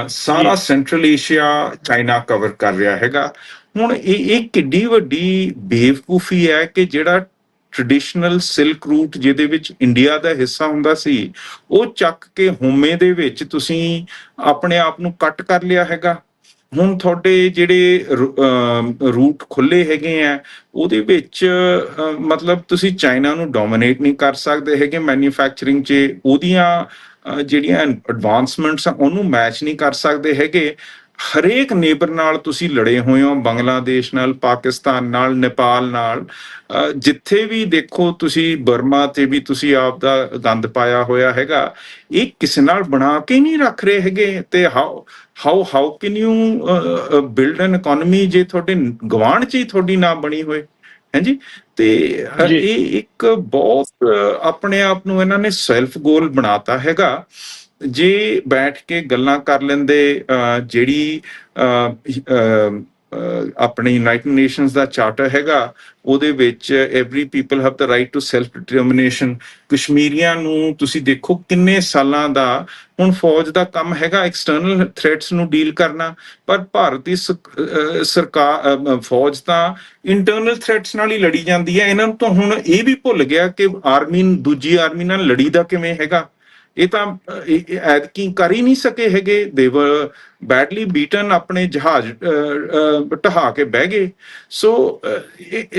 ਸਾਰਾ ਸੈਂਟਰਲ ਏਸ਼ੀਆ ਚਾਈਨਾ ਕਵਰ ਕਰ ਰਿਹਾ ਹੈਗਾ। ਹੁਣ ਇਹ ਕਿੱਡੀ ਵੱਡੀ ਬੇਵਕੂਫੀ ਹੈ ਕਿ ਜਿਹੜਾ ਟ੍ਰੈਡੀਸ਼ਨਲ ਸਿਲਕ ਰੂਟ ਜਿਹਦੇ ਵਿੱਚ ਇੰਡੀਆ ਦਾ ਹਿੱਸਾ ਹੁੰਦਾ ਸੀ, ਉਹ ਚੱਕ ਕੇ ਹੋਮੇ ਦੇ ਵਿੱਚ ਤੁਸੀਂ ਆਪਣੇ ਆਪ ਨੂੰ ਕੱਟ ਕਰ ਲਿਆ ਹੈਗਾ। ਹੁਣ ਤੁਹਾਡੇ ਜਿਹੜੇ ਰੂਟ ਖੁੱਲੇ ਹੈਗੇ ਆ, ਉਹਦੇ ਵਿੱਚ ਮਤਲਬ ਤੁਸੀਂ ਚਾਈਨਾ ਨੂੰ ਡੋਮੀਨੇਟ ਨਹੀਂ ਕਰ ਸਕਦੇ ਹੈਗੇ ਮੈਨੂਫੈਕਚਰਿੰਗ 'ਚ, ਉਹਦੀਆਂ ਜਿਹੜੀਆਂ ਐਡਵਾਂਸਮੈਂਟਸ ਆ ਉਹਨੂੰ ਮੈਚ ਨਹੀਂ ਕਰ ਸਕਦੇ ਹੈਗੇ। ਹਰੇਕ ਨੇਬਰ ਨਾਲ ਤੁਸੀਂ ਲੜੇ ਹੋਏ ਹੋ, ਬੰਗਲਾਦੇਸ਼ ਨਾਲ, ਪਾਕਿਸਤਾਨ ਨਾਲ, ਨੇਪਾਲ ਨਾਲ, ਜਿੱਥੇ ਵੀ ਦੇਖੋ ਤੁਸੀਂ, ਬਰਮਾ ਤੇ ਵੀ ਤੁਸੀਂ ਆਪ ਦਾ ਗੰਦ ਪਾਇਆ ਹੋਇਆ ਹੈਗਾ। ਇਹ ਕਿਸੇ ਨਾਲ ਬਣਾ ਕੇ ਨਹੀਂ ਰੱਖ ਰਹੇ ਹੈਗੇ। ਤੇ how can you build N economy ਜੇ ਤੁਹਾਡੇ ਗਵਾਂਢ 'ਚ ਹੀ ਤੁਹਾਡੀ ਨਾ ਬਣੀ ਹੋਏ? ਹਾਂਜੀ। ਤੇ ਇਹ ਇੱਕ ਬਹੁਤ ਆਪਣੇ ਆਪ ਨੂੰ ਇਹਨਾਂ ਨੇ ਸੈਲਫ ਗੋਲ ਬਣਾਤਾ ਹੈਗਾ। ਜੇ ਬੈਠ ਕੇ ਗੱਲਾਂ ਕਰ ਲੈਂਦੇ, ਜਿਹੜੀ ਆਪਣੇ ਯੂਨਾਈਟਿਡ ਨੇਸ਼ਨਸ ਦਾ ਚਾਰਟਰ ਹੈਗਾ, ਉਹਦੇ ਵਿੱਚ every people have the right to self determination. ਕਸ਼ਮੀਰੀਆਂ ਨੂੰ ਤੁਸੀਂ ਦੇਖੋ ਕਿੰਨੇ ਸਾਲਾਂ ਦਾ ਹੁਣ ਫੌਜ ਦਾ ਕੰਮ ਹੈਗਾ ਐਕਸਟਰਨਲ ਥ੍ਰੈਟਸ ਨੂੰ ਡੀਲ ਕਰਨਾ, ਪਰ ਭਾਰਤ ਦੀ ਸਰਕਾਰ ਫੌਜ ਤਾਂ ਇੰਟਰਨਲ ਥ੍ਰੈਟਸ ਨਾਲ ਹੀ ਲੜੀ ਜਾਂਦੀ ਹੈ। ਇਹਨਾਂ ਨੂੰ ਤਾਂ ਹੁਣ ਇਹ ਵੀ ਭੁੱਲ ਗਿਆ ਕਿ ਆਰਮੀ ਦੂਜੀ ਆਰਮੀ ਨਾਲ ਲੜੀ ਦਾ ਕਿਵੇਂ ਹੈਗਾ। ਇਹ ਤਾਂ ਐਤਕੀ ਕਰ ਹੀ ਨਹੀਂ ਸਕੇ ਹੈਗੇ। ਦੇ ਵਰ ਬੈਡਲੀ ਬੀਟਨ, ਆਪਣੇ ਜਹਾਜ਼ ਢਹਾ ਕੇ ਬਹਿ ਗਏ। So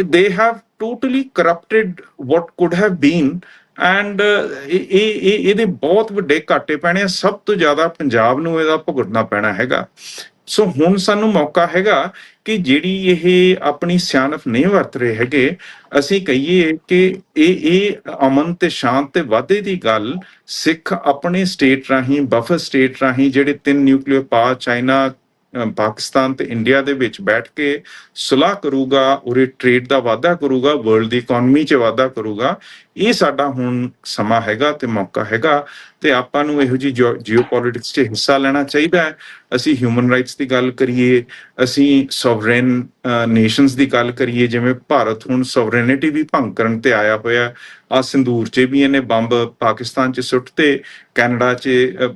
they have totally corrupted what could have been. And ਇਹਦੇ ਬਹੁਤ ਵੱਡੇ ਘਾਟੇ ਪੈਣੇ ਆ। ਸਭ ਤੋਂ ਜ਼ਿਆਦਾ ਪੰਜਾਬ ਨੂੰ ਇਹਦਾ ਭੁਗਤਣਾ ਪੈਣਾ ਹੈਗਾ। ਸੋ ਹੁਣ ਸਾਨੂੰ ਮੌਕਾ ਹੈਗਾ ਕਿ ਜਿਹੜੀ ਇਹ ਆਪਣੀ ਸਿਆਣਪ ਨਹੀਂ ਵਰਤ ਰਹੇ ਹੈਗੇ, ਅਸੀਂ ਕਹੀਏ ਕਿ ਇਹ ਅਮਨ ਤੇ ਸ਼ਾਂਤ ਤੇ ਵਾਧੇ ਦੀ ਗੱਲ ਸਿੱਖ ਆਪਣੇ ਸਟੇਟ ਰਾਹੀਂ, ਬਫਰ ਸਟੇਟ ਰਾਹੀਂ, ਜਿਹੜੇ 3 ਨਿਊਕਲੀਅਰ ਪਾਵਰ ਚਾਈਨਾ, ਪਾਕਿਸਤਾਨ ਤੇ ਇੰਡੀਆ ਦੇ ਵਿੱਚ ਬੈਠ ਕੇ ਸੁਲਾਹ ਕਰੂਗਾ, ਉਹਦੇ ਟ੍ਰੇਡ ਦਾ ਵਾਧਾ ਕਰੂਗਾ, ਵਰਲਡ ਦੀ ਇਕਨੋਮੀ 'ਚ ਵਾਧਾ ਕਰੂਗਾ। ਇਹ ਸਾਡਾ ਹੁਣ ਸਮਾਂ ਹੈਗਾ ਤੇ ਮੌਕਾ ਹੈਗਾ। ਤੇ ਤੇ ਆਪਾਂ ਨੂੰ ਇਹੋ ਜਿਹੀ ਜੀਓਪੋਲਿਟਿਕਸ 'ਚ ਹਿੱਸਾ ਲੈਣਾ ਚਾਹੀਦਾ ਹੈ। ਅਸੀਂ ਹਿਊਮਨ ਰਾਈਟਸ ਦੀ ਗੱਲ ਕਰੀਏ, ਅਸੀਂ ਸੋਵਰੇਨ ਨੇਸ਼ਨਸ ਦੀ ਗੱਲ ਕਰੀਏ, ਜਿਵੇਂ ਭਾਰਤ ਹੁਣ ਸੋਵਰੇਨਿਟੀ ਵੀ ਭੰਗ ਕਰਨ ਤੇ ਆਇਆ ਹੋਇਆ। ਆ ਸੰਦੂਰ 'ਚ ਵੀ ਇਹਨੇ ਬੰਬ ਪਾਕਿਸਤਾਨ 'ਚ ਸੁੱਟ ਤੇ, ਕੈਨੇਡਾ 'ਚ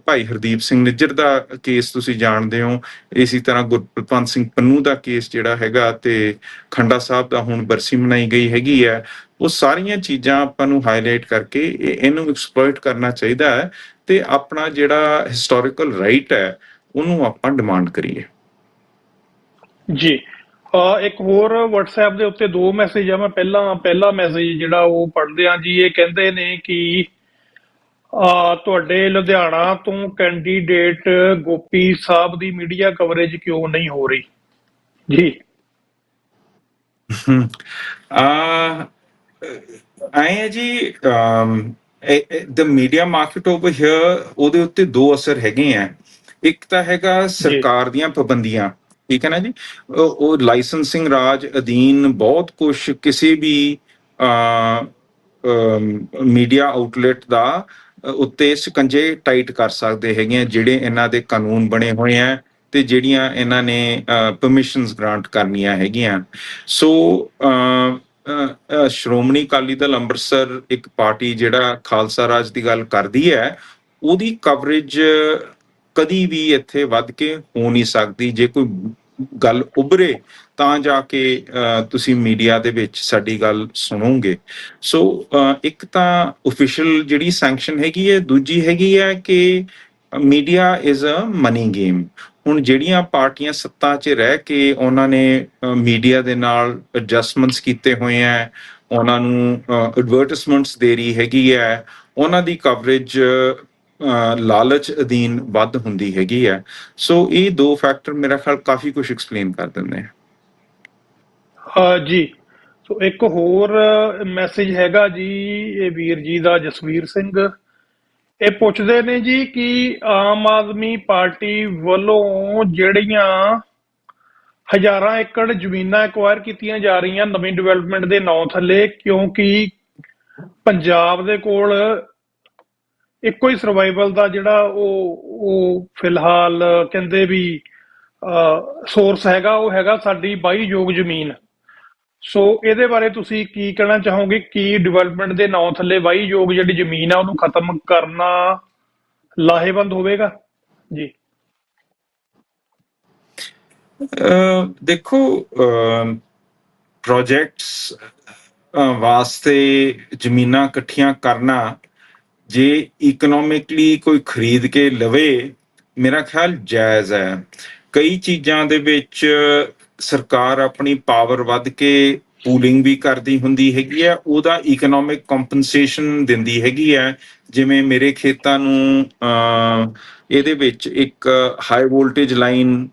ਭਾਈ ਹਰਦੀਪ ਸਿੰਘ ਨਿੱਜਰ ਦਾ ਕੇਸ ਤੁਸੀਂ ਜਾਣਦੇ ਹੋ, ਇਸੇ ਤਰ੍ਹਾਂ ਗੁਰਪ੍ਰੀਤ ਸਿੰਘ ਪੰਨੂ ਦਾ ਕੇਸ ਜਿਹੜਾ ਹੈਗਾ, ਤੇ ਖੰਡਾ ਸਾਹਿਬ ਦਾ ਹੁਣ ਬਰਸੀ ਮਨਾਈ ਗਈ ਹੈਗੀ ਹੈ। ਉਹ ਸਾਰੀਆਂ ਚੀਜ਼ਾਂ ਆਪਾਂ ਨੂੰ ਹਾਈਲਾਈਟ ਕਰਕੇ ਇਹਨੂੰ ਐਕਸਪਲੋਇਟ ਕਰਨਾ ਚਾਹੀਦਾ ਹੈ, ਤੇ ਆਪਣਾ ਜਿਹੜਾ ਹਿਸਟੋਰੀਕਲ ਰਾਈਟ ਹੈ ਉਹਨੂੰ ਆਪਾਂ ਡਿਮਾਂਡ ਕਰੀਏ। ਜੀ ਇੱਕ ਹੋਰ WhatsApp ਦੇ ਉੱਤੇ ਦੋ ਮੈਸੇਜ ਆ। ਮੈਂ ਪਹਿਲਾ ਮੈਸੇਜ ਜਿਹੜਾ ਉਹ ਪੜ੍ਹਦੇ ਆ ਜੀ। ਇਹ ਕਹਿੰਦੇ ਨੇ ਕਿ ਤੁਹਾਡੇ ਲੁਧਿਆਣਾ ਤੋਂ ਕੈਂਡੀਡੇਟ ਗੋਪੀ ਸਾਹਿਬ ਦੀ ਮੀਡੀਆ ਕਵਰੇਜ ਕਿਉਂ ਨਹੀਂ ਹੋ ਰਹੀ ਜੀ? ਆਏ ਹੈ ਜੀ, ਦ ਮੀਡੀਆ ਮਾਰਕੀਟ ਓਵਰ ਹੇਅਰ, ਉਹਦੇ ਉੱਤੇ ਦੋ ਅਸਰ ਹੈਗੇ ਆ। ਇੱਕ ਤਾਂ ਹੈਗਾ ਸਰਕਾਰ ਦੀਆਂ ਪਾਬੰਦੀਆਂ, ਠੀਕ ਹੈ ਨਾ ਜੀ। ਉਹ ਲਾਇਸੈਂਸਿੰਗ ਰਾਜ ਅਧੀਨ ਬਹੁਤ ਕੁਝ ਕਿਸੇ ਵੀ ਮੀਡੀਆ ਆਊਟਲੈਟ ਦਾ ਉੱਤੇ ਸ਼ਿਕੰਜੇ ਟਾਈਟ ਕਰ ਸਕਦੇ ਹੈਗੇ ਆ, ਜਿਹੜੇ ਇਹਨਾਂ ਦੇ ਕਾਨੂੰਨ ਬਣੇ ਹੋਏ ਆ ਤੇ ਜਿਹੜੀਆਂ ਇਹਨਾਂ ਨੇ ਪਰਮਿਸ਼ਨਸ ਗ੍ਰਾਂਟ ਕਰਨੀਆਂ ਹੈਗੀਆਂ। ਸੋ ਸ਼੍ਰੋਮਣੀ ਅਕਾਲੀ ਦਲ ਅੰਮ੍ਰਿਤਸਰ ਇੱਕ ਪਾਰਟੀ ਜਿਹੜਾ ਖਾਲਸਾ ਰਾਜ ਦੀ ਗੱਲ ਕਰਦੀ ਹੈ, ਉਹਦੀ ਕਵਰੇਜ ਕਦੀ ਵੀ ਇੱਥੇ ਵੱਧ ਕੇ ਹੋ ਨਹੀਂ ਸਕਦੀ। ਜੇ ਕੋਈ ਗੱਲ ਉੱਭਰੇ ਤਾਂ ਜਾ ਕੇ ਤੁਸੀਂ ਮੀਡੀਆ ਦੇ ਵਿੱਚ ਸਾਡੀ ਗੱਲ ਸੁਣੋਗੇ। ਸੋ ਇੱਕ ਤਾਂ ਓਫੀਸ਼ੀਅਲ ਜਿਹੜੀ ਸੈਂਕਸ਼ਨ ਹੈਗੀ ਹੈ, ਦੂਜੀ ਹੈਗੀ ਹੈ ਕਿ media is a money game. ਹੁਣ ਜਿਹੜੀਆਂ ਪਾਰਟੀਆਂ ਸੱਤਾ 'ਚ ਰਹਿ ਕੇ ਉਹਨਾਂ ਨੇ ਮੀਡੀਆ ਦੇ ਨਾਲ ਐਡਜਸਟਮੈਂਟਸ ਕੀਤੇ ਹੋਏ ਹੈ, ਉਹਨਾਂ ਨੂੰ ਐਡਵਰਟਿਜ਼ਮੈਂਟਸ ਦੇ ਰਹੀ ਹੈਗੀ ਹੈ, ਉਹਨਾਂ ਦੀ ਕਵਰੇਜ ਲਾਲਚ ਅਧੀਨ ਵੱਧ ਹੁੰਦੀ ਹੈਗੀ ਹੈ। ਸੋ ਇਹ ਦੋ ਫੈਕਟਰ ਮੇਰਾ ਖਿਆਲ ਕਾਫੀ ਕੁਝ ਐਕਸਪਲੇਨ ਕਰ ਦਿੰਦੇ ਆ ਜੀ। ਸੋ ਇੱਕ ਹੋਰ ਮੈਸੇਜ ਹੈਗਾ ਜੀ, ਇਹ ਵੀਰ ਜੀ ਦਾ ਜਸਵੀਰ ਸਿੰਘ। ਇਹ ਪੁੱਛਦੇ ਨੇ ਜੀ ਕਿ ਆਮ ਆਦਮੀ ਪਾਰਟੀ ਵੱਲੋਂ ਜਿਹੜੀਆਂ ਹਜ਼ਾਰਾਂ ਏਕੜ ਜ਼ਮੀਨਾਂ ਐਕਵਾਇਰ ਕੀਤੀਆਂ ਜਾ ਰਹੀਆਂ ਨਵੀਂ ਡਿਵੈਲਪਮੈਂਟ ਦੇ ਨਾਂ ਥੱਲੇ, ਕਿਉਂਕਿ ਪੰਜਾਬ ਦੇ ਕੋਲ ਇੱਕੋ ਹੀ ਸਰਵਾਈਵਲ ਦਾ ਜਿਹੜਾ ਉਹ ਫਿਲਹਾਲ ਕਹਿੰਦੇ ਵੀ ਸੋਰਸ ਹੈਗਾ, ਉਹ ਹੈਗਾ ਸਾਡੀ ਵਾਹੀਯੋਗ ਜ਼ਮੀਨ। ਸੋ ਇਹਦੇ ਬਾਰੇ ਤੁਸੀਂ ਕੀ ਕਹਿਣਾ ਚਾਹੋਗੇ? ਕੀ ਡਿਵੈਲਪਮੈਂਟ ਦੇ ਨਾਂ ਥੱਲੇ ਵਾਹੀਯੋਗ ਜਿਹੜੀ ਜ਼ਮੀਨ ਆ ਉਹਨੂੰ ਖਤਮ ਕਰਨਾ ਲਾਹੇਵੰਦ ਹੋਵੇਗਾ ਜੀ? ਦੇਖੋ, ਪ੍ਰੋਜੈਕਟਸ ਵਾਸਤੇ ਜ਼ਮੀਨਾਂ ਇਕੱਠੀਆਂ ਕਰਨਾ, ਜੇ ਇਕਨੋਮਿਕਲੀ ਕੋਈ ਖਰੀਦ ਕੇ ਲਵੇ, ਮੇਰਾ ਖਿਆਲ ਜਾਇਜ਼ ਹੈ। ਕਈ ਚੀਜ਼ਾਂ ਦੇ ਵਿੱਚ ਸਰਕਾਰ ਆਪਣੀ ਪਾਵਰ ਵੱਧ ਕੇ ਪੂਲਿੰਗ ਵੀ ਕਰਦੀ ਹੁੰਦੀ ਹੈਗੀ ਹੈ, ਉਹਦਾ ਇਕਨੋਮਿਕ ਕੰਪਨਸੇਸ਼ਨ ਦਿੰਦੀ ਹੈਗੀ ਹੈ। ਜਿਵੇਂ ਮੇਰੇ ਖੇਤਾਂ ਨੂੰ ਇਹਦੇ ਵਿੱਚ ਇੱਕ ਹਾਈ ਵੋਲਟੇਜ ਲਾਈਨ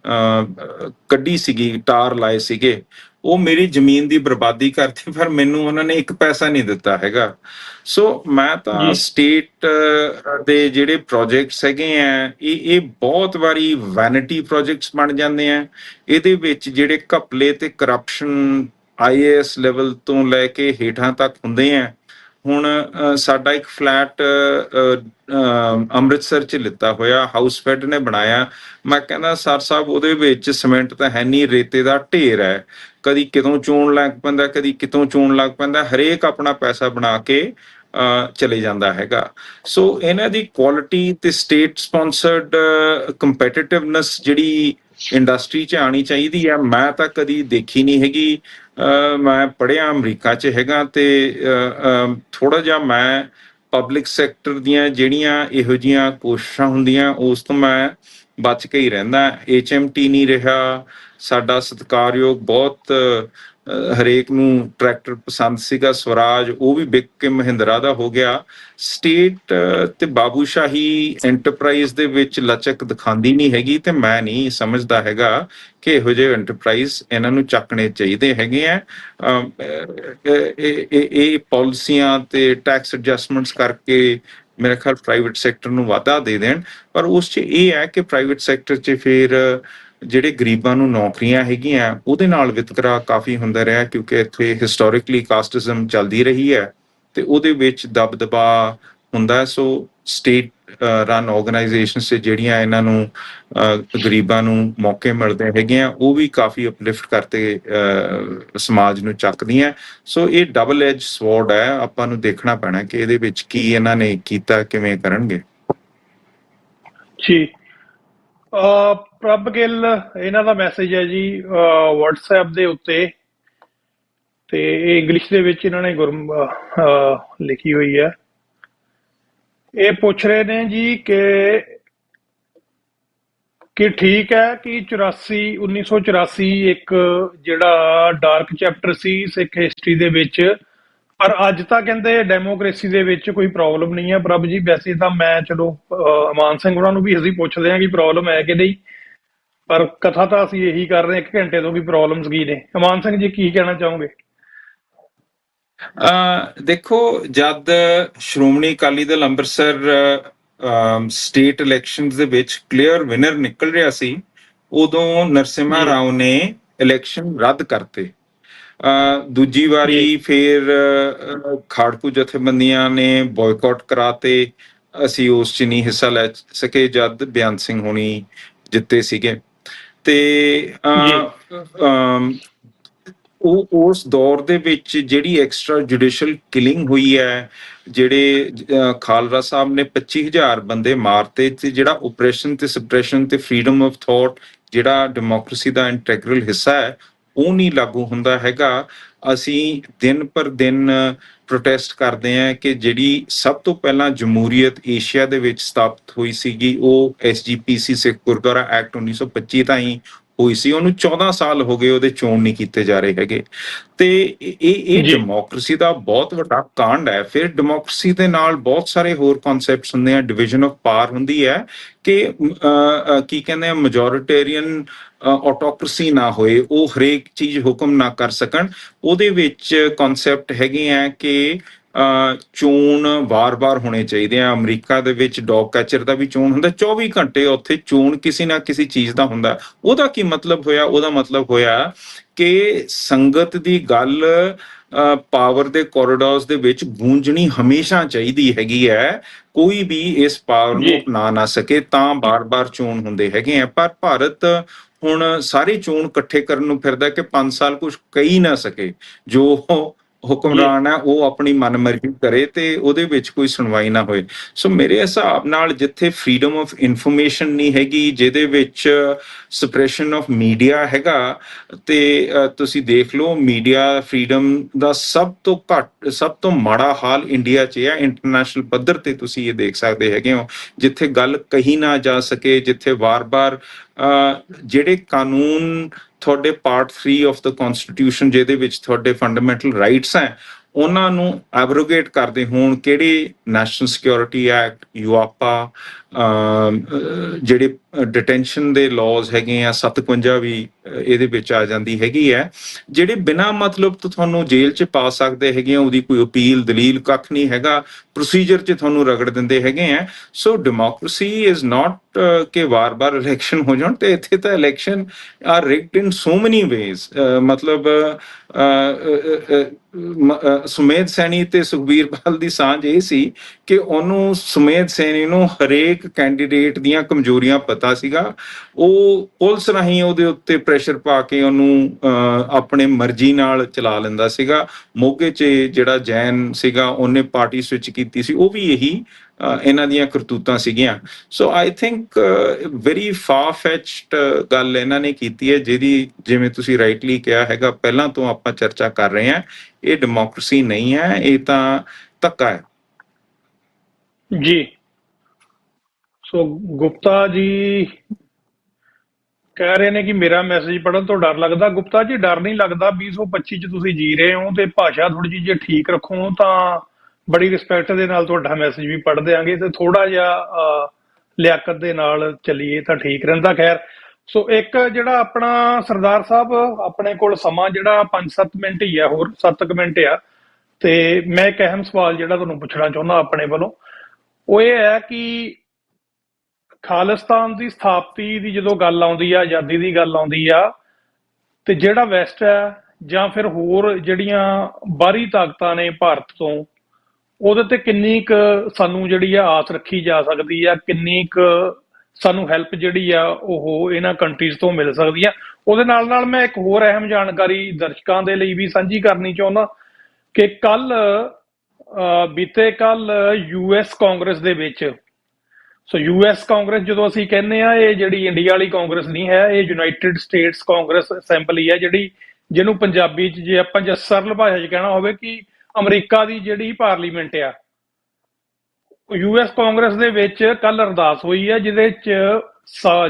ਕੱਢੀ ਸੀਗੀ, ਟਾਰ ਲਾਏ ਸੀਗੇ, ਉਹ ਮੇਰੀ ਜ਼ਮੀਨ ਦੀ ਬਰਬਾਦੀ ਕਰਤੀ, ਪਰ ਮੈਨੂੰ ਉਹਨਾਂ ਨੇ ਇੱਕ ਪੈਸਾ ਨਹੀਂ ਦਿੱਤਾ ਹੈਗਾ। ਸੋ ਮੈਂ ਤਾਂ ਸਟੇਟ ਦੇ ਜਿਹੜੇ ਪ੍ਰੋਜੈਕਟਸ ਹੈਗੇ ਆ, ਇਹ ਬਹੁਤ ਵਾਰੀ ਵੈਨਿਟੀ ਪ੍ਰੋਜੈਕਟਸ ਬਣ ਜਾਂਦੇ ਆ। ਇਹਦੇ ਵਿੱਚ ਜਿਹੜੇ ਘਪਲੇ ਤੇ ਕਰਪਸ਼ਨ IAS ਲੈਵਲ ਤੋਂ ਲੈ ਕੇ ਹੇਠਾਂ ਤੱਕ ਹੁੰਦੇ ਆ। ਹੁਣ ਸਾਡਾ ਇੱਕ ਫਲੈਟ ਅੰਮ੍ਰਿਤਸਰ 'ਚ ਲਿੱਤਾ ਹੋਇਆ, ਹਾਊਸ ਫੈਡ ਨੇ ਬਣਾਇਆ। ਮੈਂ ਕਹਿੰਦਾ ਸਰ ਸਾਹਿਬ, ਉਹਦੇ ਵਿੱਚ ਸੀਮੈਂਟ ਤਾਂ ਹੈ ਨਹੀਂ, ਰੇਤੇ ਦਾ ਢੇਰ ਹੈ। ਕਦੀ ਕਿਤੋਂ ਚੋਣ ਲੱਗ ਪੈਂਦਾ, ਕਦੀ ਕਿਤੋਂ ਚੋਣ ਲੱਗ ਪੈਂਦਾ, ਹਰੇਕ ਆਪਣਾ ਪੈਸਾ ਬਣਾ ਕੇ ਚਲੇ ਜਾਂਦਾ ਹੈਗਾ। ਸੋ ਇਹਨਾਂ ਦੀ ਕੁਆਲਿਟੀ ਤੇ ਸਟੇਟ ਸਪਾਂਸਰਡ ਕੰਪੈਟੀਟਿਵਨੈਸ ਜਿਹੜੀ ਇੰਡਸਟਰੀ 'ਚ ਆਉਣੀ ਚਾਹੀਦੀ ਹੈ, ਮੈਂ ਤਾਂ ਕਦੀ ਦੇਖੀ ਨਹੀਂ ਹੈਗੀ। ਮੈਂ ਪੜ੍ਹਿਆ ਅਮਰੀਕਾ 'ਚ ਹੈਗਾ, ਤੇ ਥੋੜ੍ਹਾ ਜਿਹਾ ਮੈਂ ਪਬਲਿਕ ਸੈਕਟਰ ਦੀਆਂ ਜਿਹੜੀਆਂ ਇਹੋ ਜਿਹੀਆਂ ਕੋਸ਼ਿਸ਼ਾਂ ਹੁੰਦੀਆਂ ਉਸ ਤੋਂ ਮੈਂ ਬਚ ਕੇ ਹੀ ਰਹਿੰਦਾ। HMT ਨਹੀਂ ਰਿਹਾ ਸਾਡਾ ਸਤਿਕਾਰਯੋਗ, ਬਹੁਤ ਹਰੇਕ ਨੂੰ ਟਰੈਕਟਰ ਪਸੰਦ ਸੀਗਾ, ਸਵਰਾਜ, ਉਹ ਵੀ ਵਿਕ ਕੇ ਮਹਿੰਦਰਾ ਦਾ ਹੋ ਗਿਆ। ਸਟੇਟ ਤੇ ਬਾਬੂਸ਼ਾਹੀ ਐਂਟਰਪ੍ਰਾਈਜ਼ ਦੇ ਵਿੱਚ ਲਚਕ ਦਿਖਾਉਂਦੀ ਨਹੀਂ ਹੈਗੀ, ਤੇ ਮੈਂ ਨਹੀਂ ਸਮਝਦਾ ਹੈਗਾ ਕਿ ਇਹੋ ਜਿਹੇ ਐਂਟਰਪ੍ਰਾਈਜ਼ ਇਹਨਾਂ ਨੂੰ ਚੱਕਣੇ ਚਾਹੀਦੇ ਹੈਗੇ ਆ। ਇਹ ਪਾਲਿਸੀਆਂ ਤੇ ਟੈਕਸ ਐਡਜਸਟਮੈਂਟਸ ਕਰਕੇ ਮੇਰੇ ਖਿਆਲ ਪ੍ਰਾਈਵੇਟ ਸੈਕਟਰ ਨੂੰ ਵਾਧਾ ਦੇ ਦੇਣ, ਪਰ ਉਸ 'ਚ ਇਹ ਹੈ ਕਿ ਪ੍ਰਾਈਵੇਟ ਸੈਕਟਰ 'ਚ ਫਿਰ ਜਿਹੜੇ ਗਰੀਬਾਂ ਨੂੰ ਨੌਕਰੀਆਂ ਹੈਗੀਆਂ ਉਹਦੇ ਨਾਲ ਵਿਤਕਰਾ ਕਾਫੀ ਹੁੰਦਾ ਰਿਹਾ, ਕਿਉਂਕਿ ਇੱਥੇ ਹਿਸਟੋਰਿਕਲੀ ਕਾਸਟਿਜ਼ਮ ਚੱਲਦੀ ਰਹੀ ਹੈ ਤੇ ਉਹਦੇ ਵਿੱਚ ਦਬਦਬਾ ਹੁੰਦਾ। ਸੋ ਸਟੇਟ ਰਨ ਆਰਗੇਨਾਈਜੇਸ਼ਨਸ ਤੇ ਜਿਹੜੀਆਂ ਇਹਨਾਂ ਨੂੰ ਗਰੀਬਾਂ ਨੂੰ ਮੌਕੇ ਮਿਲਦੇ ਹੈਗੇ ਆ, ਉਹ ਵੀ ਕਾਫੀ ਅਪਲਿਫਟ ਕਰਤੇ ਸਮਾਜ ਨੂੰ ਚੱਕਦੀਆਂ। ਸੋ ਇਹ ਡਬਲ ਐਜ ਸਵੋਰਡ ਹੈ, ਆਪਾਂ ਨੂੰ ਦੇਖਣਾ ਪੈਣਾ ਕਿ ਇਹਦੇ ਵਿੱਚ ਕੀ ਇਹਨਾਂ ਨੇ ਕੀਤਾ, ਕਿਵੇਂ ਕਰਨਗੇ। ਜੀ ਪ੍ਰਭ ਗਿੱਲ ਇਹਨਾਂ ਦਾ ਮੈਸੇਜ ਹੈ ਜੀ WhatsApp ਦੇ ਉੱਤੇ, ਤੇ ਇਹ ਇੰਗਲਿਸ਼ ਦੇ ਵਿੱਚ ਇਹਨਾਂ ਨੇ ਲਿਖੀ ਹੋਈ ਹੈ। ਇਹ ਪੁੱਛ ਰਹੇ ਨੇ ਜੀ ਕਿ ਠੀਕ ਹੈ ਕਿ 1984 ਇੱਕ ਜਿਹੜਾ ਡਾਰਕ ਚੈਪਟਰ ਸੀ ਸਿੱਖ ਹਿਸਟਰੀ ਦੇ ਵਿੱਚ, ਪਰ ਅੱਜ ਤਾਂ ਕਹਿੰਦੇ ਡੈਮੋਕ੍ਰੇਸੀ ਦੇ ਵਿੱਚ ਕੋਈ ਪ੍ਰੋਬਲਮ ਨਹੀਂ ਹੈ। ਪ੍ਰਭ ਜੀ ਵੈਸੇ ਤਾਂ ਮੈਂ ਚਲੋ ਅਮਾਨ ਸਿੰਘ ਉਹਨਾਂ ਨੂੰ ਵੀ ਅਸੀਂ ਪੁੱਛਦੇ ਹਾਂ ਕਿ ਪ੍ਰੋਬਲਮ ਹੈ ਕਿ ਨਹੀਂ, ਪਰ ਕਥਾ ਤਾਂ ਅਸੀਂ ਇਹੀ ਕਰ ਰਹੇ 1 ਘੰਟੇ ਤੋਂ ਕਿ ਪ੍ਰੋਬਲਮਸ ਕੀ ਨੇ। ਅਮਾਨ ਸਿੰਘ ਜੀ ਕੀ ਕਹਿਣਾ ਚਾਹੋਗੇ? ਦੇਖੋ, ਜਦ ਸ਼੍ਰੋਮਣੀ ਅਕਾਲੀ ਦਲ ਅੰਮ੍ਰਿਤਸਰ ਸਟੇਟ ਇਲੈਕਸ਼ਨਸ ਦੇ ਵਿੱਚ ਕਲੀਅਰ ਵਿਨਰ ਨਿਕਲ ਰਿਹਾ ਸੀ, ਉਦੋਂ ਨਰਸਿਮਹਾ ਰਾਓ ਨੇ ਇਲੈਕਸ਼ਨ ਰੱਦ ਕਰਤੇ। ਦੂਜੀ ਵਾਰੀ ਫਿਰ ਖਾੜਕੂ ਜਥੇਬੰਦੀਆਂ ਨੇ ਬੋਇਕਾਟ ਕਰਾਤੇ, ਅਸੀਂ ਉਸ 'ਚ ਨਹੀਂ ਹਿੱਸਾ ਲੈ ਸਕੇ ਜਦ ਬੇਅੰਤ ਸਿੰਘ ਹੋਣੀ ਜਿੱਤੇ ਸੀਗੇ। ਤੇ ਉਹ ਉਸ ਦੌਰ ਦੇ ਵਿੱਚ ਜਿਹੜੀ ਐਕਸਟਰਾ ਜੁਡੀਸ਼ੀਅਲ ਕਿਲਿੰਗ ਹੋਈ ਹੈ, ਜਿਹੜੇ ਖਾਲੜਾ ਸਾਹਿਬ ਨੇ 25,000 ਬੰਦੇ ਮਾਰਤੇ, ਤੇ ਜਿਹੜਾ ਓਪਰੇਸ਼ਨ ਤੇ ਸਪਰੈਸ਼ਨ ਤੇ ਫਰੀडम ਆਫ ਥਾਟ ਜਿਹੜਾ ਡੈਮੋਕ੍ਰੇਸੀ ਦਾ ਇੰਟੈਗਰਲ ਹਿੱਸਾ ਹੈ, ਉਹ ਨਹੀਂ ਲਾਗੂ ਹੁੰਦਾ ਹੈਗਾ। ਅਸੀਂ ਦਿਨ ਪਰ ਦਿਨ ਪ੍ਰੋਟੈਸਟ ਕਰਦੇ ਹਾਂ ਕਿ ਜਿਹੜੀ ਸਭ ਤੋਂ ਪਹਿਲਾਂ ਜਮਹੂਰੀਅਤ ਏਸ਼ੀਆ ਦੇ ਵਿੱਚ ਸਥਾਪਿਤ ਹੋਈ ਸੀਗੀ, ਉਹ SGPC ਸਿੱਖ ਗੁਰਦੁਆਰਾ ਐਕਟ 1925 ਤਾਂ ਹੀ ਹੋਈ ਸੀ। ਉਹਨੂੰ 14 ਸਾਲ ਹੋ ਗਏ, ਉਹਦੇ ਚੋਣ ਨਹੀਂ ਕੀਤੇ ਜਾ ਰਹੇ ਹੈਗੇ। ਤੇ ਇਹ ਡੈਮੋਕ੍ਰੇਸੀ ਦਾ ਬਹੁਤ ਵੱਡਾ ਕਾਂਡ ਹੈ। ਫਿਰ ਡੈਮੋਕ੍ਰੇਸੀ ਦੇ ਨਾਲ ਬਹੁਤ ਸਾਰੇ ਹੋਰ ਕਨਸੈਪਟਸ ਹੁੰਦੇ ਆ। ਡਿਵੀਜ਼ਨ ਆਫ ਪਾਵਰ ਹੁੰਦੀ ਹੈ ਕਿ ਕੀ ਕਹਿੰਦੇ ਆ, ਮੈਜੋਰਿਟੇਰੀਅਨ ਆਟੋਕ੍ਰੇਸੀ ਨਾ ਹੋਏ, ਉਹ ਹਰੇਕ ਚੀਜ਼ ਹੁਕਮ ਨਾ ਕਰ ਸਕਣ। ਉਹਦੇ ਵਿੱਚ ਕਨਸੈਪਟ ਹੈਗੇ ਆ ਕਿ ਚੋਣ ਵਾਰ-ਵਾਰ ਹੋਣੇ ਚਾਹੀਦੇ ਆ। ਅਮਰੀਕਾ ਦੇ ਵਿੱਚ ਡੌਗ ਕੈਚਰ ਦਾ ਵੀ ਚੋਣ ਹੁੰਦਾ, 24 ਘੰਟੇ ਉੱਥੇ ਚੋਣ ਕਿਸੇ ਨਾ ਕਿਸੇ ਚੀਜ਼ ਦਾ ਹੁੰਦਾ। ਉਹਦਾ ਕੀ ਮਤਲਬ ਹੋਇਆ? ਉਹਦਾ ਮਤਲਬ ਹੋਇਆ ਕਿ ਸੰਗਤ ਦੀ ਗੱਲ ਪਾਵਰ ਦੇ ਕੋਰੀਡੋਰਸ ਦੇ ਵਿੱਚ ਗੂੰਜਣੀ ਹਮੇਸ਼ਾ ਚਾਹੀਦੀ ਹੈਗੀ ਹੈ। ਕੋਈ ਵੀ ਇਸ ਪਾਵਰ ਨੂੰ ਅਪਣਾ ਨਾ ਸਕੇ ਤਾਂ ਬਾਰ-ਬਾਰ ਚੋਣ ਹੁੰਦੇ ਹੈਗੇ ਆ। ਪਰ ਭਾਰਤ ਹੁਣ ਸਾਰੇ ਚੋਣ ਇਕੱਠੇ ਕਰਨ ਨੂੰ ਫਿਰਦਾ ਕਿ 5 ਸਾਲ ਕੁਝ ਕਹੀ ਨਾ ਸਕੇ। ਜੋ ਹੁਕਮਰਾਨ ਹੈ ਉਹ ਆਪਣੀ ਮਨਮਰਜ਼ੀ ਕਰੇ ਤੇ ਉਹਦੇ ਵਿੱਚ ਕੋਈ ਸੁਣਵਾਈ ਨਾ ਹੋਏ। ਸੋ ਮੇਰੇ ਹਿਸਾਬ ਨਾਲ ਜਿੱਥੇ ਫਰੀडम ਆਫ ਇਨਫੋਰਮੇਸ਼ਨ ਨਹੀਂ ਹੈਗੀ, ਜਿਹਦੇ ਵਿੱਚ ਸਪਰੈਸ਼ਨ ਆਫ ਮੀਡੀਆ ਹੈਗਾ, ਤੇ ਤੁਸੀਂ ਦੇਖ ਲਓ ਮੀਡੀਆ ਫਰੀडम ਦਾ ਸਭ ਤੋਂ ਮਾੜਾ ਹਾਲ ਇੰਡੀਆ 'ਚ ਹੈ। ਇੰਟਰਨੈਸ਼ਨਲ ਪੱਧਰ ਤੇ ਤੁਸੀਂ ਇਹ ਦੇਖ ਸਕਦੇ ਹੈਗੇ ਹੋ, ਜਿੱਥੇ ਗੱਲ ਕਹੀ ਨਾ ਜਾ ਸਕੇ, ਜਿੱਥੇ ਵਾਰ-ਵਾਰ ਜਿਹੜੇ ਕਾਨੂੰਨ ਤੁਹਾਡੇ ਪਾਰਟ 3 ਆਫ ਦਾ ਕਨਸਟੀਟਿਊਸ਼ਨ, ਜਿਹਦੇ ਵਿੱਚ ਤੁਹਾਡੇ ਫੰਡਾਮੈਂਟਲ ਰਾਈਟਸ ਹੈ, ਉਹਨਾਂ ਨੂੰ ਐਬਰੋਗੇਟ ਕਰਦੇ ਹੋਣ। ਕਿਹੜੇ ਨੈਸ਼ਨਲ ਸਿਕਿਉਰਿਟੀ ਐਕਟ, ਯੂਆਪਾ, ਜਿਹੜੇ ਡਿਟੈਂਸ਼ਨ ਦੇ ਲਾਜ਼ ਹੈਗੇ ਆ, 57 ਵੀ ਇਹਦੇ ਵਿੱਚ ਆ ਜਾਂਦੀ ਹੈਗੀ ਹੈ, ਜਿਹੜੇ ਬਿਨਾਂ ਮਤਲਬ ਤੋਂ ਤੁਹਾਨੂੰ ਜੇਲ੍ਹ 'ਚ ਪਾ ਸਕਦੇ ਹੈਗੇ ਆ। ਉਹਦੀ ਕੋਈ ਅਪੀਲ ਦਲੀਲ ਕੱਖ ਨਹੀਂ ਹੈਗਾ, ਪ੍ਰੋਸੀਜਰ 'ਚ ਤੁਹਾਨੂੰ ਰਗੜ ਦਿੰਦੇ ਹੈਗੇ ਆ। ਸੋ ਡੈਮੋਕ੍ਰੇਸੀ ਇਜ਼ ਨਾਟ ਕਿ ਵਾਰ-ਵਾਰ ਇਲੈਕਸ਼ਨ ਹੋ ਜਾਣ, ਤੇ ਇੱਥੇ ਤਾਂ ਇਲੈਕਸ਼ਨ ਆਰ ਰਿਗਡ ਇਨ ਸੋ ਮੈਨੀ ਵੇਜ਼। ਮਤਲਬ ਸੁਮੇਧ ਸੈਣੀ ਤੇ ਸੁਖਬੀਰ ਬਾਦਲ ਦੀ ਸਾਂਝ ਇਹ ਸੀ ਕਿ ਉਹਨੂੰ, ਸੁਮੇਧ ਸੈਣੀ ਨੂੰ ਹਰੇਕ ਕੈਂਡੀਡੇਟ ਦੀਆਂ ਕਮਜ਼ੋਰੀਆਂ ਪਤਾ ਸੀਗਾ। ਉਹ ਪੁਲਿਸ ਰਾਹੀਂ ਉਹਦੇ ਉੱਤੇ ਪ੍ਰੈਸ਼ਰ ਪਾ ਕੇ ਉਹਨੂੰ ਆਪਣੇ ਮਰਜ਼ੀ ਨਾਲ ਚਲਾ ਲੈਂਦਾ ਸੀਗਾ। ਮੋਗੇ 'ਚ ਜਿਹੜਾ ਜੈਨ ਸੀਗਾ, ਉਹਨੇ ਪਾਰਟੀ ਸਵਿਚ ਕੀਤੀ ਸੀ, ਉਹ ਵੀ ਇਹੀ ਇਹਨਾਂ ਦੀਆਂ ਕਰਤੂਤਾਂ ਸੀਗੀਆਂ। ਸੋ ਆਈ ਥਿੰਕ ਵੈਰੀ ਫਾਰ ਫੈਚਡ ਗੱਲ ਇਹਨਾਂ ਨੇ ਕੀਤੀ ਹੈ, ਜਿਹਦੀ ਜਿਵੇਂ ਤੁਸੀਂ ਰਾਈਟਲੀ ਕਿਹਾ ਹੈਗਾ, ਪਹਿਲਾਂ ਤੋਂ ਆਪਾਂ ਚਰਚਾ ਕਰ ਰਹੇ ਹਾਂ। ਇਹ ਡੈਮੋਕ੍ਰੇਸੀ ਨਹੀਂ ਹੈ, ਇਹ ਤਾਂ ਧੱਕਾ ਹੈ ਜੀ। ਸੋ ਗੁਪਤਾ ਜੀ ਕਹਿ ਰਹੇ ਨੇ ਕਿ ਮੇਰਾ ਮੈਸੇਜ ਪੜ੍ਹਨ ਤੋਂ ਡਰ ਲੱਗਦਾ। ਗੁਪਤਾ ਜੀ ਡਰ ਨਹੀਂ ਲੱਗਦਾ, 2025 ਚ ਤੁਸੀਂ ਜੀ ਰਹੇ ਹੋ, ਤੇ ਭਾਸ਼ਾ ਥੋੜੀ ਜਿਹੀ ਜੇ ਠੀਕ ਰੱਖੋ ਤਾਂ ਬੜੀ ਰਿਸਪੈਕਟ ਦੇ ਨਾਲ ਤੁਹਾਡਾ ਮੈਸੇਜ ਵੀ ਪੜ੍ਹ ਦਿਆਂਗੇ, ਤੇ ਥੋੜਾ ਜਿਹਾ ਲਿਆਕਤ ਦੇ ਨਾਲ ਚੱਲੀਏ ਤਾਂ ਠੀਕ ਰਹਿੰਦਾ। ਖੈਰ, ਸੋ ਇੱਕ ਜਿਹੜਾ ਆਪਣਾ ਸਰਦਾਰ ਸਾਹਿਬ, ਆਪਣੇ ਕੋਲ ਸਮਾਂ ਜਿਹੜਾ 5-7 ਮਿੰਟ ਹੀ ਆ, ਹੋਰ 7 ਮਿੰਟ ਆ, ਤੇ ਮੈਂ ਇੱਕ ਅਹਿਮ ਸਵਾਲ ਜਿਹੜਾ ਤੁਹਾਨੂੰ ਪੁੱਛਣਾ ਚਾਹੁੰਦਾ ਆਪਣੇ ਵੱਲੋਂ, ਉਹ ਇਹ ਹੈ ਕਿ ਖਾਲਿਸਤਾਨ ਦੀ ਸਥਾਪਤੀ ਦੀ ਜਦੋਂ ਗੱਲ ਆਉਂਦੀ ਆ, ਆਜ਼ਾਦੀ ਦੀ ਗੱਲ ਆਉਂਦੀ ਆ, ਤੇ ਜਿਹੜਾ ਵੈਸਟ ਹੈ ਜਾਂ ਫਿਰ ਹੋਰ ਜਿਹੜੀਆਂ ਬਾਹਰੀ ਤਾਕਤਾਂ ਨੇ ਭਾਰਤ ਤੋਂ, ਉਹਦੇ ਤੇ ਕਿੰਨੀ ਕੁ ਸਾਨੂੰ ਜਿਹੜੀ ਆ ਆਸ ਰੱਖੀ ਜਾ ਸਕਦੀ ਆ, ਕਿੰਨੀ ਕੁ ਸਾਨੂੰ ਹੈਲਪ ਜਿਹੜੀ ਆ ਉਹ ਇਹਨਾਂ ਕੰਟਰੀਜ਼ ਤੋਂ ਮਿਲ ਸਕਦੀ ਆ। ਉਹਦੇ ਨਾਲ ਨਾਲ ਮੈਂ ਇੱਕ ਹੋਰ ਅਹਿਮ ਜਾਣਕਾਰੀ ਦਰਸ਼ਕਾਂ ਦੇ ਲਈ ਵੀ ਸਾਂਝੀ ਕਰਨੀ ਚਾਹੁੰਦਾ ਕਿ ਬੀਤੇ ਕੱਲ ਯੂਐਸ ਕਾਂਗਰਸ ਦੇ ਵਿੱਚ, ਸੋ ਯੂਐਸ ਕਾਂਗਰਸ ਜਦੋਂ ਅਸੀਂ ਕਹਿੰਦੇ ਆ, ਇਹ ਜਿਹੜੀ ਇੰਡੀਆ ਵਾਲੀ ਕਾਂਗਰਸ ਨਹੀਂ ਹੈ, ਇਹ ਯੂਨਾਈਟਿਡ ਸਟੇਟਸ ਕਾਂਗਰਸ ਅਸੈਂਬਲੀ ਹੈ, ਜਿਹੜੀ ਜਿਹਨੂੰ ਪੰਜਾਬੀ 'ਚ ਜੇ ਆਪਾਂ ਸਰਲ ਭਾਸ਼ਾ 'ਚ ਕਹਿਣਾ ਹੋਵੇ ਕਿ ਅਮਰੀਕਾ ਦੀ ਜਿਹੜੀ ਪਾਰਲੀਮੈਂਟ ਆ, ਯੂਐਸ ਕਾਂਗਰਸ ਦੇ ਵਿੱਚ ਕੱਲ ਅਰਦਾਸ ਹੋਈ ਹੈ, ਜਿਹਦੇ 'ਚ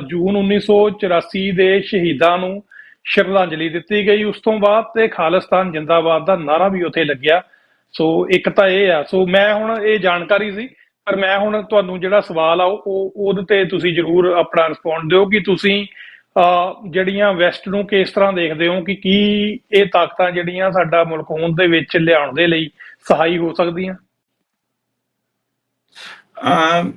ਜੂਨ 1984 ਦੇ ਸ਼ਹੀਦਾਂ ਨੂੰ ਸ਼ਰਧਾਂਜਲੀ ਦਿੱਤੀ ਗਈ। ਉਸ ਤੋਂ ਬਾਅਦ ਤੇ ਖਾਲਿਸਤਾਨ ਜਿੰਦਾਬਾਦ ਦਾ ਨਾਰਾ ਵੀ ਉੱਥੇ ਲੱਗਿਆ। ਸੋ ਇੱਕ ਤਾਂ ਇਹ ਆ, ਸੋ ਮੈਂ ਹੁਣ ਇਹ ਜਾਣਕਾਰੀ ਸੀ, ਪਰ ਮੈਂ ਹੁਣ ਤੁਹਾਨੂੰ ਜਿਹੜਾ ਸਵਾਲ ਆ ਉਹ ਉਹਦੇ ਤੇ ਤੁਸੀਂ ਜ਼ਰੂਰ ਆਪਣਾ ਰਿਸਪੌਂਡ ਦਿਓ ਕਿ ਤੁਸੀਂ ਜਿਹੜੀਆਂ ਵੈਸਟ ਨੂੰ ਕਿਸ ਤਰ੍ਹਾਂ ਦੇਖਦੇ ਹੋ, ਕਿ ਕੀ ਇਹ ਤਾਕਤਾਂ ਜਿਹੜੀਆਂ ਸਾਡਾ ਮੁਲਕ ਹੋਂਦ ਦੇ ਵਿੱਚ ਲਿਆਉਣ ਦੇ ਲਈ ਸਹਾਈ ਹੋ ਸਕਦੀਆਂ।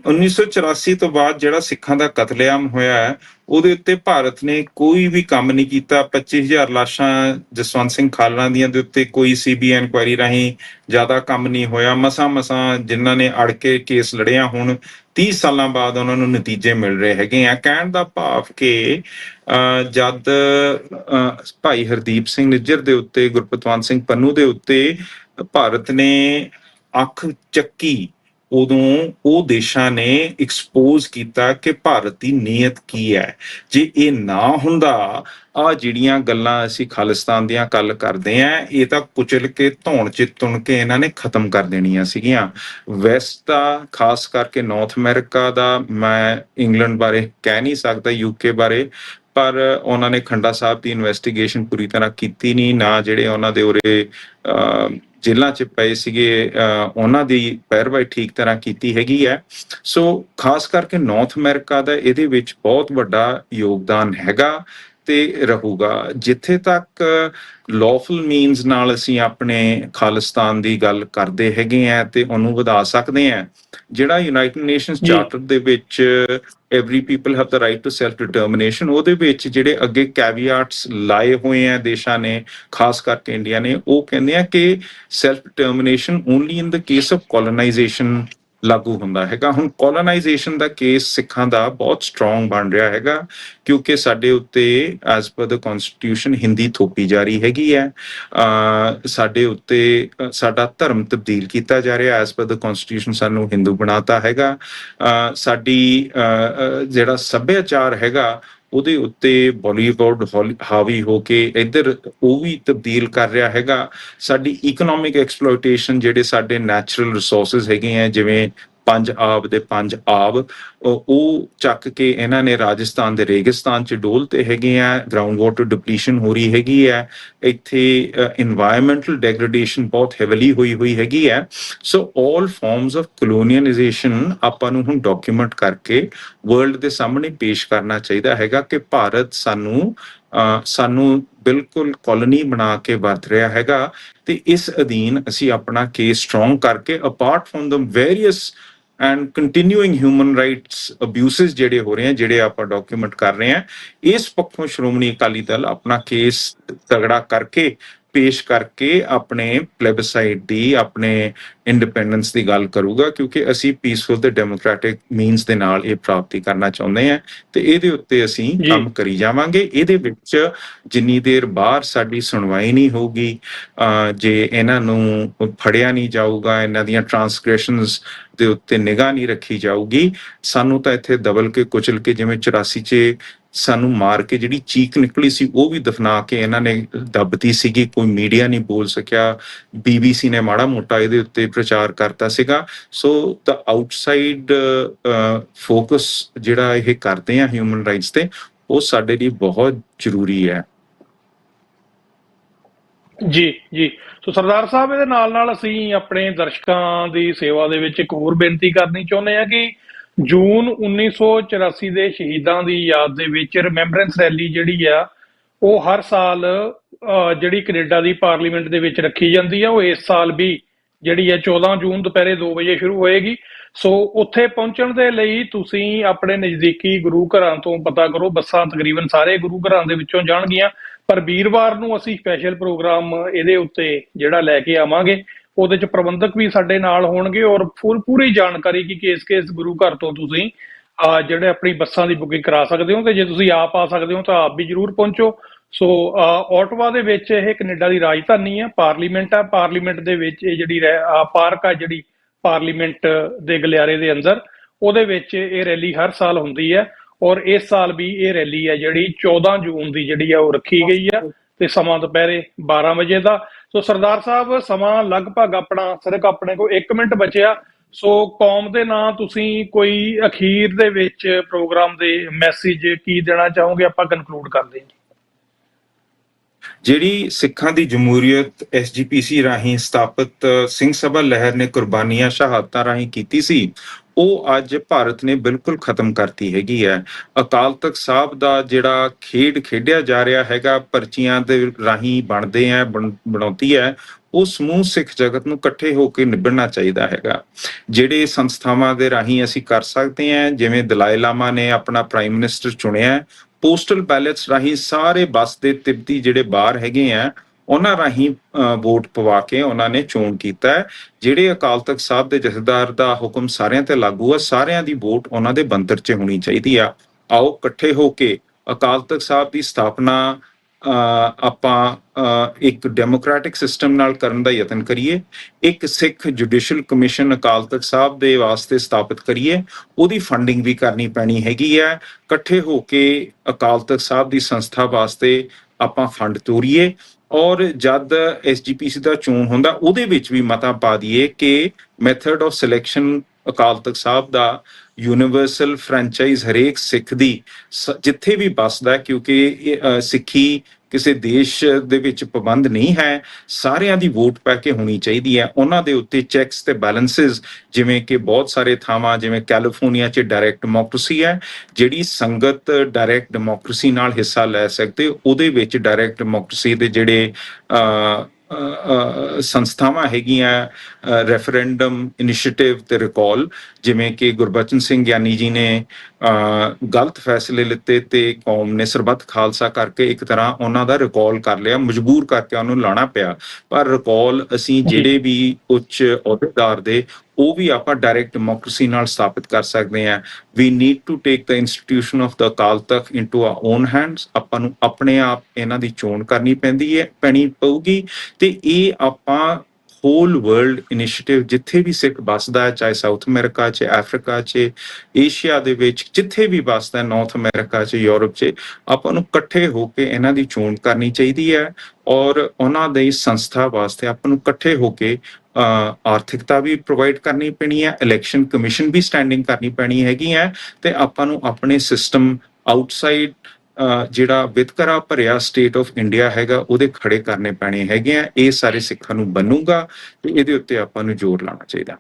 1984 ਤੋਂ ਬਾਅਦ ਜਿਹੜਾ ਸਿੱਖਾਂ ਦਾ ਕਤਲੇਆਮ ਹੋਇਆ ਹੈ, ਉਹਦੇ ਉੱਤੇ ਭਾਰਤ ਨੇ ਕੋਈ ਵੀ ਕੰਮ ਨਹੀਂ ਕੀਤਾ। 25,000 ਲਾਸ਼ਾਂ ਜਸਵੰਤ ਸਿੰਘ ਖਾਲੜਾ ਦੀਆਂ ਦੇ ਉੱਤੇ ਕੋਈ ਸੀਬੀਆਈ ਇਨਕੁਆਇਰੀ ਰਾਹੀਂ ਜ਼ਿਆਦਾ ਕੰਮ ਨਹੀਂ ਹੋਇਆ। ਮਸਾਂ ਜਿਨ੍ਹਾਂ ਨੇ ਅੜ ਕੇ ਕੇਸ ਲੜਿਆ, ਹੁਣ 30 ਸਾਲਾਂ ਬਾਅਦ ਉਹਨਾਂ ਨੂੰ ਨਤੀਜੇ ਮਿਲ ਰਹੇ ਹੈਗੇ ਆ। ਕਹਿਣ ਦਾ ਭਾਵ ਕਿ ਜਦ ਭਾਈ ਹਰਦੀਪ ਸਿੰਘ ਨਿੱਜਰ ਦੇ ਉੱਤੇ, ਗੁਰਪਤਵੰਤ ਸਿੰਘ ਪੰਨੂ ਦੇ ਉੱਤੇ ਭਾਰਤ ਨੇ ਅੱਖ ਚੱਕੀ, ਉਦੋਂ ਉਹ ਦੇਸ਼ਾਂ ਨੇ ਐਕਸਪੋਜ਼ ਕੀਤਾ ਕਿ ਭਾਰਤ ਦੀ ਨੀਅਤ ਕੀ ਹੈ। ਜੇ ਇਹ ਨਾ ਹੁੰਦਾ, ਆ ਜਿਹੜੀਆਂ ਗੱਲਾਂ ਅਸੀਂ ਖਾਲਿਸਤਾਨ ਦੀਆਂ ਗੱਲ ਕਰਦੇ ਆਂ, ਇਹ ਤਾਂ ਕੁਚਲ ਕੇ ਧੌਣ ਚ ਤੁਣ ਕੇ ਇਹਨਾਂ ਨੇ ਖਤਮ ਕਰ ਦੇਣੀਆਂ ਸੀਗੀਆਂ। ਵੈਸਟ ਦਾ, ਖਾਸ ਕਰਕੇ ਨਾਰਥ ਅਮਰੀਕਾ ਦਾ, ਮੈਂ ਇੰਗਲੈਂਡ ਬਾਰੇ ਕਹਿ ਨਹੀਂ ਸਕਦਾ, ਯੂਕੇ ਬਾਰੇ, ਪਰ ਉਹਨਾਂ ਨੇ ਖੰਡਾ ਸਾਹਿਬ ਦੀ ਇਨਵੈਸਟੀਗੇਸ਼ਨ ਪੂਰੀ ਤਰ੍ਹਾਂ ਕੀਤੀ ਨਹੀਂ, ਨਾ ਜਿਹੜੇ ਉਹਨਾਂ ਦੇ ਉਰੇ ਜੇਲ੍ਹਾਂ 'ਚ ਪਏ ਸੀਗੇ ਉਹਨਾਂ ਦੀ ਪੈਰਵਾਈ ਠੀਕ ਤਰ੍ਹਾਂ ਕੀਤੀ ਹੈਗੀ ਹੈ। ਸੋ ਖਾਸ ਕਰਕੇ ਨਾਰਥ ਅਮਰੀਕਾ ਦਾ ਇਹਦੇ ਵਿੱਚ ਬਹੁਤ ਵੱਡਾ ਯੋਗਦਾਨ ਹੈਗਾ ਤੇ ਰਹੂਗਾ। ਜਿੱਥੇ ਤੱਕ ਲੌਫੁਲ ਮੀਨਸ ਨਾਲ ਅਸੀਂ ਆਪਣੇ ਖਾਲਿਸਤਾਨ ਦੀ ਗੱਲ ਕਰਦੇ ਹੈਗੇ ਆ ਤੇ ਉਹਨੂੰ ਵਧਾ ਸਕਦੇ ਆ, ਜਿਹੜਾ ਯੂਨਾਈਟਿਡ ਨੇਸ਼ਨਸ ਚਾਰਟਰ ਦੇ ਵਿੱਚ every people have the right to self determination, ਉਹਦੇ ਵਿੱਚ ਜਿਹੜੇ ਅੱਗੇ ਕੈਵੀਆਟਸ ਲਾਏ ਹੋਏ ਆ ਦੇਸ਼ਾਂ ਨੇ, ਖਾਸ ਕਰਕੇ ਇੰਡੀਆ ਨੇ, ਉਹ ਕਹਿੰਦੇ ਆ ਕਿ self determination only in the case of colonization ਲਾਗੂ ਹੁੰਦਾ ਹੈਗਾ। ਹੁਣ ਕੋਲੋਨਾਈਜੇਸ਼ਨ ਦਾ ਕੇਸ ਸਿੱਖਾਂ ਦਾ ਬਹੁਤ ਸਟਰੋਂਗ ਬਣ ਰਿਹਾ ਹੈਗਾ, ਕਿਉਂਕਿ ਸਾਡੇ ਉੱਤੇ ਐਜ਼ ਪਰ ਦ ਕਨਸਟੀਟਿਊਸ਼ਨ ਹਿੰਦੀ ਥੋਪੀ ਜਾ ਰਹੀ ਹੈਗੀ ਹੈ। ਸਾਡੇ ਉੱਤੇ ਸਾਡਾ ਧਰਮ ਤਬਦੀਲ ਕੀਤਾ ਜਾ ਰਿਹਾ, ਐਜ਼ ਪਰ ਦ ਕਨਸਟੀਟਿਊਸ਼ਨ ਸਾਨੂੰ ਹਿੰਦੂ ਬਣਾਤਾ ਹੈਗਾ। ਸਾਡੀ ਜਿਹੜਾ ਸੱਭਿਆਚਾਰ ਹੈਗਾ ਉਹਦੇ ਉੱਤੇ ਬਾਲੀਵੁੱਡ ਹਾਵੀ ਹੋ ਕੇ ਇੱਧਰ ਉਹ ਵੀ ਤਬਦੀਲ ਕਰ ਰਿਹਾ ਹੈਗਾ। ਸਾਡੀ ਇਕਨੋਮਿਕ ਐਕਸਪਲੋਇਟੇਸ਼ਨ, ਜਿਹੜੇ ਸਾਡੇ ਨੈਚੁਰਲ ਰਿਸੋਰਸਿਸ ਹੈਗੇ ਆ, ਜਿਵੇਂ ਪੰਜ ਆਬ, ਉਹ ਚੱਕ ਕੇ ਇਹਨਾਂ ਨੇ ਰਾਜਸਥਾਨ ਦੇ ਰੇਗਿਸਤਾਨ 'ਚ ਡੋਲਤੇ ਹੈਗੇ ਆ। ਗਰਾਊਂਡ ਵਾਟਰ ਡਿਪਲੀਸ਼ਨ ਹੋ ਰਹੀ ਹੈਗੀ ਹੈ ਇੱਥੇ, ਇਨਵਾਇਰਮੈਂਟਲ ਡੈਗਰੇਡੇਸ਼ਨ ਬਹੁਤ ਹੈਵਲੀ ਹੋਈ ਹੈਗੀ ਹੈ। ਸੋ ਆਲ ਫਾਰਮਸ ਆਫ ਕਲੋਨੀਅਲਾਈਜੇਸ਼ਨ ਆਪਾਂ ਨੂੰ ਹੁਣ ਡਾਕੂਮੈਂਟ ਕਰਕੇ ਵਰਲਡ ਦੇ ਸਾਹਮਣੇ ਪੇਸ਼ ਕਰਨਾ ਚਾਹੀਦਾ ਹੈਗਾ ਕਿ ਭਾਰਤ ਸਾਨੂੰ ਬਿਲਕੁਲ ਕਾਲੋਨੀ ਬਣਾ ਕੇ ਵਰਤ ਰਿਹਾ ਹੈਗਾ, ਤੇ ਇਸ ਅਧੀਨ ਅਸੀਂ ਆਪਣਾ ਕੇਸ ਸਟਰੋਂਗ ਕਰਕੇ, apart from the various and continuing human rights abuses ਜਿਹੜੇ ਹੋ ਰਹੇ ਆ, ਜਿਹੜੇ ਆਪਾਂ ਡਾਕੂਮੈਂਟ ਕਰ ਰਹੇ ਆ, ਇਸ ਪੱਖੋਂ ਸ਼੍ਰੋਮਣੀ ਅਕਾਲੀ ਦਲ ਆਪਣਾ ਕੇਸ ਤਗੜਾ ਕਰਕੇ, ਪੇਸ਼ ਕਰਕੇ ਆਪਣੇ ਪਲੇਬਸਾਈਟ ਦੀ, ਆਪਣੇ ਇੰਡੀਪੈਂਡੈਂਸ ਦੀ ਗੱਲ ਕਰੂਗਾ, ਕਿਉਂਕਿ ਅਸੀਂ ਪੀਸਫੁਲ ਤੇ ਡੈਮੋਕ੍ਰੈਟਿਕ ਮੀਨਸ ਦੇ ਨਾਲ ਇਹ ਪ੍ਰਾਪਤੀ ਕਰਨਾ ਚਾਹੁੰਦੇ ਹਾਂ ਤੇ ਇਹਦੇ ਉੱਤੇ ਅਸੀਂ ਕੰਮ ਕਰੀ ਜਾਵਾਂਗੇ। ਇਹਦੇ ਵਿੱਚ ਜਿੰਨੀ ਦੇਰ ਬਾਹਰ ਸਾਡੀ ਸੁਣਵਾਈ ਨਹੀਂ ਹੋਊਗੀ, ਜੇ ਇਹਨਾਂ ਨੂੰ ਫੜਿਆ ਨਹੀਂ ਜਾਊਗਾ, ਇਹਨਾਂ ਦੀਆਂ ਟ੍ਰਾਂਸਗ੍ਰੈਸ਼ਨਸ ਦੇ ਉੱਤੇ ਨਿਗਾਹ ਨਹੀਂ ਰੱਖੀ ਜਾਊਗੀ, ਸਾਨੂੰ ਤਾਂ ਇੱਥੇ ਦਬਲ ਕੇ ਕੁਚਲ ਕੇ, ਜਿਵੇਂ 84 'ਚ ਸਾਨੂੰ ਮਾਰ ਕੇ ਜਿਹੜੀ ਚੀਕ ਨਿਕਲੀ ਸੀ ਉਹ ਵੀ ਦਫਨਾ ਕੇ ਇਹਨਾਂ ਨੇ ਦੱਬਤੀ ਸੀਗੀ। ਕੋਈ ਮੀਡੀਆ ਨਹੀਂ ਬੋਲ ਸਕਿਆ, BBC ਨੇ ਮਾੜਾ ਮੋਟਾ ਇਹਦੇ ਉੱਤੇ ਪ੍ਰਚਾਰ ਕਰਤਾ ਸੀਗਾ। ਸੋ ਦ ਆਊਟਸਾਈਡ ਫੋਕਸ ਜਿਹੜਾ ਇਹ ਕਰਦੇ ਆ ਹਿਊਮਨ ਰਾਈਟਸ ਤੇ, ਉਹ ਸਾਡੇ ਲਈ ਬਹੁਤ ਜ਼ਰੂਰੀ ਹੈ। ਜੀ। ਸੋ ਸਰਦਾਰ ਸਾਹਿਬ, ਇਹਦੇ ਨਾਲ ਅਸੀਂ ਆਪਣੇ ਦਰਸ਼ਕਾਂ ਦੀ ਸੇਵਾ ਦੇ ਵਿੱਚ ਇੱਕ ਹੋਰ ਬੇਨਤੀ ਕਰਨੀ ਚਾਹੁੰਦੇ ਹਾਂ ਕਿ ਜੂਨ 1984 ਦੇ ਸ਼ਹੀਦਾਂ ਦੀ ਯਾਦ ਦੇ ਵਿੱਚ ਰਿਮੈਂਬਰੈਂਸ ਰੈਲੀ ਜਿਹੜੀ ਆ ਉਹ ਹਰ ਸਾਲ ਜਿਹੜੀ ਕੈਨੇਡਾ ਦੀ ਪਾਰਲੀਮੈਂਟ ਦੇ ਵਿੱਚ ਰੱਖੀ ਜਾਂਦੀ ਆ, ਉਹ ਇਸ ਸਾਲ ਵੀ ਜਿਹੜੀ ਹੈ 14 ਜੂਨ ਦੁਪਹਿਰੇ 2 ਵਜੇ ਸ਼ੁਰੂ ਹੋਏਗੀ। ਸੋ ਉੱਥੇ ਪਹੁੰਚਣ ਦੇ ਲਈ ਤੁਸੀਂ ਆਪਣੇ ਨਜ਼ਦੀਕੀ ਗੁਰੂ ਘਰਾਂ ਤੋਂ ਪਤਾ ਕਰੋ। ਬੱਸਾਂ ਤਕਰੀਬਨ ਸਾਰੇ ਗੁਰੂ ਘਰਾਂ ਦੇ ਵਿੱਚੋਂ ਜਾਣਗੀਆਂ, ਪਰ ਵੀਰਵਾਰ ਨੂੰ ਅਸੀਂ ਸਪੈਸ਼ਲ ਪ੍ਰੋਗਰਾਮ ਇਹਦੇ ਉੱਤੇ ਜਿਹੜਾ ਲੈ ਕੇ ਆਵਾਂਗੇ, ਉਹਦੇ ਚ ਪ੍ਰਬੰਧਕ ਵੀ ਸਾਡੇ ਨਾਲ ਹੋਣਗੇ ਔਰ ਪੂਰੀ ਜਾਣਕਾਰੀ ਕਿ ਕਿਸ ਗੁਰੂ ਘਰ ਤੋਂ ਤੁਸੀਂ ਜਿਹੜੇ ਆਪਣੀ ਬੱਸਾਂ ਦੀ ਬੁਕਿੰਗ ਕਰਾ ਸਕਦੇ ਹੋ, ਤੇ ਜੇ ਤੁਸੀਂ ਆਪ ਆ ਸਕਦੇ ਹੋ ਤਾਂ ਆਪ ਵੀ ਜਰੂਰ ਪਹੁੰਚੋ। ਸੋ ਓਟਵਾ ਦੇ ਵਿੱਚ ਇਹ ਕੈਨੇਡਾ ਦੀ ਰਾਜਧਾਨੀ ਹੈ, ਪਾਰਲੀਮੈਂਟ ਹੈ। ਪਾਰਲੀਮੈਂਟ ਦੇ ਵਿੱਚ ਇਹ ਜਿਹੜੀ ਪਾਰਕ ਆ, ਜਿਹੜੀ ਪਾਰਲੀਮੈਂਟ ਦੇ ਗਲਿਆਰੇ ਦੇ ਅੰਦਰ, ਉਹਦੇ ਵਿੱਚ ਇਹ ਰੈਲੀ ਹਰ ਸਾਲ ਹੁੰਦੀ ਹੈ। ਔਰ ਇਸ ਸਾਲ ਵੀ ਇਹ ਰੈਲੀ ਹੈ ਜਿਹੜੀ 14 ਜੂਨ ਦੀ ਜਿਹੜੀ ਆ ਉਹ ਰੱਖੀ ਗਈ ਆ, ਤੇ ਸਮਾਂ ਦੁਪਹਿਰੇ 12 ਵਜੇ ਦਾ। ਸੋ ਸਰਦਾਰ ਸਾਹਿਬ, ਸਮਾਂ ਲਗਭਗ ਆਪਣਾ ਸਿਰਫ ਆਪਣੇ ਕੋਲ 1 ਮਿੰਟ ਬਚਿਆ। ਸੋ ਕੌਮ ਦੇ ਨਾਂ ਤੁਸੀਂ ਕੋਈ ਅਖੀਰ ਦੇ ਵਿੱਚ ਪ੍ਰੋਗਰਾਮ ਦੇ ਮੈਸੇਜ ਕੀ ਦੇਣਾ ਚਾਹੋਗੇ? ਆਪਾਂ ਕਨਕਲੂਡ ਕਰਦੇ ਹਾਂ। ਜਿਹੜੀ ਸਿੱਖਾਂ ਦੀ ਜਮਹੂਰੀਅਤ SGPC ਰਾਹੀਂ ਸਥਾਪਿਤ ਸਿੰਘ ਸਭਾ ਲਹਿਰ ਨੇ ਕੁਰਬਾਨੀਆਂ ਸ਼ਹਾਦਤਾਂ ਰਾਹੀਂ ਕੀਤੀ ਸੀ, ਉਹ ਅੱਜ ਭਾਰਤ ਨੇ ਬਿਲਕੁਲ ਖਤਮ ਕਰਤੀ ਹੈਗੀ ਹੈ। ਅਕਾਲ ਤਖਤ ਸਾਹਿਬ ਦਾ ਜਿਹੜਾ ਖੇਡ ਖੇਡਿਆ ਜਾ ਰਿਹਾ ਹੈਗਾ, ਪਰਚੀਆਂ ਦੇ ਰਾਹੀਂ ਬਣਾਉਂਦੀ ਹੈ, ਉਹ ਸਮੂਹ ਸਿੱਖ ਜਗਤ ਨੂੰ ਇਕੱਠੇ ਹੋ ਕੇ ਨਿਭਣਾ ਚਾਹੀਦਾ ਹੈਗਾ। ਜਿਹੜੇ ਸੰਸਥਾਵਾਂ ਦੇ ਰਾਹੀਂ ਅਸੀਂ ਕਰ ਸਕਦੇ ਹਾਂ, ਜਿਵੇਂ ਦਲਾਈ ਲਾਮਾ ਨੇ ਆਪਣਾ ਪ੍ਰਾਈਮ ਮਿਨਿਸਟਰ ਚੁਣਿਆ, ਪੋਸਟਲ ਬੈਲਟਸ ਰਾਹੀਂ ਸਾਰੇ ਬੱਸ ਦੇ ਤਿੱਬਤੀ ਜਿਹੜੇ ਬਾਹਰ ਹੈਗੇ ਆ, ਉਹਨਾਂ ਰਾਹੀਂ ਵੋਟ ਪਵਾ ਕੇ ਉਹਨਾਂ ਨੇ ਚੋਣ ਕੀਤਾ ਹੈ। ਜਿਹੜੇ ਅਕਾਲ ਤਖਤ ਸਾਹਿਬ ਦੇ ਜਥੇਦਾਰ ਦਾ ਹੁਕਮ ਸਾਰਿਆਂ ਤੇ ਲਾਗੂ ਆ, ਸਾਰਿਆਂ ਦੀ ਵੋਟ ਉਹਨਾਂ ਦੇ ਬੰਦਰ 'ਚ ਹੋਣੀ ਚਾਹੀਦੀ ਆ। ਆਓ ਇਕੱਠੇ ਹੋ ਕੇ ਅਕਾਲ ਤਖਤ ਸਾਹਿਬ ਦੀ ਸਥਾਪਨਾ ਆਪਾਂ ਇੱਕ ਡੈਮੋਕ੍ਰੈਟਿਕ ਸਿਸਟਮ ਨਾਲ ਕਰਨ ਦਾ ਯਤਨ ਕਰੀਏ। ਇੱਕ ਸਿੱਖ ਜੁਡੀਸ਼ੀਅਲ ਕਮਿਸ਼ਨ ਅਕਾਲ ਤਖਤ ਸਾਹਿਬ ਦੇ ਵਾਸਤੇ ਸਥਾਪਿਤ ਕਰੀਏ, ਉਹਦੀ ਫੰਡਿੰਗ ਵੀ ਕਰਨੀ ਪੈਣੀ ਹੈਗੀ ਹੈ। ਇਕੱਠੇ ਹੋ ਕੇ ਅਕਾਲ ਤਖਤ ਸਾਹਿਬ ਦੀ ਸੰਸਥਾ ਵਾਸਤੇ ਆਪਾਂ ਫੰਡ ਤੋਰੀਏ, ਔਰ ਜਦ SGPC ਦਾ ਚੋਣ ਹੁੰਦਾ ਉਹਦੇ ਵਿੱਚ ਵੀ ਮਤਾ ਪਾ ਦਈਏ ਕਿ method of selection Akal Takht Sahib the universal franchise ਹਰੇਕ ਸਿੱਖ ਦੀ ਜਿੱਥੇ ਵੀ ਵੱਸਦਾ, ਕਿਉਂਕਿ ਸਿੱਖੀ ਕਿਸੇ ਦੇਸ਼ ਦੇ ਵਿੱਚ ਪਾਬੰਦ ਨਹੀਂ ਹੈ, ਸਾਰਿਆਂ ਦੀ ਵੋਟ ਪੈ ਕੇ ਹੋਣੀ ਚਾਹੀਦੀ ਹੈ। ਉਹਨਾਂ ਦੇ ਉੱਤੇ ਚੈੱਕਸ ਤੇ ਬੈਲੈਂਸਿਸ, ਜਿਵੇਂ ਕਿ ਬਹੁਤ ਸਾਰੇ ਥਾਵਾਂ ਜਿਵੇਂ ਕੈਲੀਫੋਰਨੀਆ 'ਚ ਡਾਇਰੈਕਟ ਡੈਮੋਕ੍ਰੇਸੀ ਹੈ, ਜਿਹੜੀ ਸੰਗਤ ਡਾਇਰੈਕਟ ਡੈਮੋਕ੍ਰੇਸੀ ਨਾਲ ਹਿੱਸਾ ਲੈ ਸਕਦੇ, ਉਹਦੇ ਵਿੱਚ ਡਾਇਰੈਕਟ ਡੈਮੋਕ੍ਰੇਸੀ ਦੇ ਜਿਹੜੇ ਸੰਸਥਾਵਾਂ ਹੈਗੀਆਂ, ਰੈਫਰੈਂਡਮ ਇਨੀਸ਼ੀਏਟਿਵ ਤੇ ਰਿਕਾਲ, ਜਿਵੇਂ ਕਿ ਗੁਰਬਚਨ ਸਿੰਘ ਗਿਆਨੀ ਜੀ ਨੇ ਗਲਤ ਫੈਸਲੇ ਲਿੱਤੇ ਤੇ ਕੌਮ ਨੇ ਸਰਬੱਤ ਖਾਲਸਾ ਕਰਕੇ ਇੱਕ ਤਰ੍ਹਾਂ ਉਹਨਾਂ ਦਾ ਰਿਕਾਲ ਕਰ ਲਿਆ, ਮਜਬੂਰ ਕਰਕੇ ਉਹਨੂੰ ਲਾਣਾ ਪਿਆ। ਪਰ ਰਿਕਾਲ ਅਸੀਂ ਜਿਹੜੇ ਵੀ ਉੱਚ ਅਹੁਦੇਦਾਰ ਦੇ, ਉਹ ਵੀ ਆਪਾਂ ਡਾਇਰੈਕਟ ਡੈਮੋਕ੍ਰੇਸੀ ਨਾਲ ਸਥਾਪਿਤ ਕਰ ਸਕਦੇ ਹਾਂ। We need to take the institution of the Akal Takht into our own hands. ਆਪਾਂ ਨੂੰ ਆਪਣੇ ਆਪ ਇਹਨਾਂ ਦੀ ਚੋਣ ਕਰਨੀ ਪੈਣੀ ਪਊਗੀ, ਤੇ ਇਹ ਆਪਾਂ ਹੋਲ ਵਰਲਡ ਇਨੀਸ਼ੀਏਟਿਵ ਜਿੱਥੇ ਵੀ ਸਿੱਖ ਵੱਸਦਾ ਹੈ, ਚਾਹੇ ਸਾਊਥ ਅਮਰੀਕਾ 'ਚ, ਅਫਰੀਕਾ 'ਚ, ਏਸ਼ੀਆ ਦੇ ਵਿੱਚ, ਜਿੱਥੇ ਵੀ ਵੱਸਦਾ, ਨਾਰਥ ਅਮਰੀਕਾ 'ਚ, ਯੂਰਪ 'ਚ, ਆਪਾਂ ਨੂੰ ਇਕੱਠੇ ਹੋ ਕੇ ਇਹਨਾਂ ਦੀ ਚੋਣ ਕਰਨੀ ਚਾਹੀਦੀ ਹੈ। ਔਰ ਉਹਨਾਂ ਦੀ ਸੰਸਥਾ ਵਾਸਤੇ ਆਪਾਂ ਨੂੰ ਇਕੱਠੇ ਹੋ ਕੇ ਆਰਥਿਕਤਾ ਵੀ ਪ੍ਰੋਵਾਈਡ ਕਰਨੀ ਪੈਣੀ ਹੈ, ਇਲੈਕਸ਼ਨ ਕਮਿਸ਼ਨ ਵੀ ਸਟੈਂਡਿੰਗ ਕਰਨੀ ਪੈਣੀ ਹੈਗੀ ਹੈ, ਤੇ ਆਪਾਂ ਨੂੰ ਆਪਣੇ ਸਿਸਟਮ ਆਊਟਸਾਈਡ ਜਿਹੜਾ ਵਿਤਕਰਾ ਭਰਿਆ ਸਟੇਟ ਆਫ ਇੰਡੀਆ ਹੈਗਾ, ਉਹਦੇ ਖੜੇ ਕਰਨੇ ਪੈਣੇ ਹੈਗੇ ਆ। ਇਹ ਸਾਰੇ ਸਿੱਖਾਂ ਨੂੰ ਬਣੂਗਾ ਤੇ ਇਹਦੇ ਉੱਤੇ ਆਪਾਂ ਨੂੰ ਜ਼ੋਰ ਲਾਉਣਾ ਚਾਹੀਦਾ।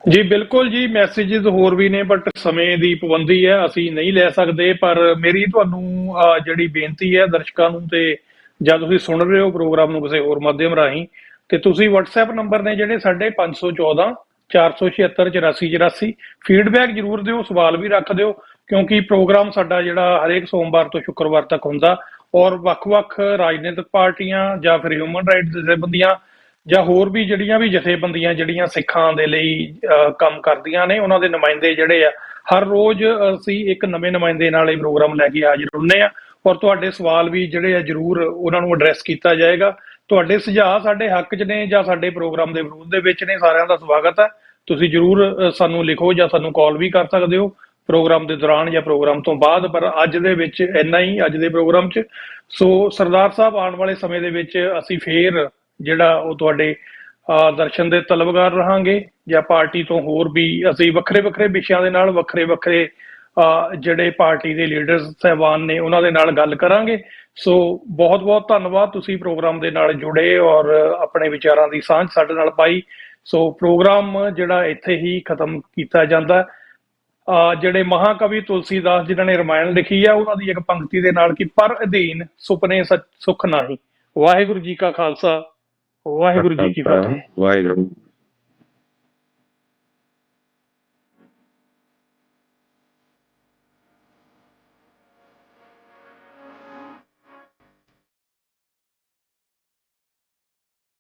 ਜੀ ਬਿਲਕੁਲ ਜੀ, ਮੈਸੇजेस ਹੋਰ ਵੀ ਨੇ, ਬਟ ਸਮੇਂ ਦੀ ਪਾਬੰਦੀ ਹੈ, ਅਸੀਂ ਨਹੀਂ ਲੈ ਸਕਦੇ। ਪਰ ਮੇਰੀ ਤੁਹਾਨੂੰ ਜਿਹੜੀ ਬੇਨਤੀ ਹੈ ਦਰਸ਼ਕਾਂ ਨੂੰ, ਤੇ ਜਦ ਤੁਸੀਂ ਸੁਣ ਰਹੇ ਹੋ ਪ੍ਰੋਗਰਾਮ ਨੂੰ ਕਿਸੇ ਹੋਰ ਮਾਧਿਅਮ ਰਾਹੀਂ, ਤੇ ਤੁਸੀਂ WhatsApp ਨੰਬਰ ਨੇ ਜਿਹੜੇ ਸਾਡੇ 514 476 8484, ਫੀਡਬੈਕ ਜ਼ਰੂਰ ਦਿਓ, ਸਵਾਲ ਵੀ ਰੱਖ ਦਿਓ, ਕਿਉਂਕਿ ਪ੍ਰੋਗਰਾਮ ਸਾਡਾ ਜਿਹੜਾ ਹਰੇਕ ਸੋਮਵਾਰ ਤੋਂ ਸ਼ੁੱਕਰਵਾਰ ਤੱਕ ਹੁੰਦਾ, ਔਰ ਵੱਖ-ਵੱਖ ਰਾਜਨੀਤਿਕ ਪਾਰਟੀਆਂ ਜਾਂ ਫਿਰ ਹਿਊਮਨ ਰਾਈਟਸ ਜਥੇਬੰਦੀਆਂ ਜਾਂ ਹੋਰ ਵੀ ਜਿਹੜੀਆਂ ਵੀ ਜਥੇਬੰਦੀਆਂ ਜਿਹੜੀਆਂ ਸਿੱਖਾਂ ਦੇ ਲਈ ਕੰਮ ਕਰਦੀਆਂ ਨੇ, ਉਹਨਾਂ ਦੇ ਨੁਮਾਇੰਦੇ ਜਿਹੜੇ ਆ, ਹਰ ਰੋਜ਼ ਅਸੀਂ ਇੱਕ ਨਵੇਂ ਨੁਮਾਇੰਦੇ ਨਾਲ ਇਹ ਪ੍ਰੋਗਰਾਮ ਲੈ ਕੇ ਹਾਜ਼ਰ ਹੁੰਦੇ ਆ। ਔਰ ਤੁਹਾਡੇ ਸਵਾਲ ਵੀ ਜਿਹੜੇ ਆ ਜ਼ਰੂਰ ਉਹਨਾਂ ਨੂੰ ਐਡਰੈਸ ਕੀਤਾ ਜਾਏਗਾ। ਤੁਹਾਡੇ ਸੁਝਾਅ ਸਾਡੇ ਹੱਕ 'ਚ ਨੇ ਜਾਂ ਸਾਡੇ ਪ੍ਰੋਗਰਾਮ ਦੇ ਵਿਰੋਧ ਦੇ ਵਿੱਚ ਨੇ, ਸਾਰਿਆਂ ਦਾ ਸਵਾਗਤ ਹੈ। ਤੁਸੀਂ ਜ਼ਰੂਰ ਸਾਨੂੰ ਲਿਖੋ ਜਾਂ ਸਾਨੂੰ ਕਾਲ ਵੀ ਕਰ ਸਕਦੇ ਹੋ ਪ੍ਰੋਗਰਾਮ ਦੇ ਦੌਰਾਨ ਜਾਂ ਪ੍ਰੋਗਰਾਮ ਤੋਂ ਬਾਅਦ। ਪਰ ਅੱਜ ਦੇ ਵਿੱਚ ਇੰਨਾ ਹੀ ਅੱਜ ਦੇ ਪ੍ਰੋਗਰਾਮ 'ਚ। ਸੋ ਸਰਦਾਰ ਸਾਹਿਬ, ਆਉਣ ਵਾਲੇ ਸਮੇਂ ਦੇ ਵਿੱਚ ਅਸੀਂ ਫੇਰ ਜਿਹੜਾ ਉਹ ਤੁਹਾਡੇ ਦਰਸ਼ਨ ਦੇ ਤਲਬਗਾਰ ਰਹਾਂਗੇ, ਜਾਂ ਪਾਰਟੀ ਤੋਂ ਹੋਰ ਵੀ ਅਸੀਂ ਵੱਖਰੇ ਵੱਖਰੇ ਵਿਸ਼ਿਆਂ ਦੇ ਨਾਲ ਵੱਖਰੇ ਵੱਖਰੇ ਜਿਹੜੇ ਪਾਰਟੀ ਦੇ ਲੀਡਰਸ ਸਾਹਿਬਾਨ ਨੇ ਉਹਨਾਂ ਦੇ ਨਾਲ ਗੱਲ ਕਰਾਂਗੇ। ਸੋ ਬਹੁਤ ਬਹੁਤ ਧੰਨਵਾਦ, ਤੁਸੀਂ ਪ੍ਰੋਗਰਾਮ ਦੇ ਨਾਲ ਜੁੜੇ ਔਰ ਆਪਣੇ ਵਿਚਾਰਾਂ ਦੀ ਸਾਂਝ ਸਾਡੇ ਨਾਲ ਪਾਈ। ਸੋ ਪ੍ਰੋਗਰਾਮ ਜਿਹੜਾ ਇੱਥੇ ਹੀ ਖਤਮ ਕੀਤਾ ਜਾਂਦਾ। ਜਿਹੜੇ ਮਹਾਕਵੀ ਤੁਲਸੀਦਾਸ ਜਿਨ੍ਹਾਂ ਨੇ ਰਮਾਇਣ ਲਿਖੀ ਆ, ਉਹਨਾਂ ਦੀ ਇੱਕ ਪੰਕਤੀ ਦੇ ਨਾਲ ਕਿ ਪਰ ਅਧੀਨ ਸੁਪਨੇ ਸੁੱਖ ਨਾਹੀਂ। ਵਾਹਿਗੁਰੂ ਜੀ ਕਾ ਖਾਲਸਾ, ਵਾਹਿਗੁਰੂ ਜੀ ਕੀ ਫਤਿਹ। ਵਾਹਿਗੁਰੂ।